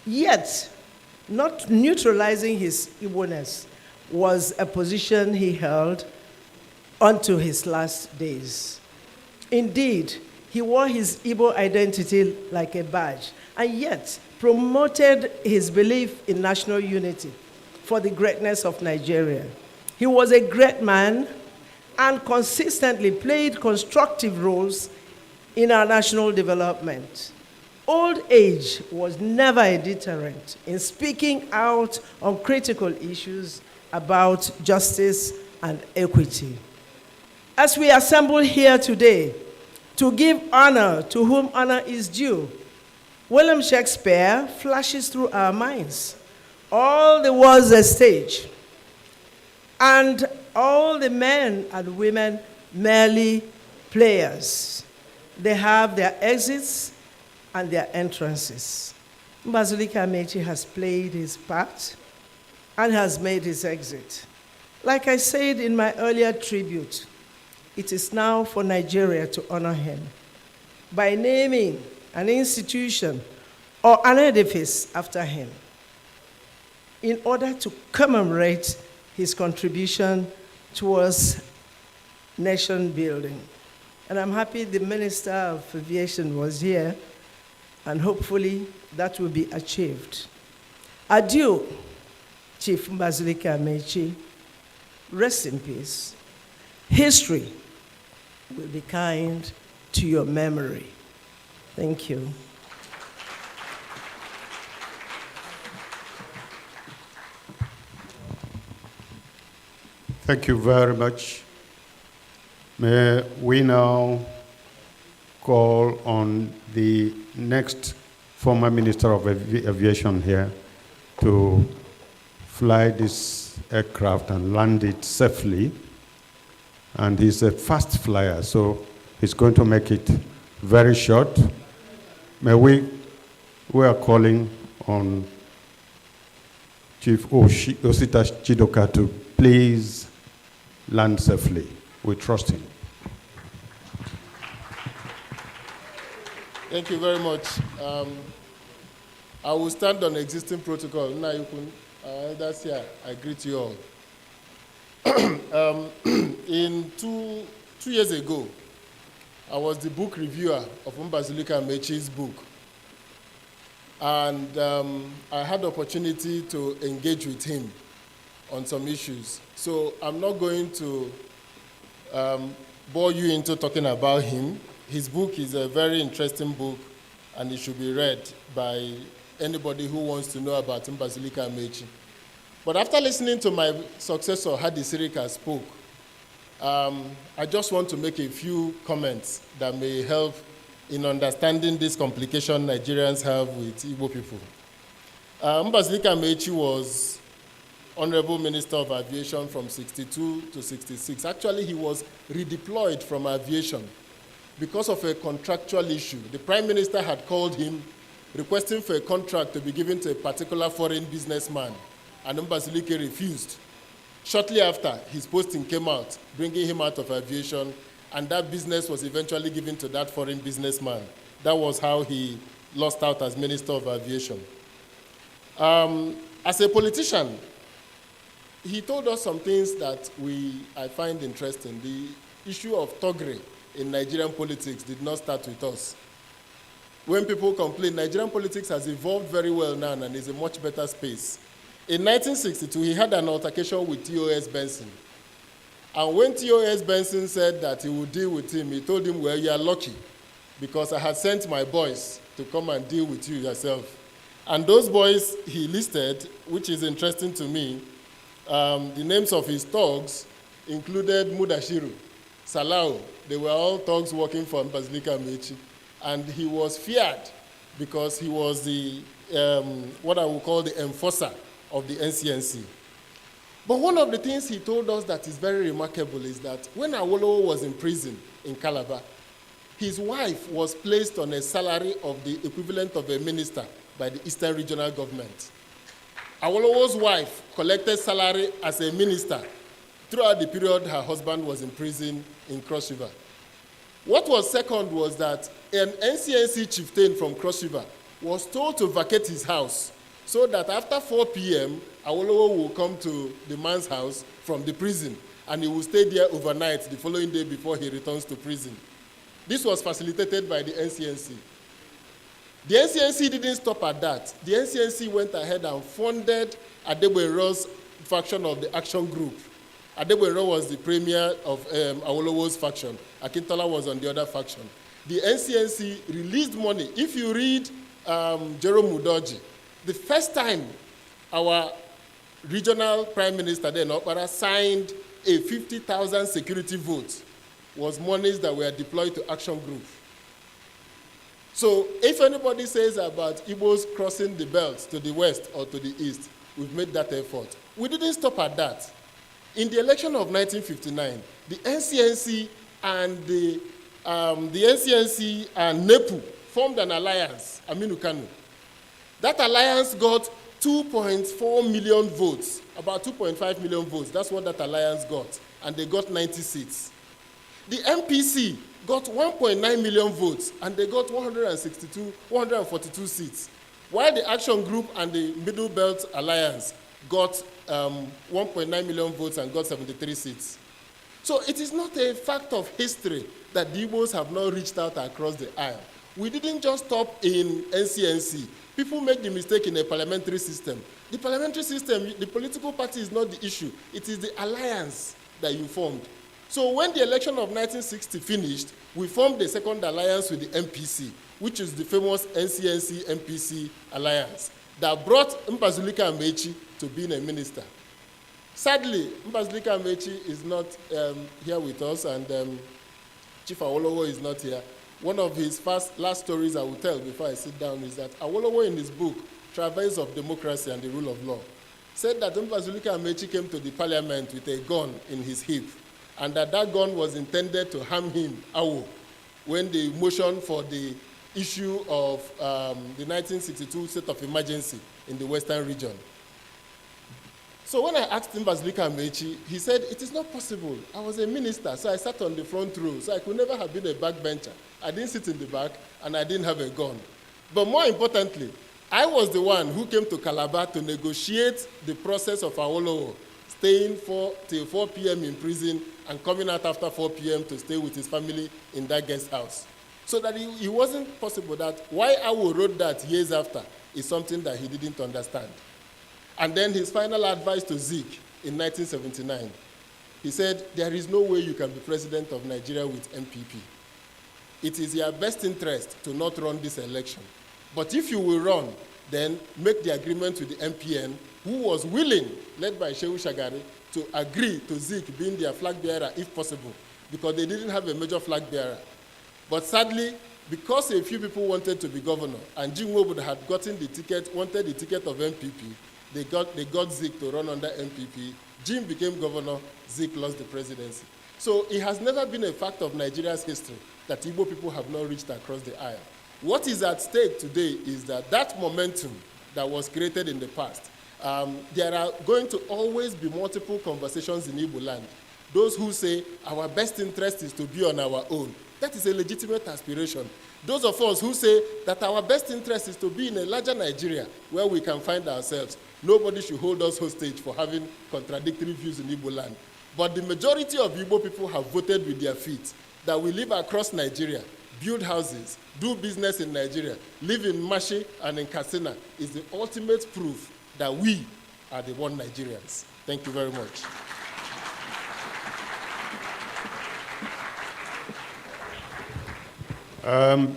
yet not neutralizing his Igbo-ness, was a position he held unto his last days. Indeed, he wore his Igbo identity like a badge, and yet promoted his belief in national unity for the greatness of Nigeria. He was a great man and consistently played constructive roles in our national development. Old age was never a deterrent in speaking out on critical issues about justice and equity. As we assemble here today to give honor to whom honor is due, William Shakespeare flashes through our minds. All the world's a stage, and all the men and women merely players. They have their exits and their entrances. Mbazulike Amechi has played his part and has made his exit. Like I said in my earlier tribute, it is now for Nigeria to honor him by naming an institution or an edifice after him in order to commemorate his contribution towards nation building. And I'm happy the Minister of Aviation was here, and hopefully that will be achieved. Adieu, Chief Mbazulike Amechi. Rest in peace. History will be kind to your memory. Thank you. Thank you very much. May we now call on the next former Minister of Aviation here to fly this aircraft and land it safely. And he's a fast flyer, so he's going to make it very short. We are calling on Chief Osita Chidoka to please land safely. We trust him. Thank you very much. I will stand on existing protocol. That's here. I greet you all. In two years ago, I was the book reviewer of Mbazulike Amechi's book. And I had the opportunity to engage with him on some issues. So I'm not going to bore you into talking about him. His book is a very interesting book, and it should be read by anybody who wants to know about Mbazulike Amechi. But after listening to my successor, Hadi Sirika, spoke, I just want to make a few comments that may help in understanding this complication Nigerians have with Igbo people. Mbazulike Amechi was Honorable Minister of Aviation from 62 to 66. Actually, he was redeployed from aviation because of a contractual issue. The Prime Minister had called him requesting for a contract to be given to a particular foreign businessman, and Mbazulike refused. Shortly after, his posting came out, bringing him out of aviation, and that business was eventually given to that foreign businessman. That was how he lost out as Minister of Aviation. As a politician, he told us some things that I find interesting. The issue of thuggery in Nigerian politics did not start with us. When people complain, Nigerian politics has evolved very well now and is a much better space. In 1962, he had an altercation with T.O.S. Benson. And when T.O.S. Benson said that he would deal with him, he told him, well, you are lucky, because I had sent my boys to come and deal with you yourself. And those boys he listed, which is interesting to me, the names of his thugs included Mudashiru, Salau. They were all thugs working for Mbazulike Amechi. And he was feared because he was the, what I would call the enforcer of the NCNC. But one of the things he told us that is very remarkable is that when Awolowo was in prison in Calabar, his wife was placed on a salary of the equivalent of a minister by the Eastern Regional Government. Awolowo's wife collected salary as a minister throughout the period her husband was in prison in Cross River. What was second was that an NCNC chieftain from Cross River was told to vacate his house so that after 4 p.m., Awolowo will come to the man's house from the prison, and he will stay there overnight the following day before he returns to prison. This was facilitated by the NCNC. The NCNC didn't stop at that. The NCNC went ahead and funded Adegbenro's faction of the Action Group. Adegbenro was the premier of Awolowo's faction. Akintola was on the other faction. The NCNC released money. If you read Jerome Mudoji, the first time our regional prime minister then, Okpara, signed a 50,000 security vote was monies that were deployed to Action Group. So if anybody says about Igbos crossing the belt to the west or to the east, we've made that effort. We didn't stop at that. In the election of 1959, the NCNC and NEPU formed an alliance, Aminu Kanu. That alliance got 2.4 million votes, about 2.5 million votes. That's what that alliance got, and they got 90 seats. The MPC got 1.9 million votes, and they got 142 seats, while the Action Group and the Middle Belt Alliance got 1.9 million votes and got 73 seats. So it is not a fact of history that the Igbos have not reached out across the aisle. We didn't just stop in NCNC. People make the mistake in a parliamentary system. The parliamentary system, the political party is not the issue. It is the alliance that you formed. So when the election of 1960 finished, we formed a second alliance with the MPC, which is the famous NCNC-MPC alliance that brought Mbazulike Amechi to being a minister. Sadly, Mbazulike Amechi is not here with us, and Chief Awolowo is not here. One of his last stories I will tell before I sit down is that Awolowo, in his book, Travails of Democracy and the Rule of Law, said that Mbazulike Amechi came to the parliament with a gun in his hip, and that gun was intended to harm him, Awo, when the motion for the issue of the 1962 state of emergency in the Western region. So when I asked Mbazulike Amechi, he said, it is not possible. I was a minister, so I sat on the front row, so I could never have been a backbencher. I didn't sit in the back, and I didn't have a gun. But more importantly, I was the one who came to Calabar to negotiate the process of Awolowo, staying till 4 p.m. in prison and coming out after 4 p.m. to stay with his family in that guest house. So that it wasn't possible that why Awo wrote that years after is something that he didn't understand. And then his final advice to Zik in 1979, he said, there is no way you can be president of Nigeria with MPP. It is your best interest to not run this election. But if you will run, then make the agreement with the MPN, who was willing, led by Shehu Shagari, to agree to Zik being their flag bearer if possible, because they didn't have a major flag bearer. But sadly, because a few people wanted to be governor, and Jim Wood had gotten the ticket, wanted the ticket of MPP, they got Zik to run under MPP. Jim became governor, Zik lost the presidency. So it has never been a fact of Nigeria's history that Igbo people have not reached across the aisle. What is at stake today is that momentum that was created in the past, there are going to always be multiple conversations in Igbo land. Those who say our best interest is to be on our own, that is a legitimate aspiration. Those of us who say that our best interest is to be in a larger Nigeria where we can find ourselves, nobody should hold us hostage for having contradictory views in Igbo land. But the majority of Igbo people have voted with their feet that we live across Nigeria, build houses, do business in Nigeria, live in Mashi and in Katsina is the ultimate proof that we are the one Nigerians. Thank you very much.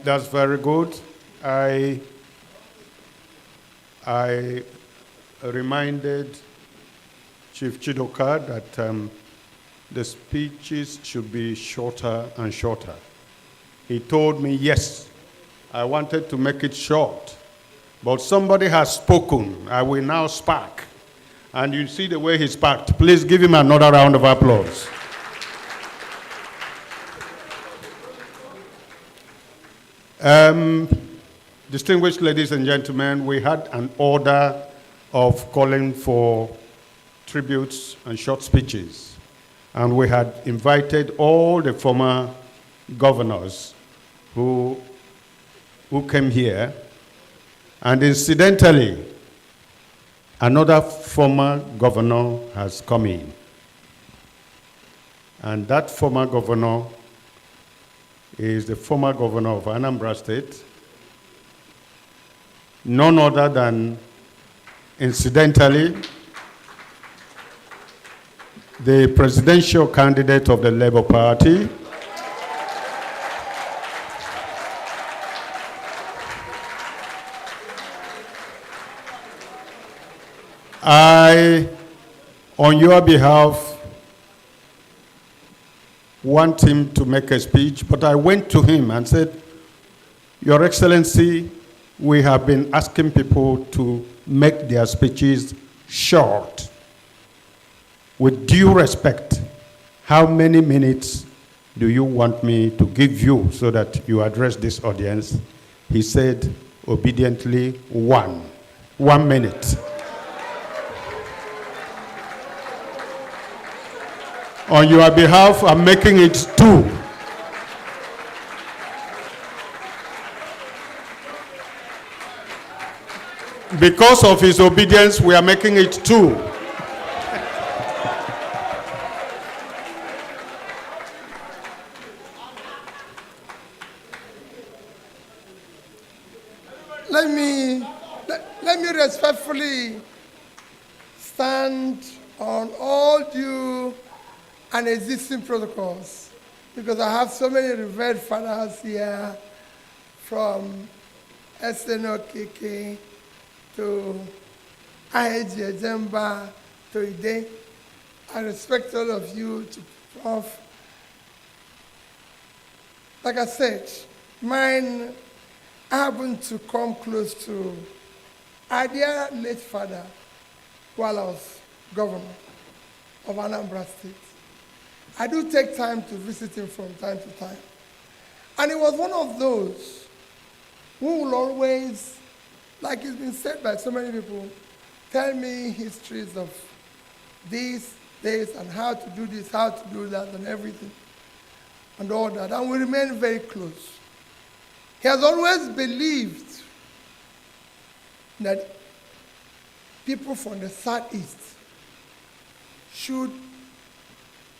That's very good. I reminded Chief Chidoka that the speeches should be shorter and shorter. He told me, yes, I wanted to make it short, but somebody has spoken. I will now spark. And you see the way he sparked. Please give him another round of applause. Distinguished ladies and gentlemen, we had an order of calling for tributes and short speeches. And we had invited all the former governors who came here. And incidentally, another former governor has come in. And that former governor is the former governor of Anambra State, none other than, incidentally, the presidential candidate of the Labour Party, I, on your behalf, want him to make a speech, but I went to him and said, Your Excellency, we have been asking people to make their speeches short. With due respect, how many minutes do you want me to give you so that you address this audience? He said, obediently, 1 minute. On your behalf, I'm making it 2. Because of his obedience, we are making it 2. Let me respectfully stand on all due and existing protocols, because I have so many revered fathers here, from SNOKK to IHG Ejemba to Ide. I respect all of you, to Prof. Like I said, mine happened to come close to our dear late father while I was governor of Anambra State. I do take time to visit him from time to time. And he was one of those who will always, like it's been said by so many people, tell me histories of this, and how to do this, how to do that, and everything, and all that. And we remain very close. He has always believed that people from the Southeast should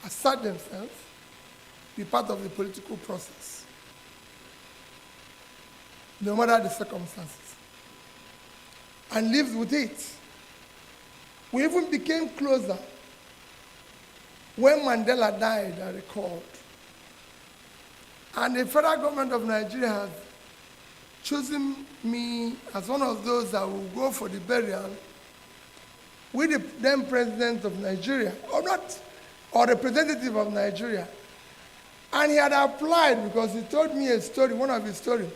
assert themselves, be part of the political process, no matter the circumstances, and lives with it. We even became closer when Mandela died, I recall. And the federal government of Nigeria has chosen me as one of those that will go for the burial with the then president of Nigeria, or representative of Nigeria. And he had applied because he told me a story, one of his stories.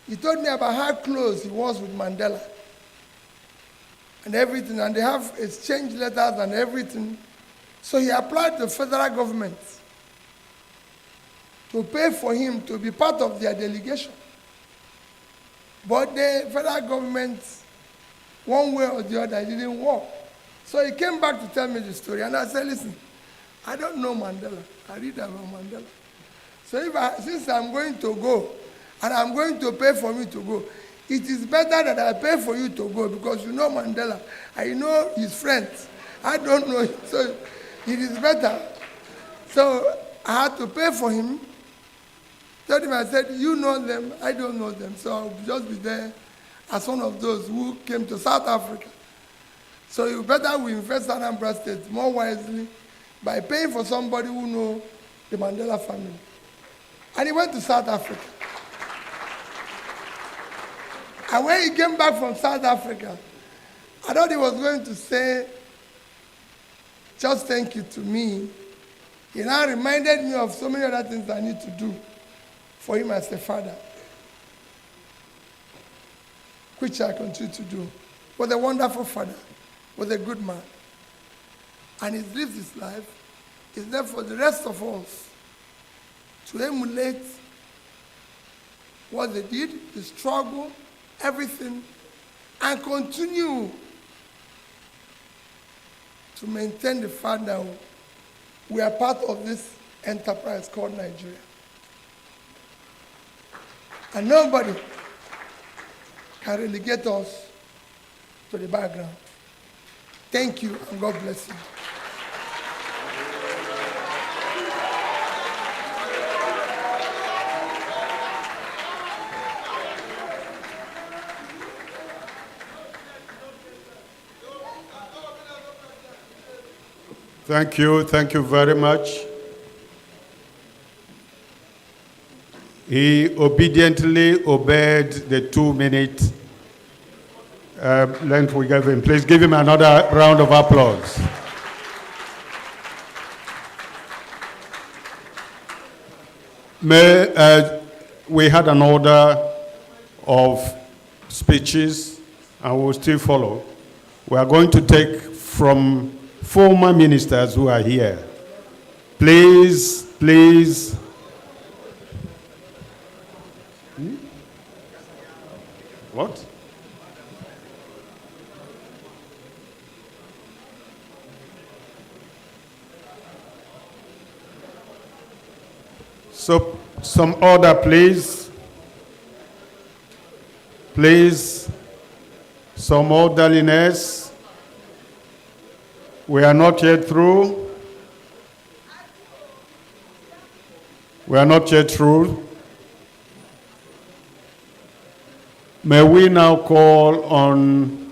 He told me about how close he was with Mandela and everything, and they have exchanged letters and everything. So he applied to the federal government to pay for him to be part of their delegation. But the federal government, one way or the other, it didn't work. So he came back to tell me the story, and I said, listen, I don't know Mandela. I read about Mandela. So since I'm going to go, and I'm going to pay for me to go, it is better that I pay for you to go because you know Mandela. I know his friends. I don't know him, so it is better. So I had to pay for him. Told him, I said, you know them, I don't know them, so I'll just be there as one of those who came to South Africa. So you better we invest Anambra State more wisely by paying for somebody who knows the Mandela family. And he went to South Africa. And when he came back from South Africa, I thought he was going to say, just thank you to me. He now reminded me of so many other things I need to do for him as a father, which I continue to do. Was a wonderful father, was a good man. And he lived his life. It's there for the rest of us to emulate what they did, the struggle, everything, and continue to maintain the fact that we are part of this enterprise called Nigeria. And nobody can relegate us to the background. Thank you, and God bless you. Thank you very much. He obediently obeyed the 2-minute length we gave him. Please give him another round of applause. We had an order of speeches and we'll still follow. We are going to take from former ministers who are here. Please. What? So, some order, please. Please, some orderliness. We are not yet through. We are not yet through. May we now call on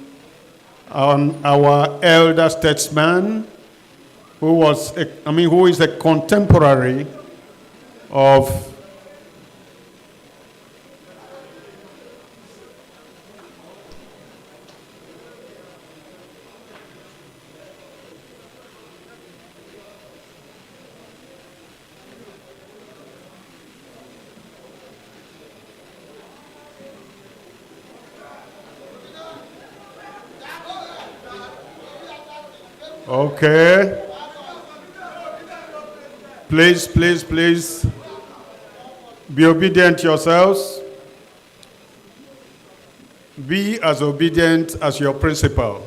our elder statesman, who is a contemporary of Okay. Please. Be obedient yourselves. Be as obedient as your principal.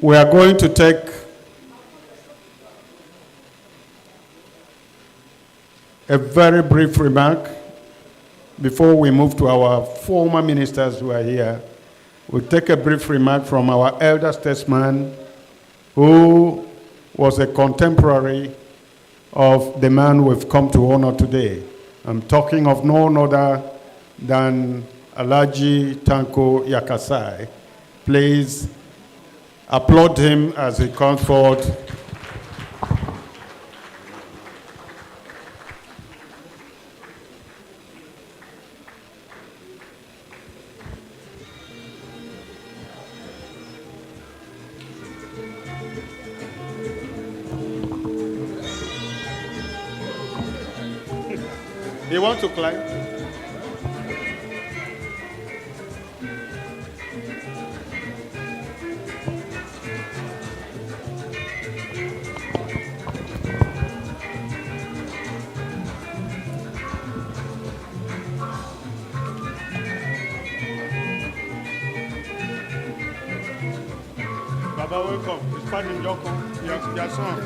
We are going to take a very brief remark before we move to our former ministers who are here. We'll take a brief remark from our elder statesman, who was a contemporary of the man we've come to honor today. I'm talking of no other than Alhaji Tanko Yakasai. Please applaud him as he comes forward. They want to climb? Baba, welcome. It's Paddy Njoko, your son.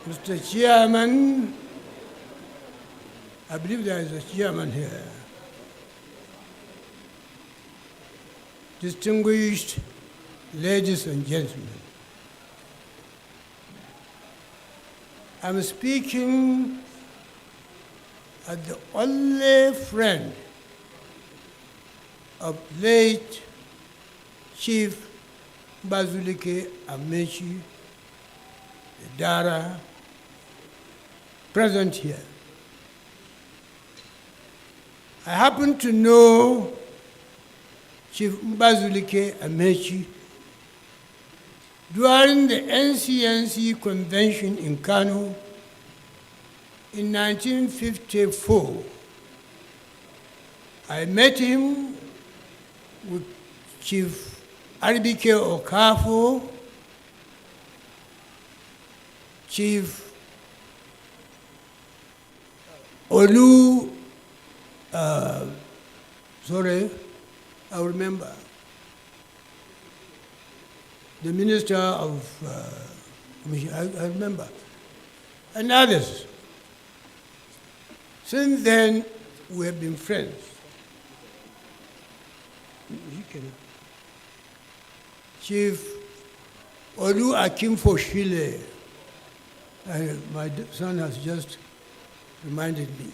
Mr. Chairman, I believe there is a chairman here. Distinguished ladies and gentlemen, I'm speaking as the only friend of late Chief Mbazulike Amechi, Dara, present here. I happen to know Chief Mbazulike Amechi during the NCNC convention in Kano in 1954. I met him with Chief Mbazulike Amechi, Chief Olu, I remember, the Minister of, I remember, and others. Since then, we have been friends. Chief Olu Akinfoshile, my son has just reminded me.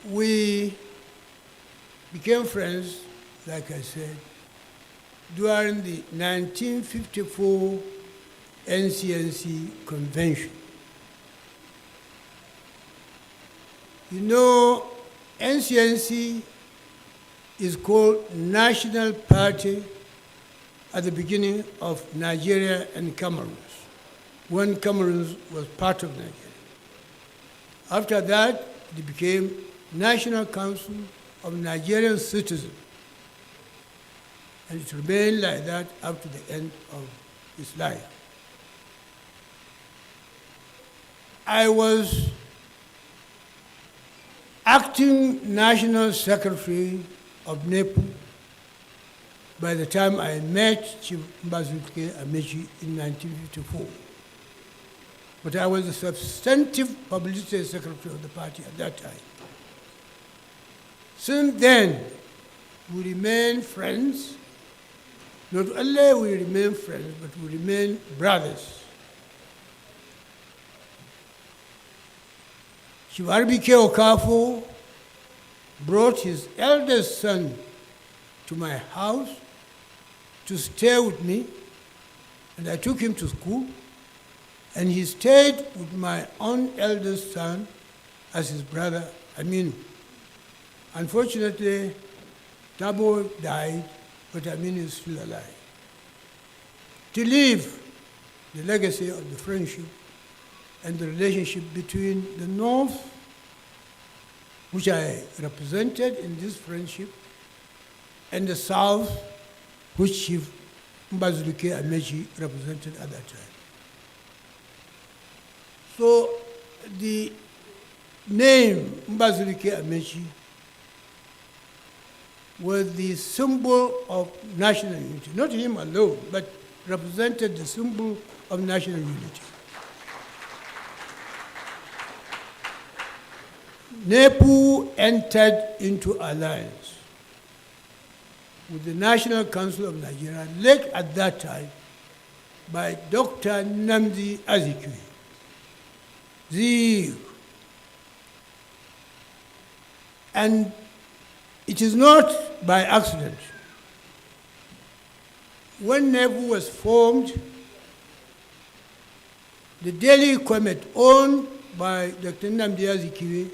We became friends, like I said, during the 1954 NCNC convention. You know, NCNC is called National Party at the beginning of Nigeria and Cameroon, when Cameroon was part of Nigeria. After that, it became National Council of Nigerian Citizens. And it remained like that up to the end of his life. I was acting National Secretary of NEPU by the time I met Chief Mbazulike Amechi in 1954. But I was the substantive publicity secretary of the party at that time. Since then, we remain friends. Not only we remain friends, but we remain brothers. Chief Mbazulike Amechi brought his eldest son to my house to stay with me, and I took him to school, and he stayed with my own eldest son as his brother, Aminu. Unfortunately, Tabo died, but Aminu is still alive. To leave the legacy of the friendship and the relationship between the North, which I represented in this friendship, and the South, which Chief Mbazulike Amechi represented at that time. So the name Mbazulike Amechi was the symbol of national unity. Not him alone, but represented the symbol of national unity. NEPU entered into alliance with the National Council of Nigeria, led at that time by Dr. Nnamdi Azikiwe. And it is not by accident. When NEPU was formed, the Daily Comet, owned by Dr. Nnamdi Azikiwe,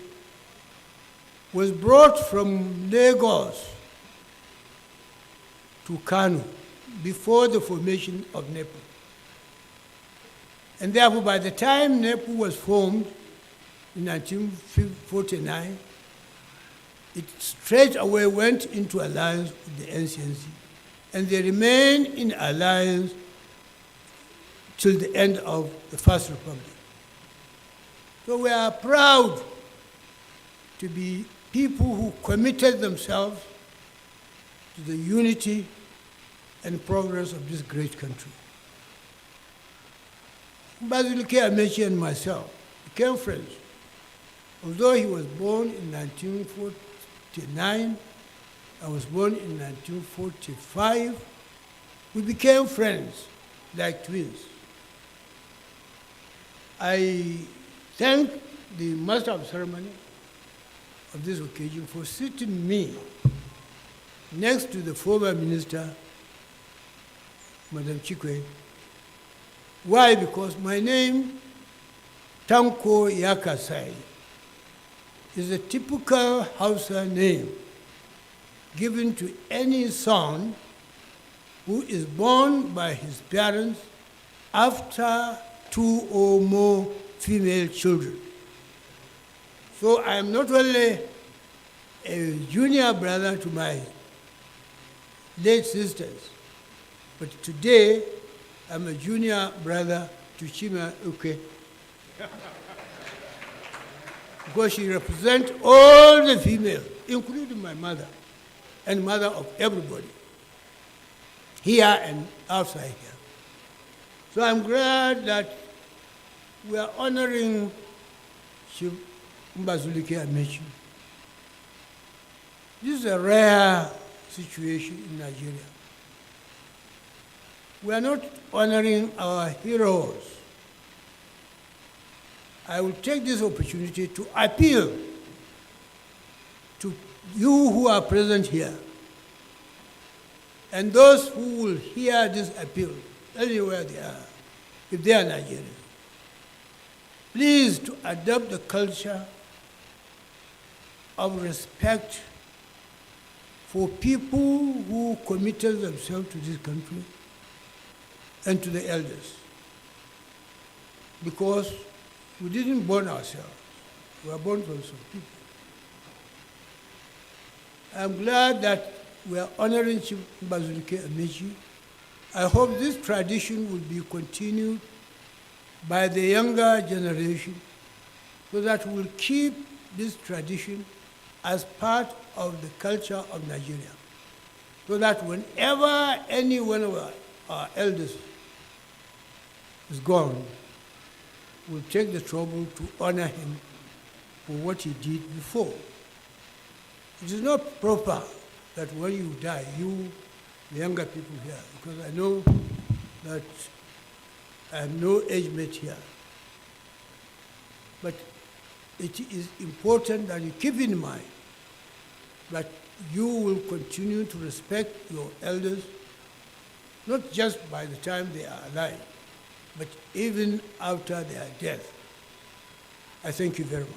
was brought from Lagos to Kano before the formation of NEPU. And therefore, by the time NEPU was formed in 1949, it straight away went into alliance with the NCNC, and they remained in alliance till the end of the First Republic. So we are proud to be people who committed themselves to the unity and progress of this great country. Mbazulike Amechi and myself became friends. Although he was born in 1949, I was born in 1945, we became friends like twins. I thank the Master of Ceremony of this occasion for sitting me next to the former minister, Madam Chikwe. Why? Because my name, Tanko Yakasai, is a typical Hausa name given to any son who is born by his parents after 2 or more female children. So I am not only a junior brother to my late sisters, but today I'm a junior brother to Chima Uke. Because she represents all the females, including my mother and mother of everybody, here and outside here. So I'm glad that we are honoring Chief Mbazulike Amechi. This is a rare situation in Nigeria. We are not honoring our heroes. I will take this opportunity to appeal to you who are present here and those who will hear this appeal, anywhere they are, if they are Nigerians. Please to adopt the culture of respect for people who committed themselves to this country and to the elders. Because we didn't born ourselves. We were born from some people. I'm glad that we are honoring Chief Mbazulike Amechi. I hope this tradition will be continued by the younger generation so that we'll keep this tradition as part of the culture of Nigeria. So that whenever any one of our elders is gone, we'll take the trouble to honor him for what he did before. It is not proper that when you die, you, the younger people here, because I know that I have no age mate here, but it is important that you keep in mind that you will continue to respect your elders, not just by the time they are alive, but even after their death. I thank you very much.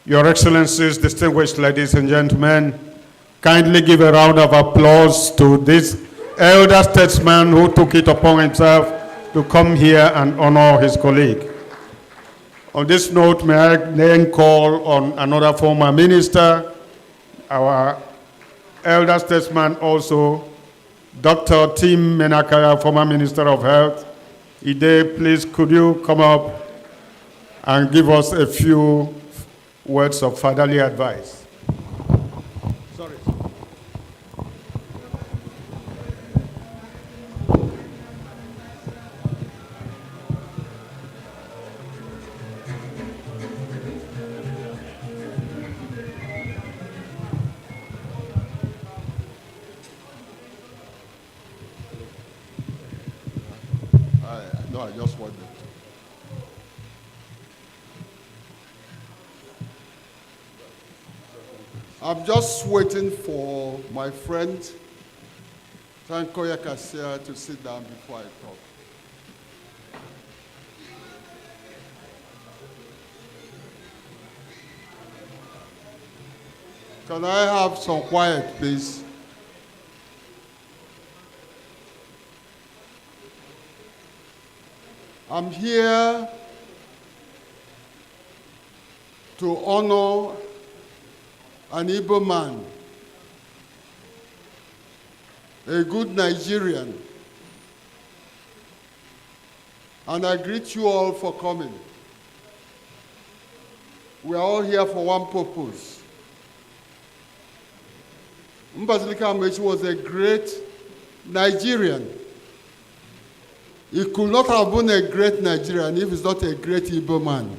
Your Excellencies, distinguished ladies and gentlemen, kindly give a round of applause to this elder statesman who took it upon himself to come here and honor his colleague. On this note, may I then call on another former minister, our elder statesman also, Dr. Tim Menakaya, former Minister of Health. Ide, please could you come up and give us a few words of fatherly advice? Sorry. I just want them to. I'm just waiting for my friend Tankoya Kasia to sit down before I talk. Can I have some quiet, please? I'm here to honor an Igbo man, a good Nigerian, and I greet you all for coming. We are all here for one purpose. Mbazulike Amechi was a great Nigerian. He could not have been a great Nigerian if he's not a great Igbo man.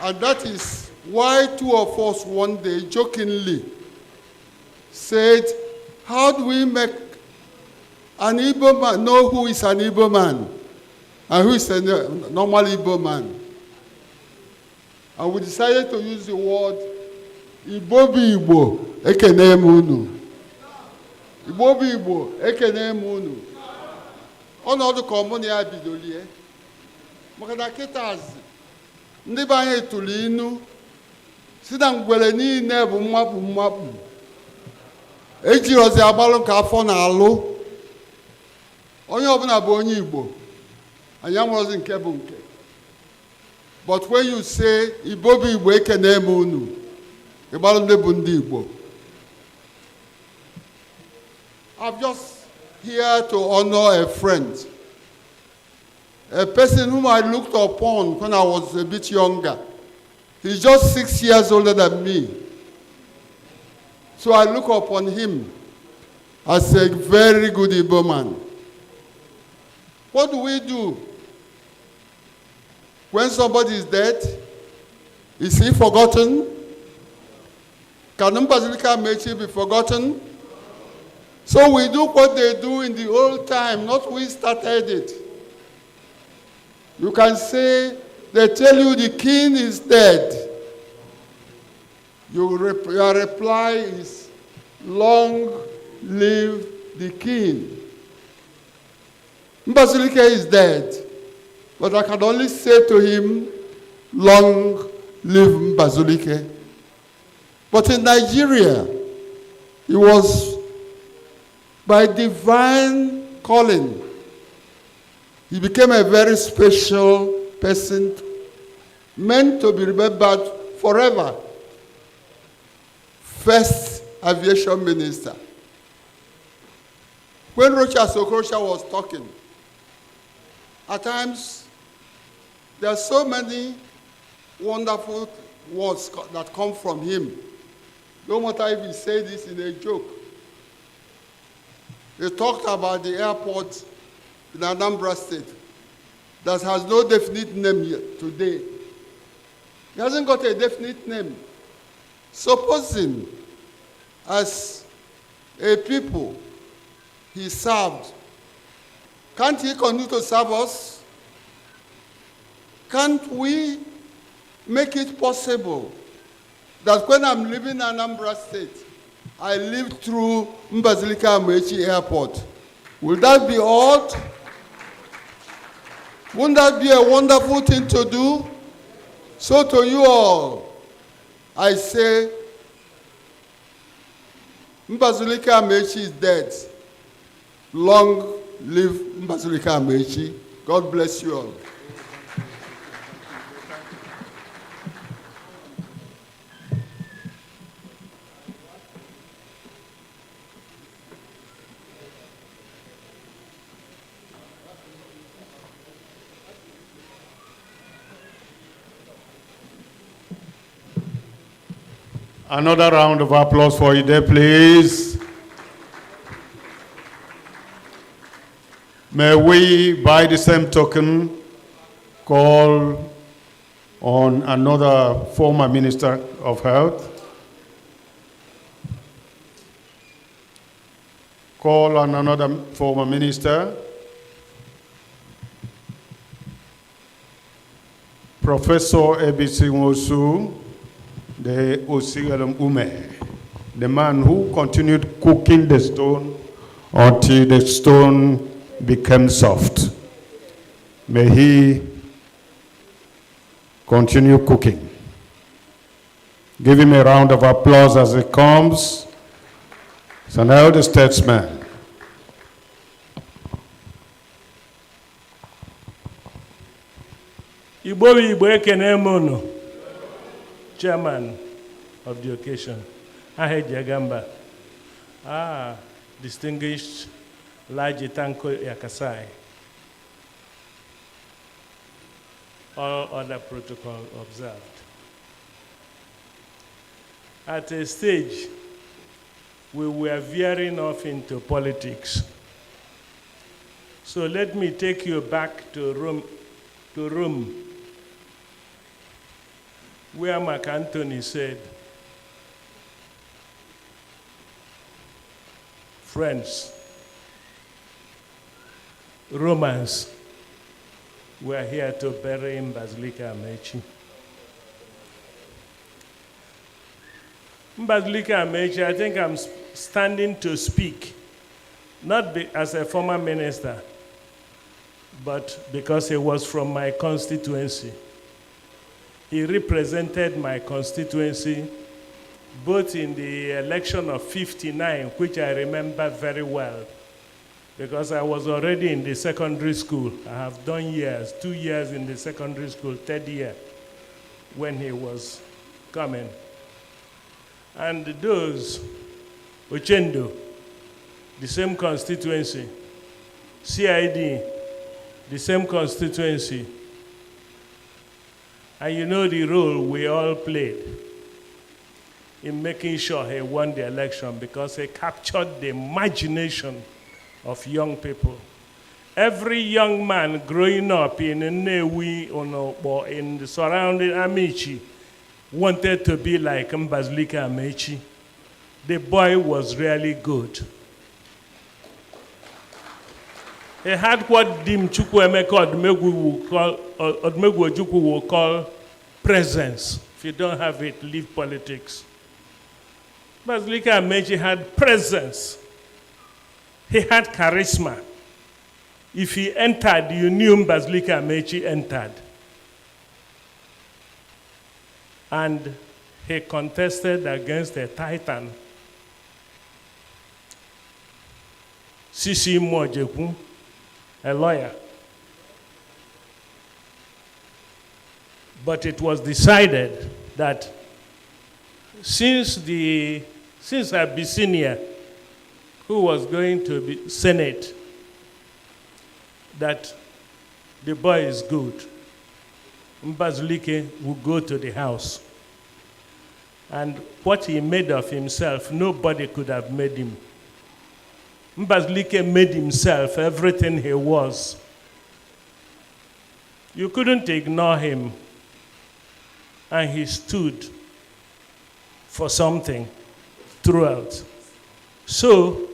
And that is why two of us one day jokingly said, how do we make an Igbo man know who is an Igbo man and who is a normal Igbo man? And we decided to use the word Igbo bi Igbo ekene m unu. Igbo bi Igbo ekene m unu. Ọnọdụ kọmụnụ ya bidolie. Maka na kịtazi ndị be anyị tụrụ inu si na ngwere niile bụ mmapụ mmapụ. Ejirozi agbalụ ka afọ na-alụ. Onye ọbụla bụ onye Igbo. Anyị amụrụzi nke bụ nke. But when you say Igbo bi Igbo ekene m unu, ịgbalụ ndị bụ ndị Igbo. I'm just here to honor a friend, a person whom I looked upon when I was a bit younger. He's just 6 years older than me. So I look upon him as a very good Igbo man. What do we do when somebody is dead? Is he forgotten? Can Mbazulike Amechi be forgotten? So we do what they do in the old time, not we started it. You can say, they tell you the king is dead. Your reply is, long live the king. Mbazulike is dead, but I can only say to him, long live Mbazulike. But in Nigeria, he was by divine calling. He became a very special person, meant to be remembered forever. First aviation minister. When Rocha Sokrocha was talking, at times there are so many wonderful words that come from him. No matter if he said this in a joke. He talked about the airport in Anambra State that has no definite name yet today. He hasn't got a definite name. Supposing as a people he served, can't he continue to serve us? Can't we make it possible that when I'm leaving Anambra State, I live through Mbazulike Amechi Airport? Will that be odd? Wouldn't that be a wonderful thing to do? So to you all, I say, Mbazulike Amechi is dead. Long live Mbazulike Amechi. God bless you all. Another round of applause for you there, please. May we, by the same token, call on another former Minister of Health, call on another former minister, Professor Ebisi Nwosu, the Osigalum Ume, the man who continued cooking the stone until the stone became soft. May he continue cooking. Give him a round of applause as he comes. He's an elder statesman. Igbo Ekene Mono, chairman of the occasion. Ahe Jagamba. Distinguished Laji Tanko Yakasai. All other protocol observed. At a stage, we were veering off into politics. So let me take you back to Rome, where Mark Antony said, friends, Romans, we are here to bury Mbazulike Amechi. Mbazulike Amechi, I think I'm standing to speak, not as a former minister, but because he was from my constituency. He represented my constituency both in the election of '59, which I remember very well, because I was already in the secondary school. I have done 2 years in the secondary school, third year, when he was coming. And those, Ochendo, the same constituency, CID, the same constituency. And you know the role we all played in making sure he won the election, because he captured the imagination of young people. Every young man growing up in Nnewi or in the surrounding Amechi wanted to be like Mbazulike Amechi. The boy was really good. He had what Dim Chukwuemeka Odumegwu Ojukwu will call presence. If you don't have it, leave politics. Mbazulike Amechi had presence. He had charisma. If he entered, you knew Mbazulike Amechi entered. And he contested against a titan, Sisi Mojeku, a lawyer. But it was decided that since Abyssinia, who was going to be Senate, that the boy is good, Mbazulike would go to the house. And what he made of himself, nobody could have made him. Mbazulike made himself everything he was. You couldn't ignore him. And he stood for something throughout. So,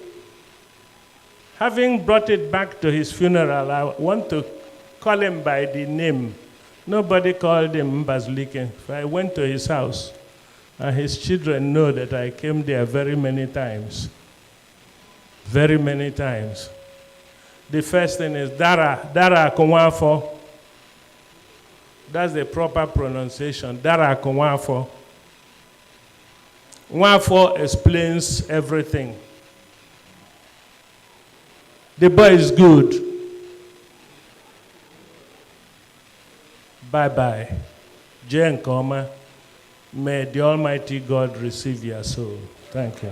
having brought it back to his funeral, I want to call him by the name. Nobody called him Mbazulike. I went to his house, and his children know that I came there very many times. Very many times. The first thing is Dara Akunwafor. That's the proper pronunciation, Dara Akunwafor. Nwafor explains everything. The boy is good. Bye-bye. Jane Koma, may the Almighty God receive your soul. Thank you.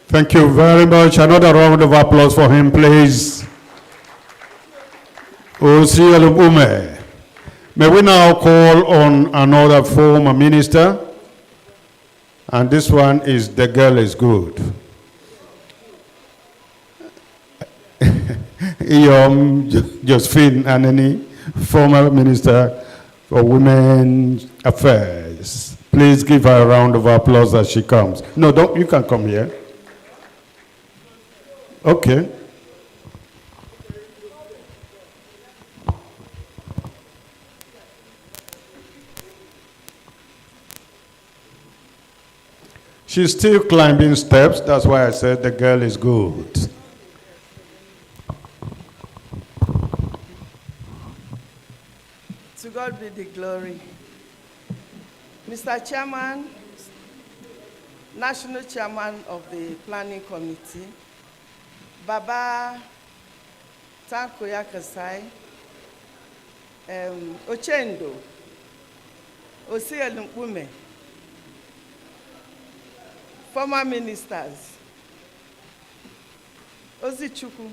Thank you very much. Another round of applause for him, please. Osigalum. May we now call on another former minister, and this one is the girl is good. Josephine Anani, former minister for women's affairs. Please. Please give her a round of applause as she comes. No, don't, you can come here. Okay. She's still climbing steps. That's why I said the girl is good. To God be the glory. Mr. Chairman, National Chairman of the Planning Committee, Baba Tankoya Kasai, Ochendo, Osiel Mpume, former ministers, Ozichukwu,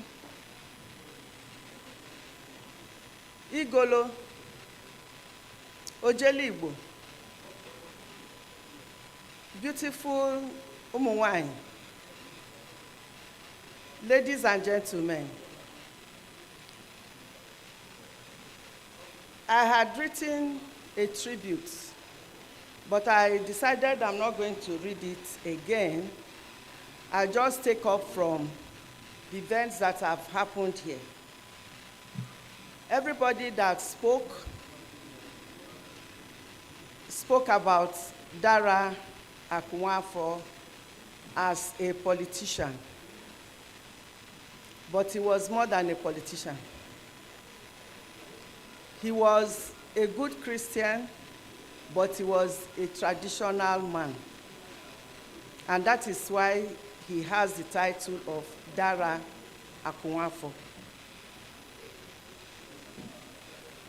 Igolo, Ojeligbo, beautiful Umuwine, ladies and gentlemen, I had written a tribute, but I decided I'm not going to read it again. I just take up from the events that have happened here. Everybody that spoke about Dara Akunwafor as a politician, but he was more than a politician. He was a good Christian, but he was a traditional man. And that is why he has the title of Dara Akunwafor.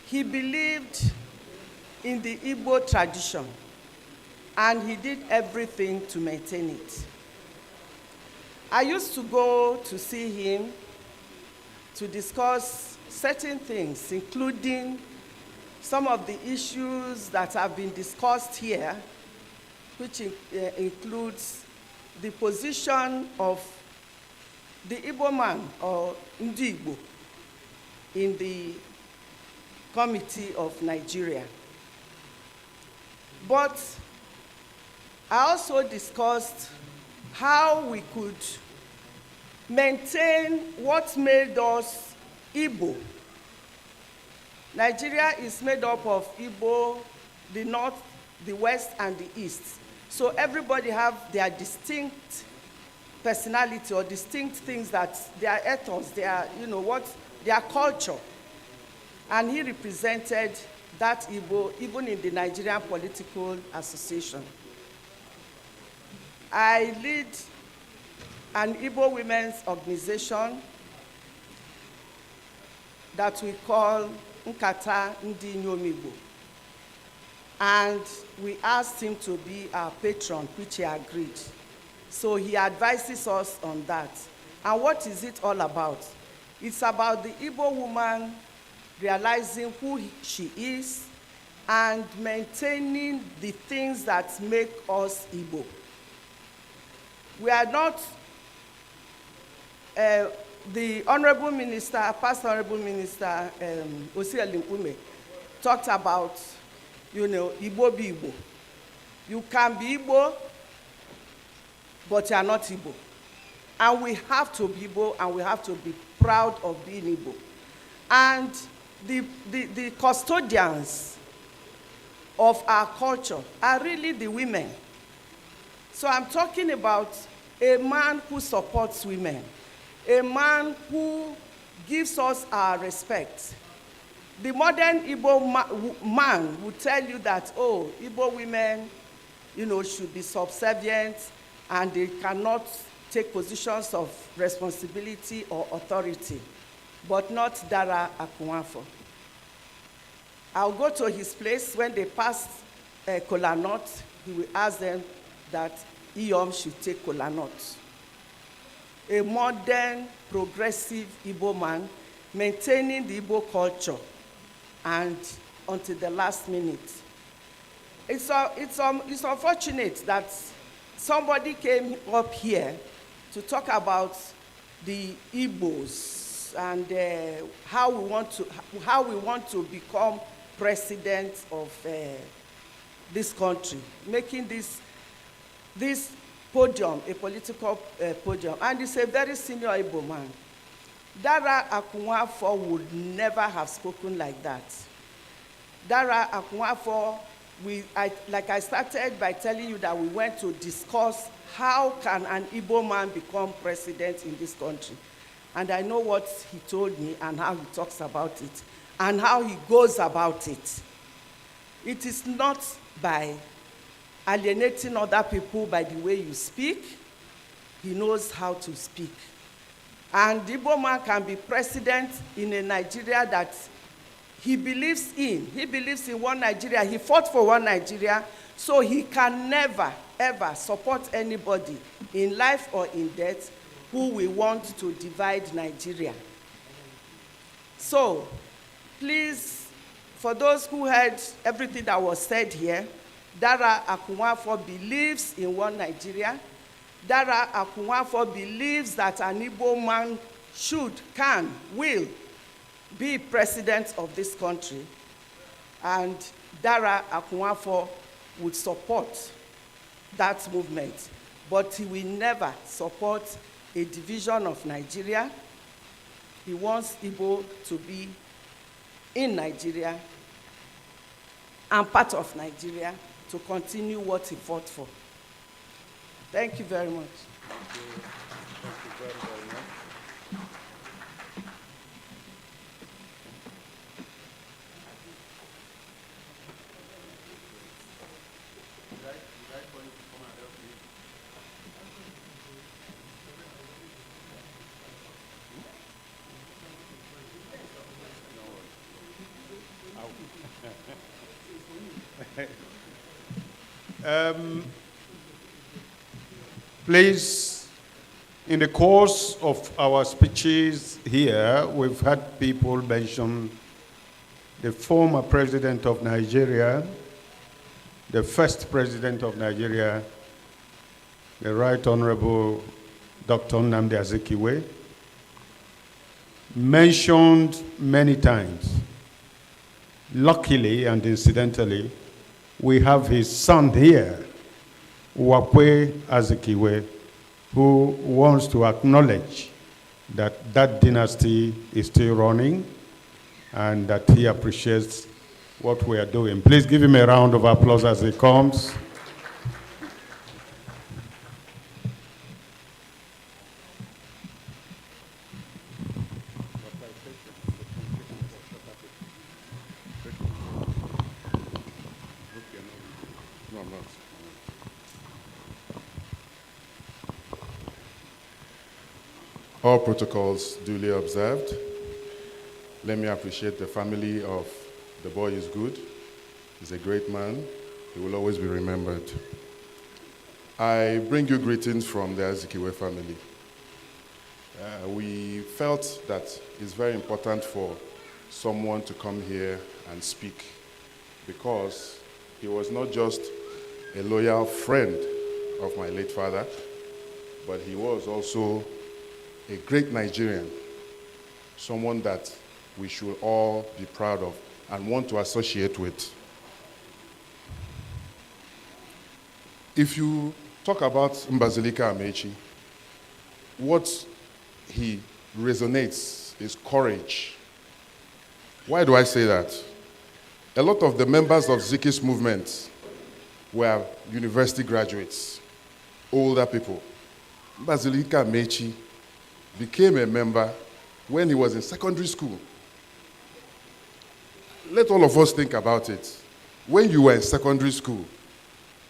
He believed in the Igbo tradition, and he did everything to maintain it. I used to go to see him to discuss certain things, including some of the issues that have been discussed here, which includes the position of the Igbo man, or Ndi Igbo, in the Committee of Nigeria. But I also discussed how we could maintain what made us Igbo. Nigeria is made up of Igbo, the north, the west, and the east. So everybody have their distinct personality or distinct things that their ethos, their, their culture. And he represented that Igbo even in the Nigerian Political Association. I lead an Igbo women's organization that we call Nkata Ndi Inyom Igbo. And we asked him to be our patron, which he agreed. So he advises us on that. And what is it all about? It's about the Igbo woman realizing who she is and maintaining the things that make us Igbo. We are not, the Honorable Minister, Past Honorable Minister Osiel Mpume talked about, Igbo be Igbo. You can be Igbo, but you are not Igbo. And we have to be Igbo, and we have to be proud of being Igbo. And the custodians of our culture are really the women. So I'm talking about a man who supports women, a man who gives us our respect. The modern Igbo man will tell you that, oh, Igbo women, should be subservient and they cannot take positions of responsibility or authority, but not Dara Akunwafor. I'll go to his place when they pass kola nut. He will ask them that Iyom should take kola nut. A modern, progressive Igbo man maintaining the Igbo culture, and until the last minute. It's unfortunate that somebody came up here to talk about the Igbos and how we want to become president of this country, making this podium a political podium. And he's a very senior Igbo man. Dara Akunwafor would never have spoken like that. Dara Akunwafor, like I started by telling you that we went to discuss how can an Igbo man become president in this country. And I know what he told me and how he talks about it and how he goes about it. It is not by alienating other people by the way you speak. He knows how to speak. And the Igbo man can be president in a Nigeria that he believes in. He believes in one Nigeria. He fought for one Nigeria, so he can never, ever support anybody in life or in death who will want to divide Nigeria. So, please, for those who heard everything that was said here, Dara Akunwafor believes in one Nigeria. Dara Akunwafor believes that an Igbo man should, can, will be president of this country. And Dara Akunwafor would support that movement. But he will never support a division of Nigeria. He wants Igbo to be in Nigeria and part of Nigeria to continue what he fought for. Thank you very much. Thank you. Thank you very, very much. Please, in the course of our speeches here, we've had people mention the former president of Nigeria, the first president of Nigeria, the Right Honorable Dr. Nnamdi Azikiwe, mentioned many times. Luckily and incidentally, we have his son here, Uwakwe Azikiwe, who wants to acknowledge that that dynasty is still running and that he appreciates what we are doing. Please give him a round of applause as he comes. All protocols duly observed. Let me appreciate the family of the boy is good. He's a great man. He will always be remembered. I bring you greetings from the Azikiwe family. We felt that it's very important for someone to come here and speak because he was not just a loyal friend of my late father, but he was also a great Nigerian, someone that we should all be proud of and want to associate with. If you talk about Mbazulike Amechi, what he resonates is courage. Why do I say that? A lot of the members of Ziki's movement were university graduates, older people. Mbazulike Amechi became a member when he was in secondary school. Let all of us think about it. When you were in secondary school,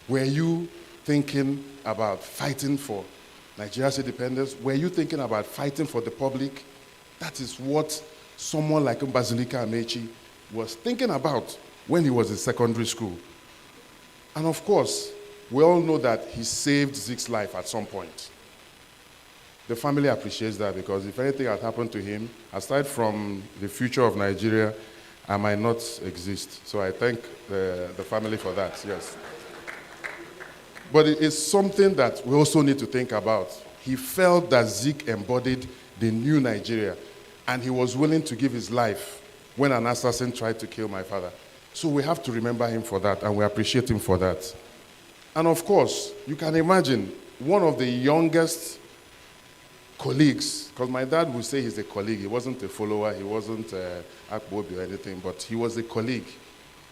were you thinking about fighting for Nigeria's independence? Were you thinking about fighting for the public? That is what someone like Mbazulike Amechi was thinking about when he was in secondary school. And of course, we all know that he saved Zik's life at some point. The family appreciates that because if anything had happened to him, aside from the future of Nigeria, I might not exist. So I thank the family for that, yes. But it is something that we also need to think about. He felt that Zik embodied the new Nigeria, and he was willing to give his life when an assassin tried to kill my father. So we have to remember him for that, and we appreciate him for that. And of course, you can imagine one of the youngest colleagues, because my dad would say he's a colleague. He wasn't a follower, he wasn't Akbobi or anything, but he was a colleague.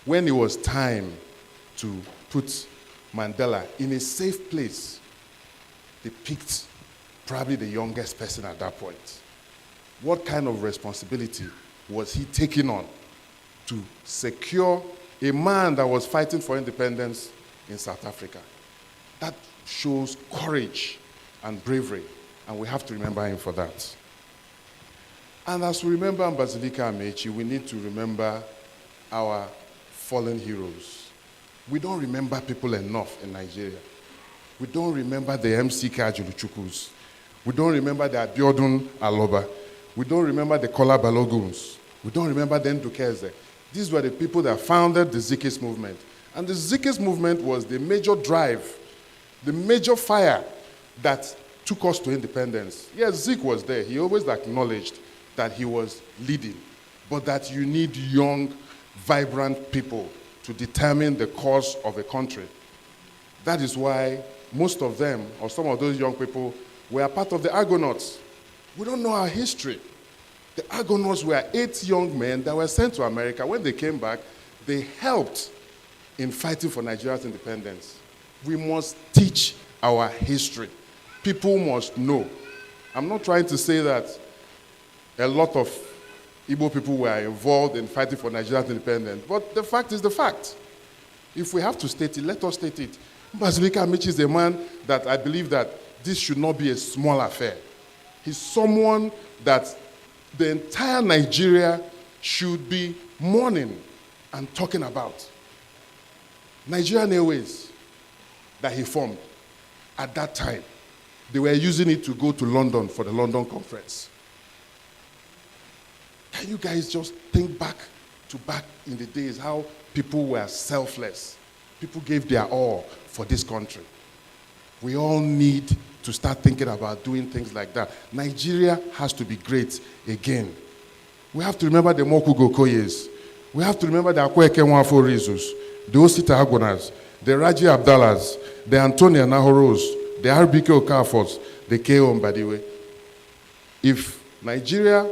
When it was time to put Mandela in a safe place, they picked probably the youngest person at that point. What kind of responsibility was he taking on to secure a man that was fighting for independence in South Africa? That shows courage and bravery, and we have to remember him for that. And as we remember Mbazulike Amechi, we need to remember our fallen heroes. We don't remember people enough in Nigeria. We don't remember the MC Kajuluchukus. We don't remember the Abiodun Aloba. We don't remember the Kola Baloguns. We don't remember the Ndukeze. These were the people that founded the Zikis movement. And the Zikis movement was the major drive, the major fire that took us to independence. Yes, Zik was there. He always acknowledged that he was leading, but that you need young, vibrant people to determine the course of a country. That is why most of them, or some of those young people, were part of the Argonauts. We don't know our history. The Argonauts were 8 young men that were sent to America. When they came back, they helped in fighting for Nigeria's independence. We must teach our history. People must know. I'm not trying to say that a lot of Igbo people were involved in fighting for Nigeria's independence, but the fact is the fact. If we have to state it, let us state it. Mbazulike Amechi is a man that I believe that this should not be a small affair. He's someone that the entire Nigeria should be mourning and talking about. Nigerian Airways that he formed at that time, they were using it to go to London for the London conference. Can you guys just think back in the days how people were selfless? People gave their all for this country. We all need to start thinking about doing things like that. Nigeria has to be great again. We have to remember the Mokugo Koyes. We have to remember the Akweke Nwafo Rizus, the Osita Agonas, the Raji Abdallahs, the Antonia Nahoros, the RBK Okafors, the K.O. Mbadiwe. If Nigeria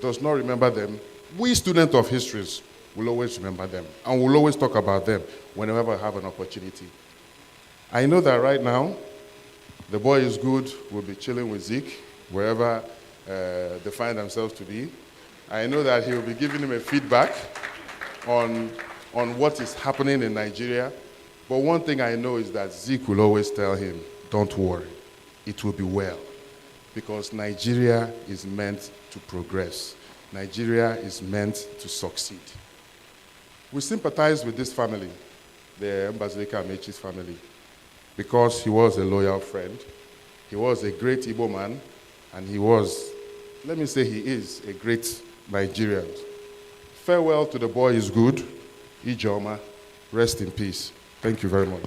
does not remember them, we students of histories will always remember them, and we'll always talk about them whenever we have an opportunity. I know that right now, the boy is good, will be chilling with Zeke, wherever they find themselves to be. I know that he will be giving him a feedback on what is happening in Nigeria. But one thing I know is that Zeke will always tell him, don't worry, it will be well. Because Nigeria is meant to progress. Nigeria is meant to succeed. We sympathize with this family, the Mbazulike Amechi's family, because he was a loyal friend. He was a great Igbo man, and he was, let me say he is, a great Nigerian. Farewell to the boy is good. Ijoma, rest in peace. Thank you very much.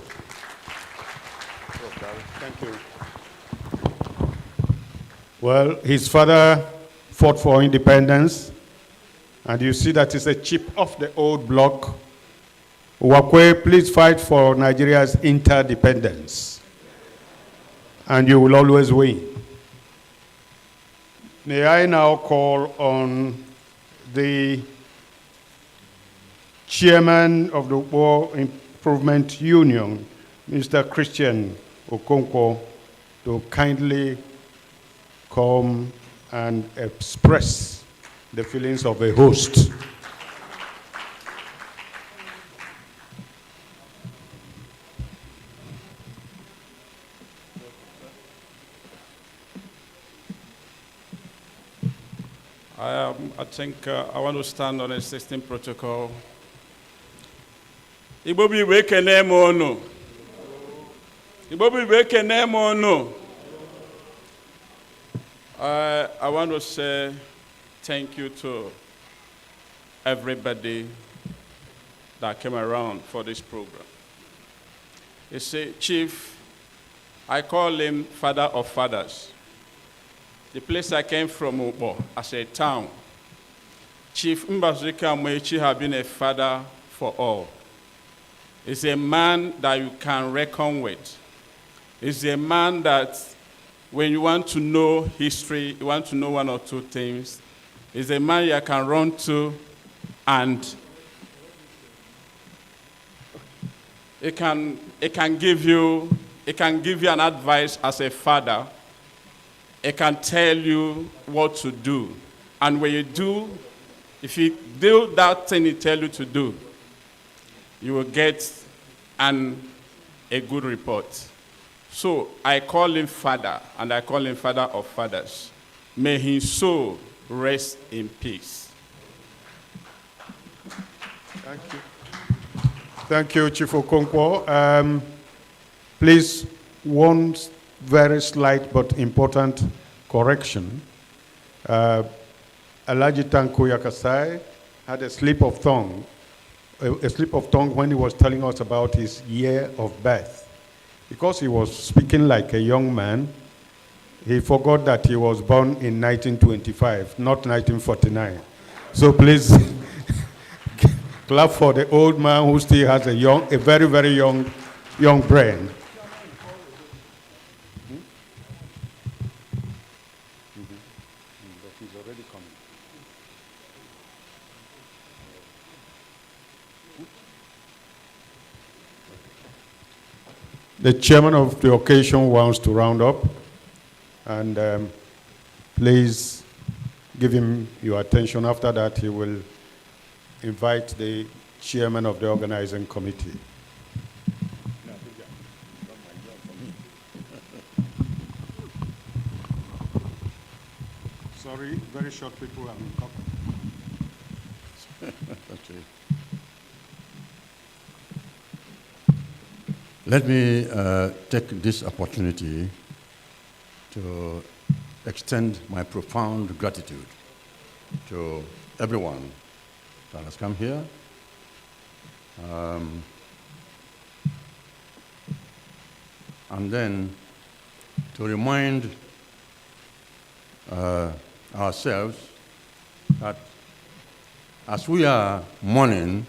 Thank you. Well, his father fought for independence, and you see that he's a chip of the old block. Wakwe, please fight for Nigeria's interdependence, and you will always win. May I now call on the chairman of the War Improvement Union, Mr. Christian Okonkwo, to kindly come and express the feelings of a host. I think I want to stand on existing protocol. Igbo bi weke name ono. Igbo bi weke name ono. I want to say thank you to everybody that came around for this program. You see, Chief, I call him Father of Fathers. The place I came from, Ubo, as a town, Chief Mbazulike Amechi has been a father for all. He's a man that you can reckon with. He's a man that when you want to know history, you want to know one or two things, he's a man you can run to, and he can give you an advice as a father. He can tell you what to do. And when you do, if you do that thing he tells you to do, you will get a good report. So I call him Father, and I call him Father of Fathers. May his soul rest in peace. Thank you. Thank you, Chief Okonkwo. Please, one very slight but important correction. Alhaji Tanko Yakasai had a slip of tongue when he was telling us about his year of birth. Because he was speaking like a young man, he forgot that he was born in 1925, not 1949. So please clap for the old man who still has a very, very young brain. But he's already coming. The chairman of the occasion wants to round up, and please give him your attention. After that, he will invite the chairman of the organizing committee. Sorry, very short people have been talking. Okay. Let me take this opportunity to extend my profound gratitude to everyone that has come here. And then to remind ourselves that as we are mourning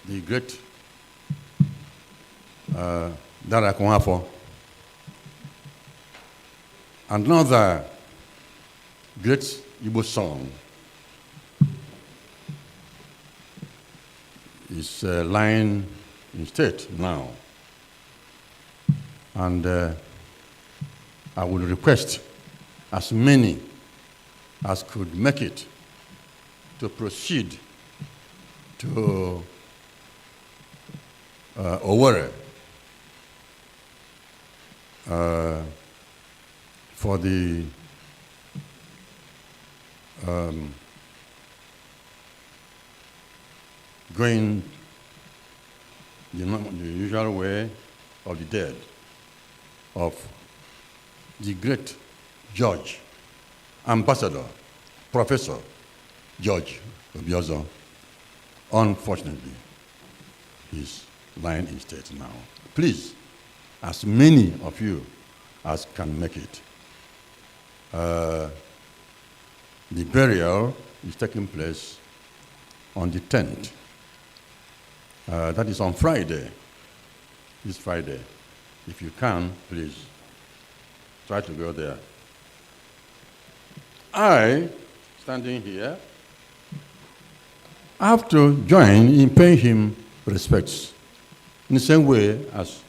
the great Dara Akunwafor, another great Igbo song is lying in state now. And I would request as many as could make it to proceed to Owerri for the going the usual way of the dead of the great George, Ambassador, Professor George Obiozo. Unfortunately, he's lying in state now. Please, as many of you as can make it. The burial is taking place on the 10th. That is on Friday, this Friday. If you can, please try to go there. I, standing here, have to join in paying him respects in the same way as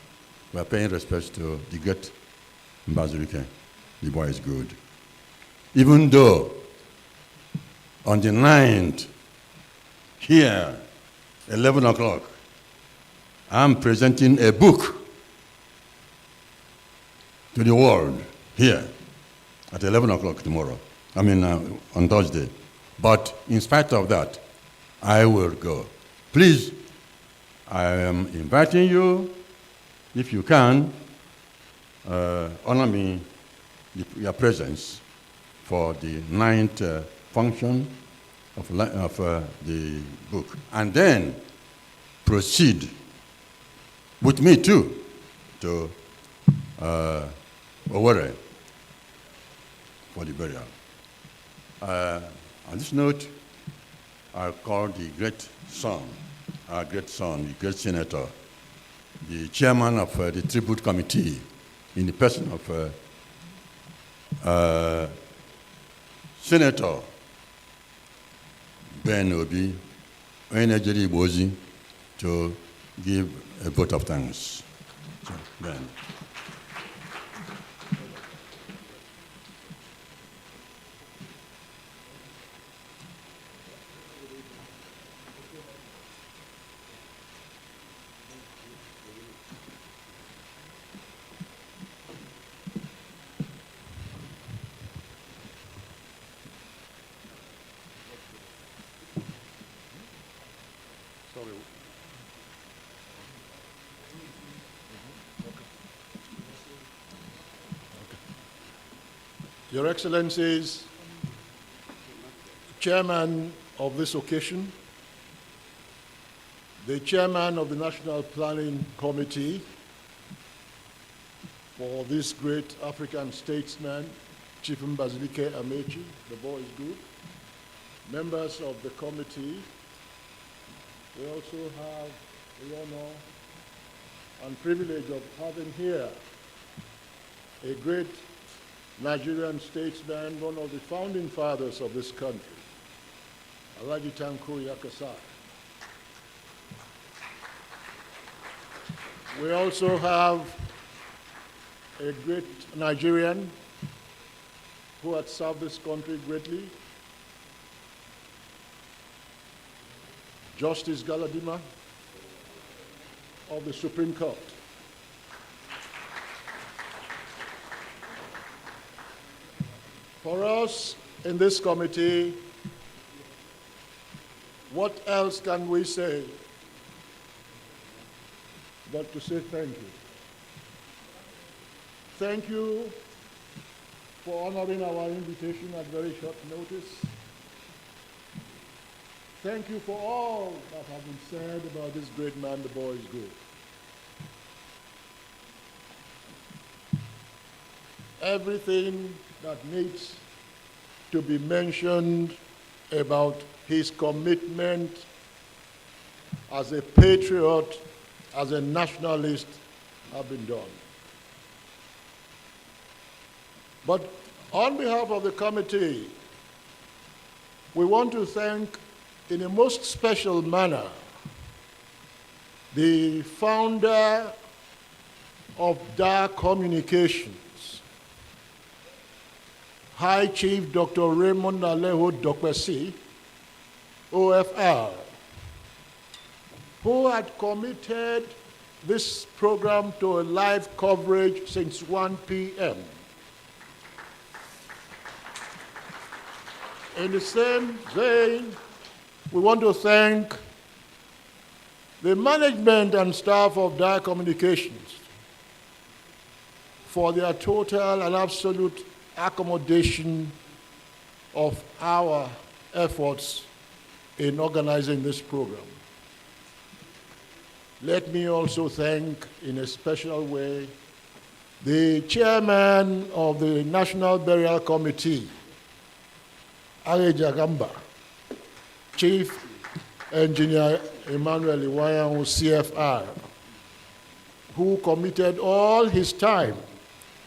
we are paying respects to the great Mbazulike. The boy is good. Even though on the 9th, here, 11 o'clock, I'm presenting a book to the world here at 11 o'clock tomorrow. I mean, on Thursday. But in spite of that, I will go. Please, I am inviting you, if you can, honor me your presence for the 9th function of the book. And then proceed with me too to Owerri for the burial. On this note, I'll call the great son, our great son, the great senator, the chairman of the tribute committee, in the person of Senator Ben Obi, Onyenejere Igbo Ozi, to give a vote of thanks. So, Ben. Your Excellencies, Chairman of this occasion, the Chairman of the National Planning Committee for this great African statesman, Chief Mbazulike Amechi, the boys group, members of the committee. We also have the honor and privilege of having here a great Nigerian statesman, one of the founding fathers of this country, Alhaji Tanko Yakasai. We also have a great Nigerian who had served this country greatly, Justice Galadima of the Supreme Court. For us in this committee, what else can we say but to say thank you? Thank you for honoring our invitation at very short notice. Thank you for all that have been said about this great man, the boys group. Everything that needs to be mentioned about his commitment as a patriot, as a nationalist, have been done. But on behalf of the committee, we want to thank in a most special manner the founder of Dara Communications, High Chief Dr. Raymond Alejo Dokpesi, OFR, who had committed this program to a live coverage since 1 p.m. In the same vein, we want to thank the management and staff of Dara Communications for their total and absolute accommodation of our efforts in organizing this program. Let me also thank, in a special way, the chairman of the National Burial Committee, Areja Gamba, Chief Engineer Emmanuel Iwayan, CFR, who committed all his time.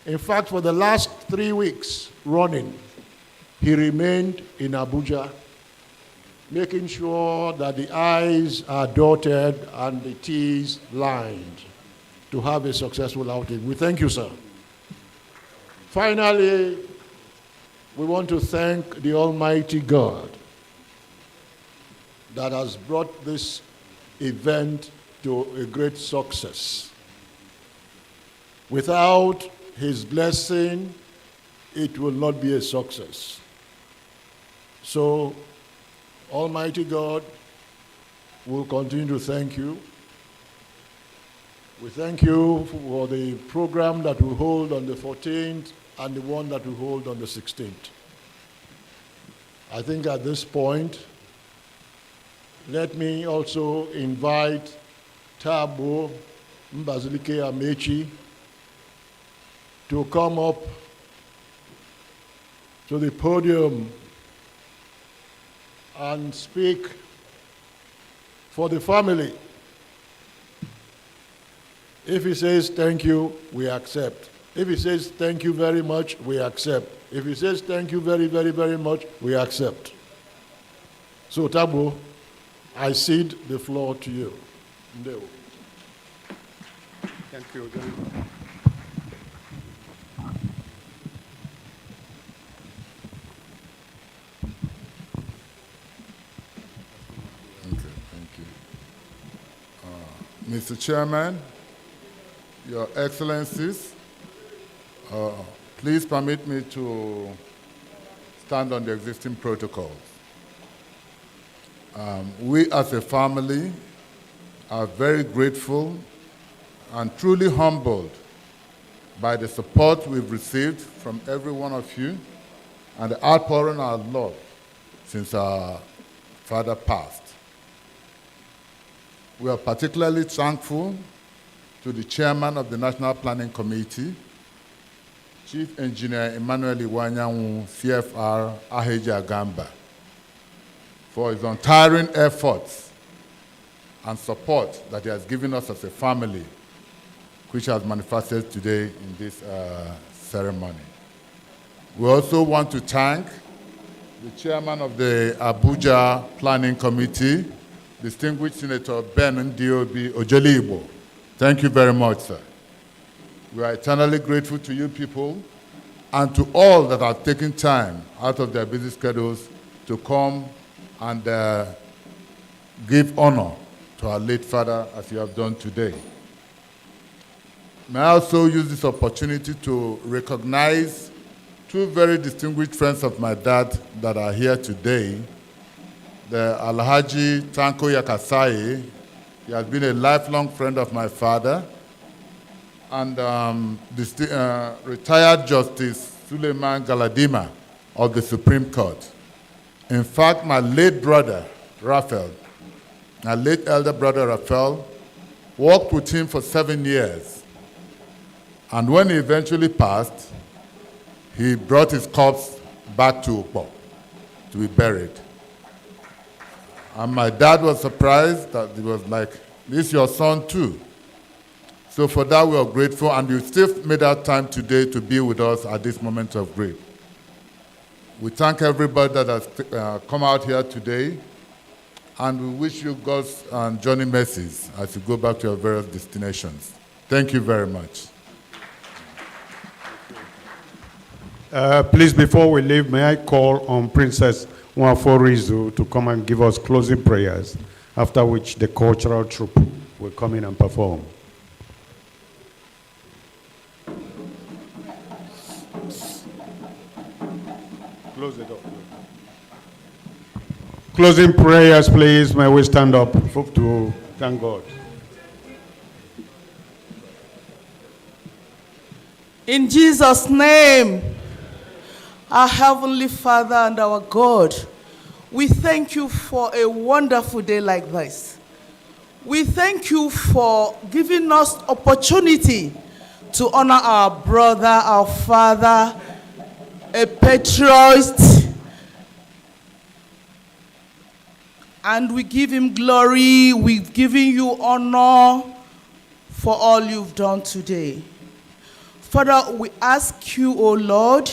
In fact, for the last 3 weeks running, he remained in Abuja, making sure that the I's are dotted and the T's lined to have a successful outing. We thank you, sir. Finally, we want to thank the Almighty God that has brought this event to a great success. Without His blessing, it will not be a success. So, Almighty God will continue to thank you. We thank you for the program that we hold on the 14th and the one that we hold on the 16th. I think at this point, let me also invite Tabo Mbazulike Amechi to come up to the podium and speak for the family. If he says thank you, we accept. If he says thank you very much, we accept. If he says thank you very, very, very much, we accept. So, Tabo, I cede the floor to you. Ndeo. Thank you, John. Mr. Chairman, Your Excellencies, please permit me to stand on the existing protocols. We as a family are very grateful and truly humbled by the support we've received from every one of you and the outpouring of love since our father passed. We are particularly thankful to the chairman of the National Planning Committee, Chief Engineer Emmanuel Iwanyanwu, CFR, Aheja Agamba, for his untiring efforts and support that he has given us as a family, which has manifested today in this ceremony. We also want to thank the chairman of the Abuja Planning Committee, distinguished Senator Ben Ndiobi Ojelibo. Thank you very much, sir. We are eternally grateful to you people and to all that have taken time out of their busy schedules to come and give honor to our late father as you have done today. May I also use this opportunity to recognize two very distinguished friends of my dad that are here today. The Alhaji Tanko Yakasai, he has been a lifelong friend of my father, and retired Justice Suleiman Galadima of the Supreme Court. In fact, my late brother, Raphael, my late elder brother, Raphael, worked with him for 7 years. And when he eventually passed, he brought his corpse back to Ukbo to be buried. And my dad was surprised that he was like, this is your son too. So for that we are grateful, and you still made out time today to be with us at this moment of grief. We thank everybody that has come out here today, and we wish you God's journey mercies as you go back to your various destinations. Thank you very much. Please, before we leave, may I call on Princess Nwaforizu to come and give us closing prayers, after which the cultural troupe will come in and perform. Close the door. Closing prayers, please. May we stand up to thank God. In Jesus' name, our Heavenly Father and our God, we thank you for a wonderful day like this. We thank you for giving us opportunity to honor our brother, our father, a patriot, and we give him glory. We've given you honor for all you've done today. Father, we ask you, O Lord,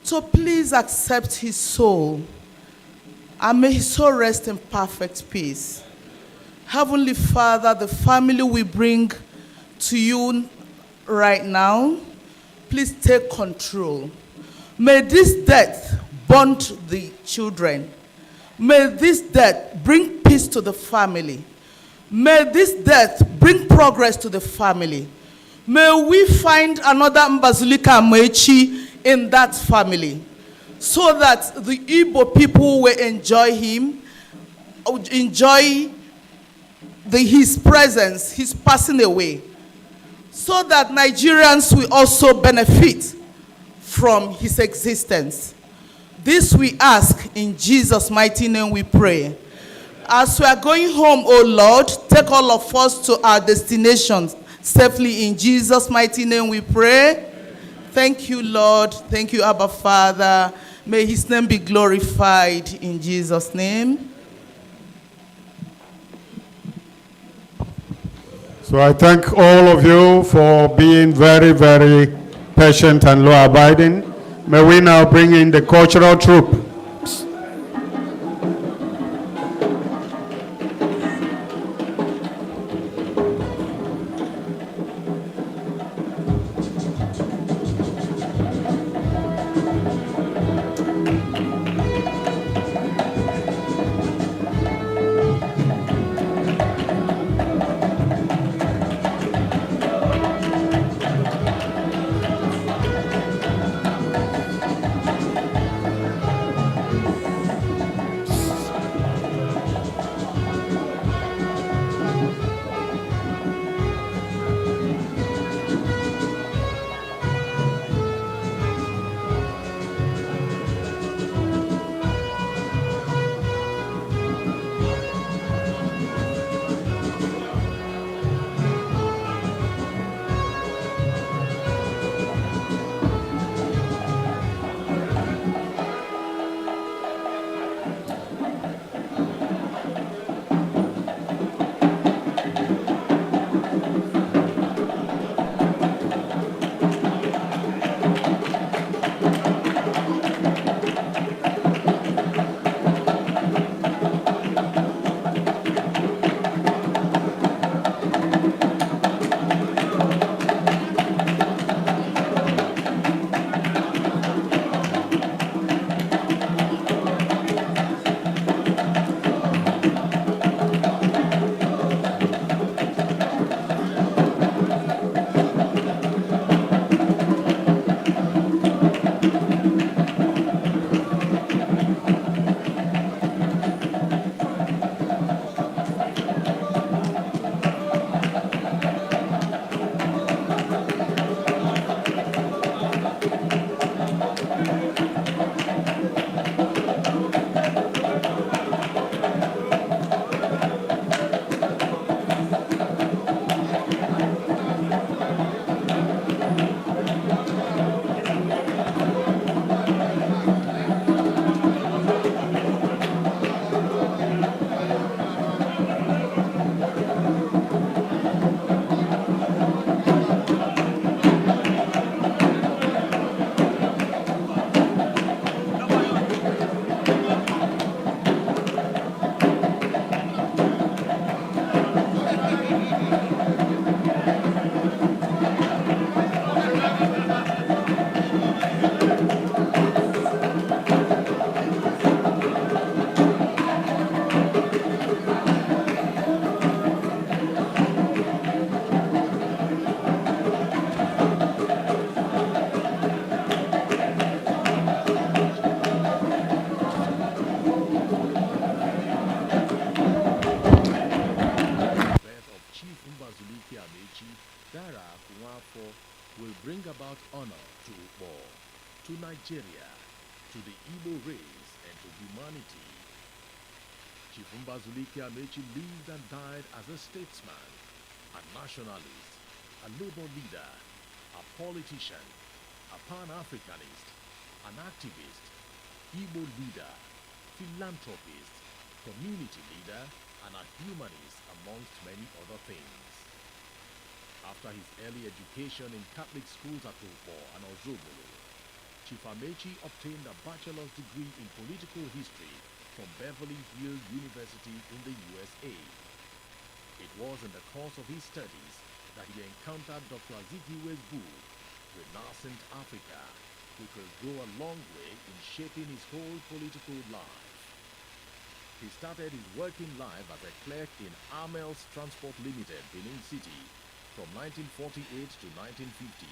to please accept his soul, and may his soul rest in perfect peace. Heavenly Father, the family we bring to you right now, please take control. May this death bond the children. May this death bring peace to the family. May this death bring progress to the family. May we find another Mbazulike Amechi in that family, so that the Igbo people will enjoy him, enjoy his presence, his passing away, so that Nigerians will also benefit from his existence. This we ask in Jesus' mighty name we pray. As we are going home, O Lord, take all of us to our destinations safely. In Jesus' mighty name we pray. Thank you, Lord. Thank you, Abba Father. May his name be glorified in Jesus' name. So I thank all of you for being very, very patient and law-abiding. May we now bring in the cultural troupe. Mbazulike Amechi, Dara Akunwafor will bring about honor to Ukpo, to Nigeria, to the Igbo race, and to humanity. Chief Mbazulike Amechi lived and died as a statesman, a nationalist, a labor leader, a politician, a Pan-Africanist, an activist, Igbo leader, philanthropist, community leader, and a humanist, amongst many other things. After his early education in Catholic schools at Ukpo and Ozobolo, Chief Amechi obtained a bachelor's degree in political history from Beverly Hills University in the USA. It was in the course of his studies that he encountered Dr. Azikiwe's book, Renascent Africa, which will go a long way in shaping his whole political life. He started his working life as a clerk in Amels Transport Limited, Benin City, from 1948 to 1950.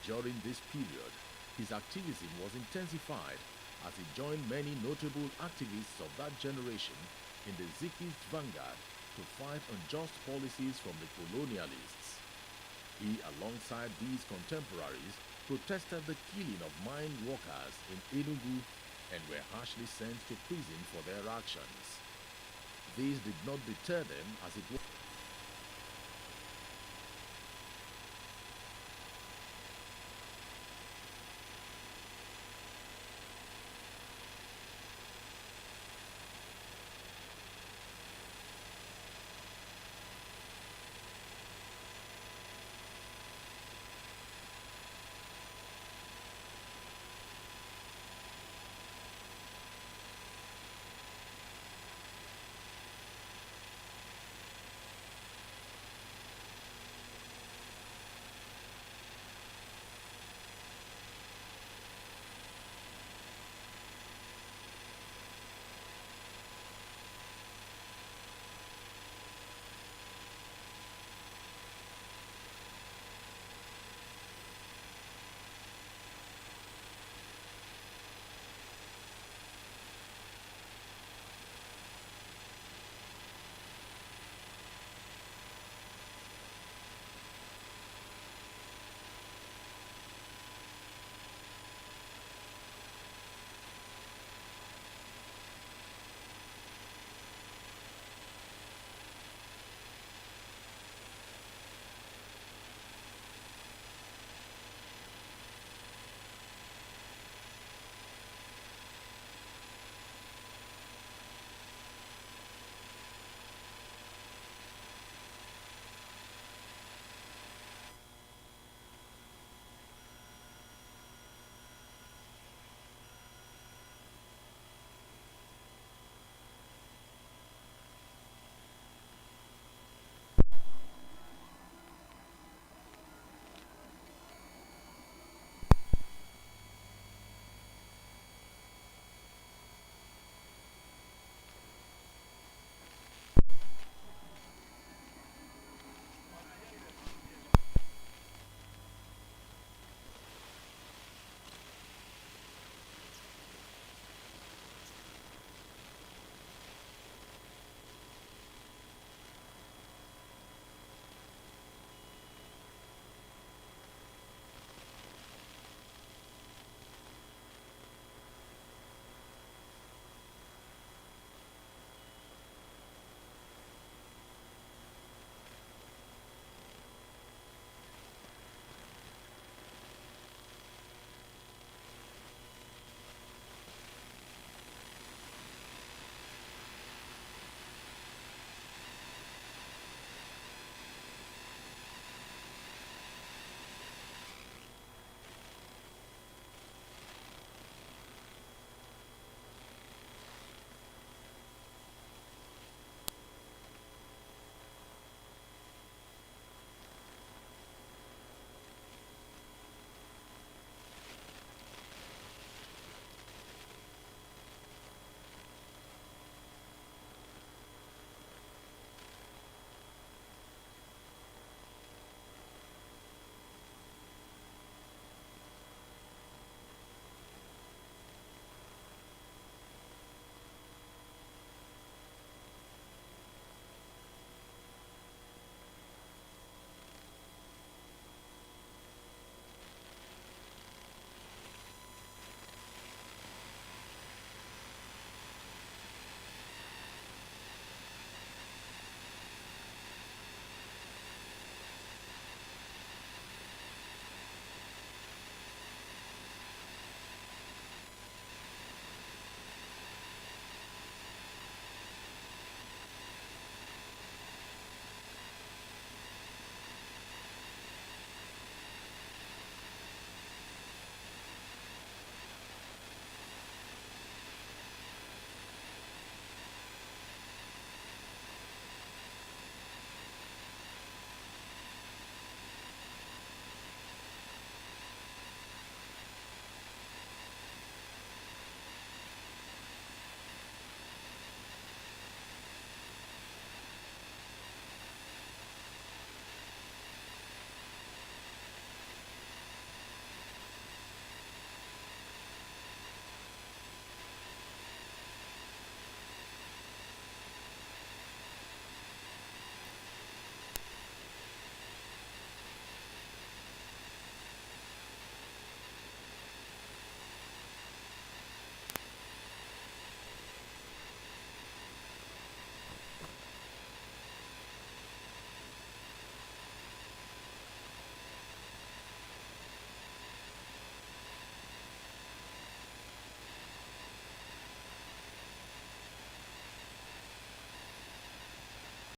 During this period, his activism was intensified as he joined many notable activists of that generation in the Zikist vanguard to fight unjust policies from the colonialists. He, alongside these contemporaries, protested the killing of mine workers in Enugu and were harshly sent to prison for their actions. This did not deter them, as it was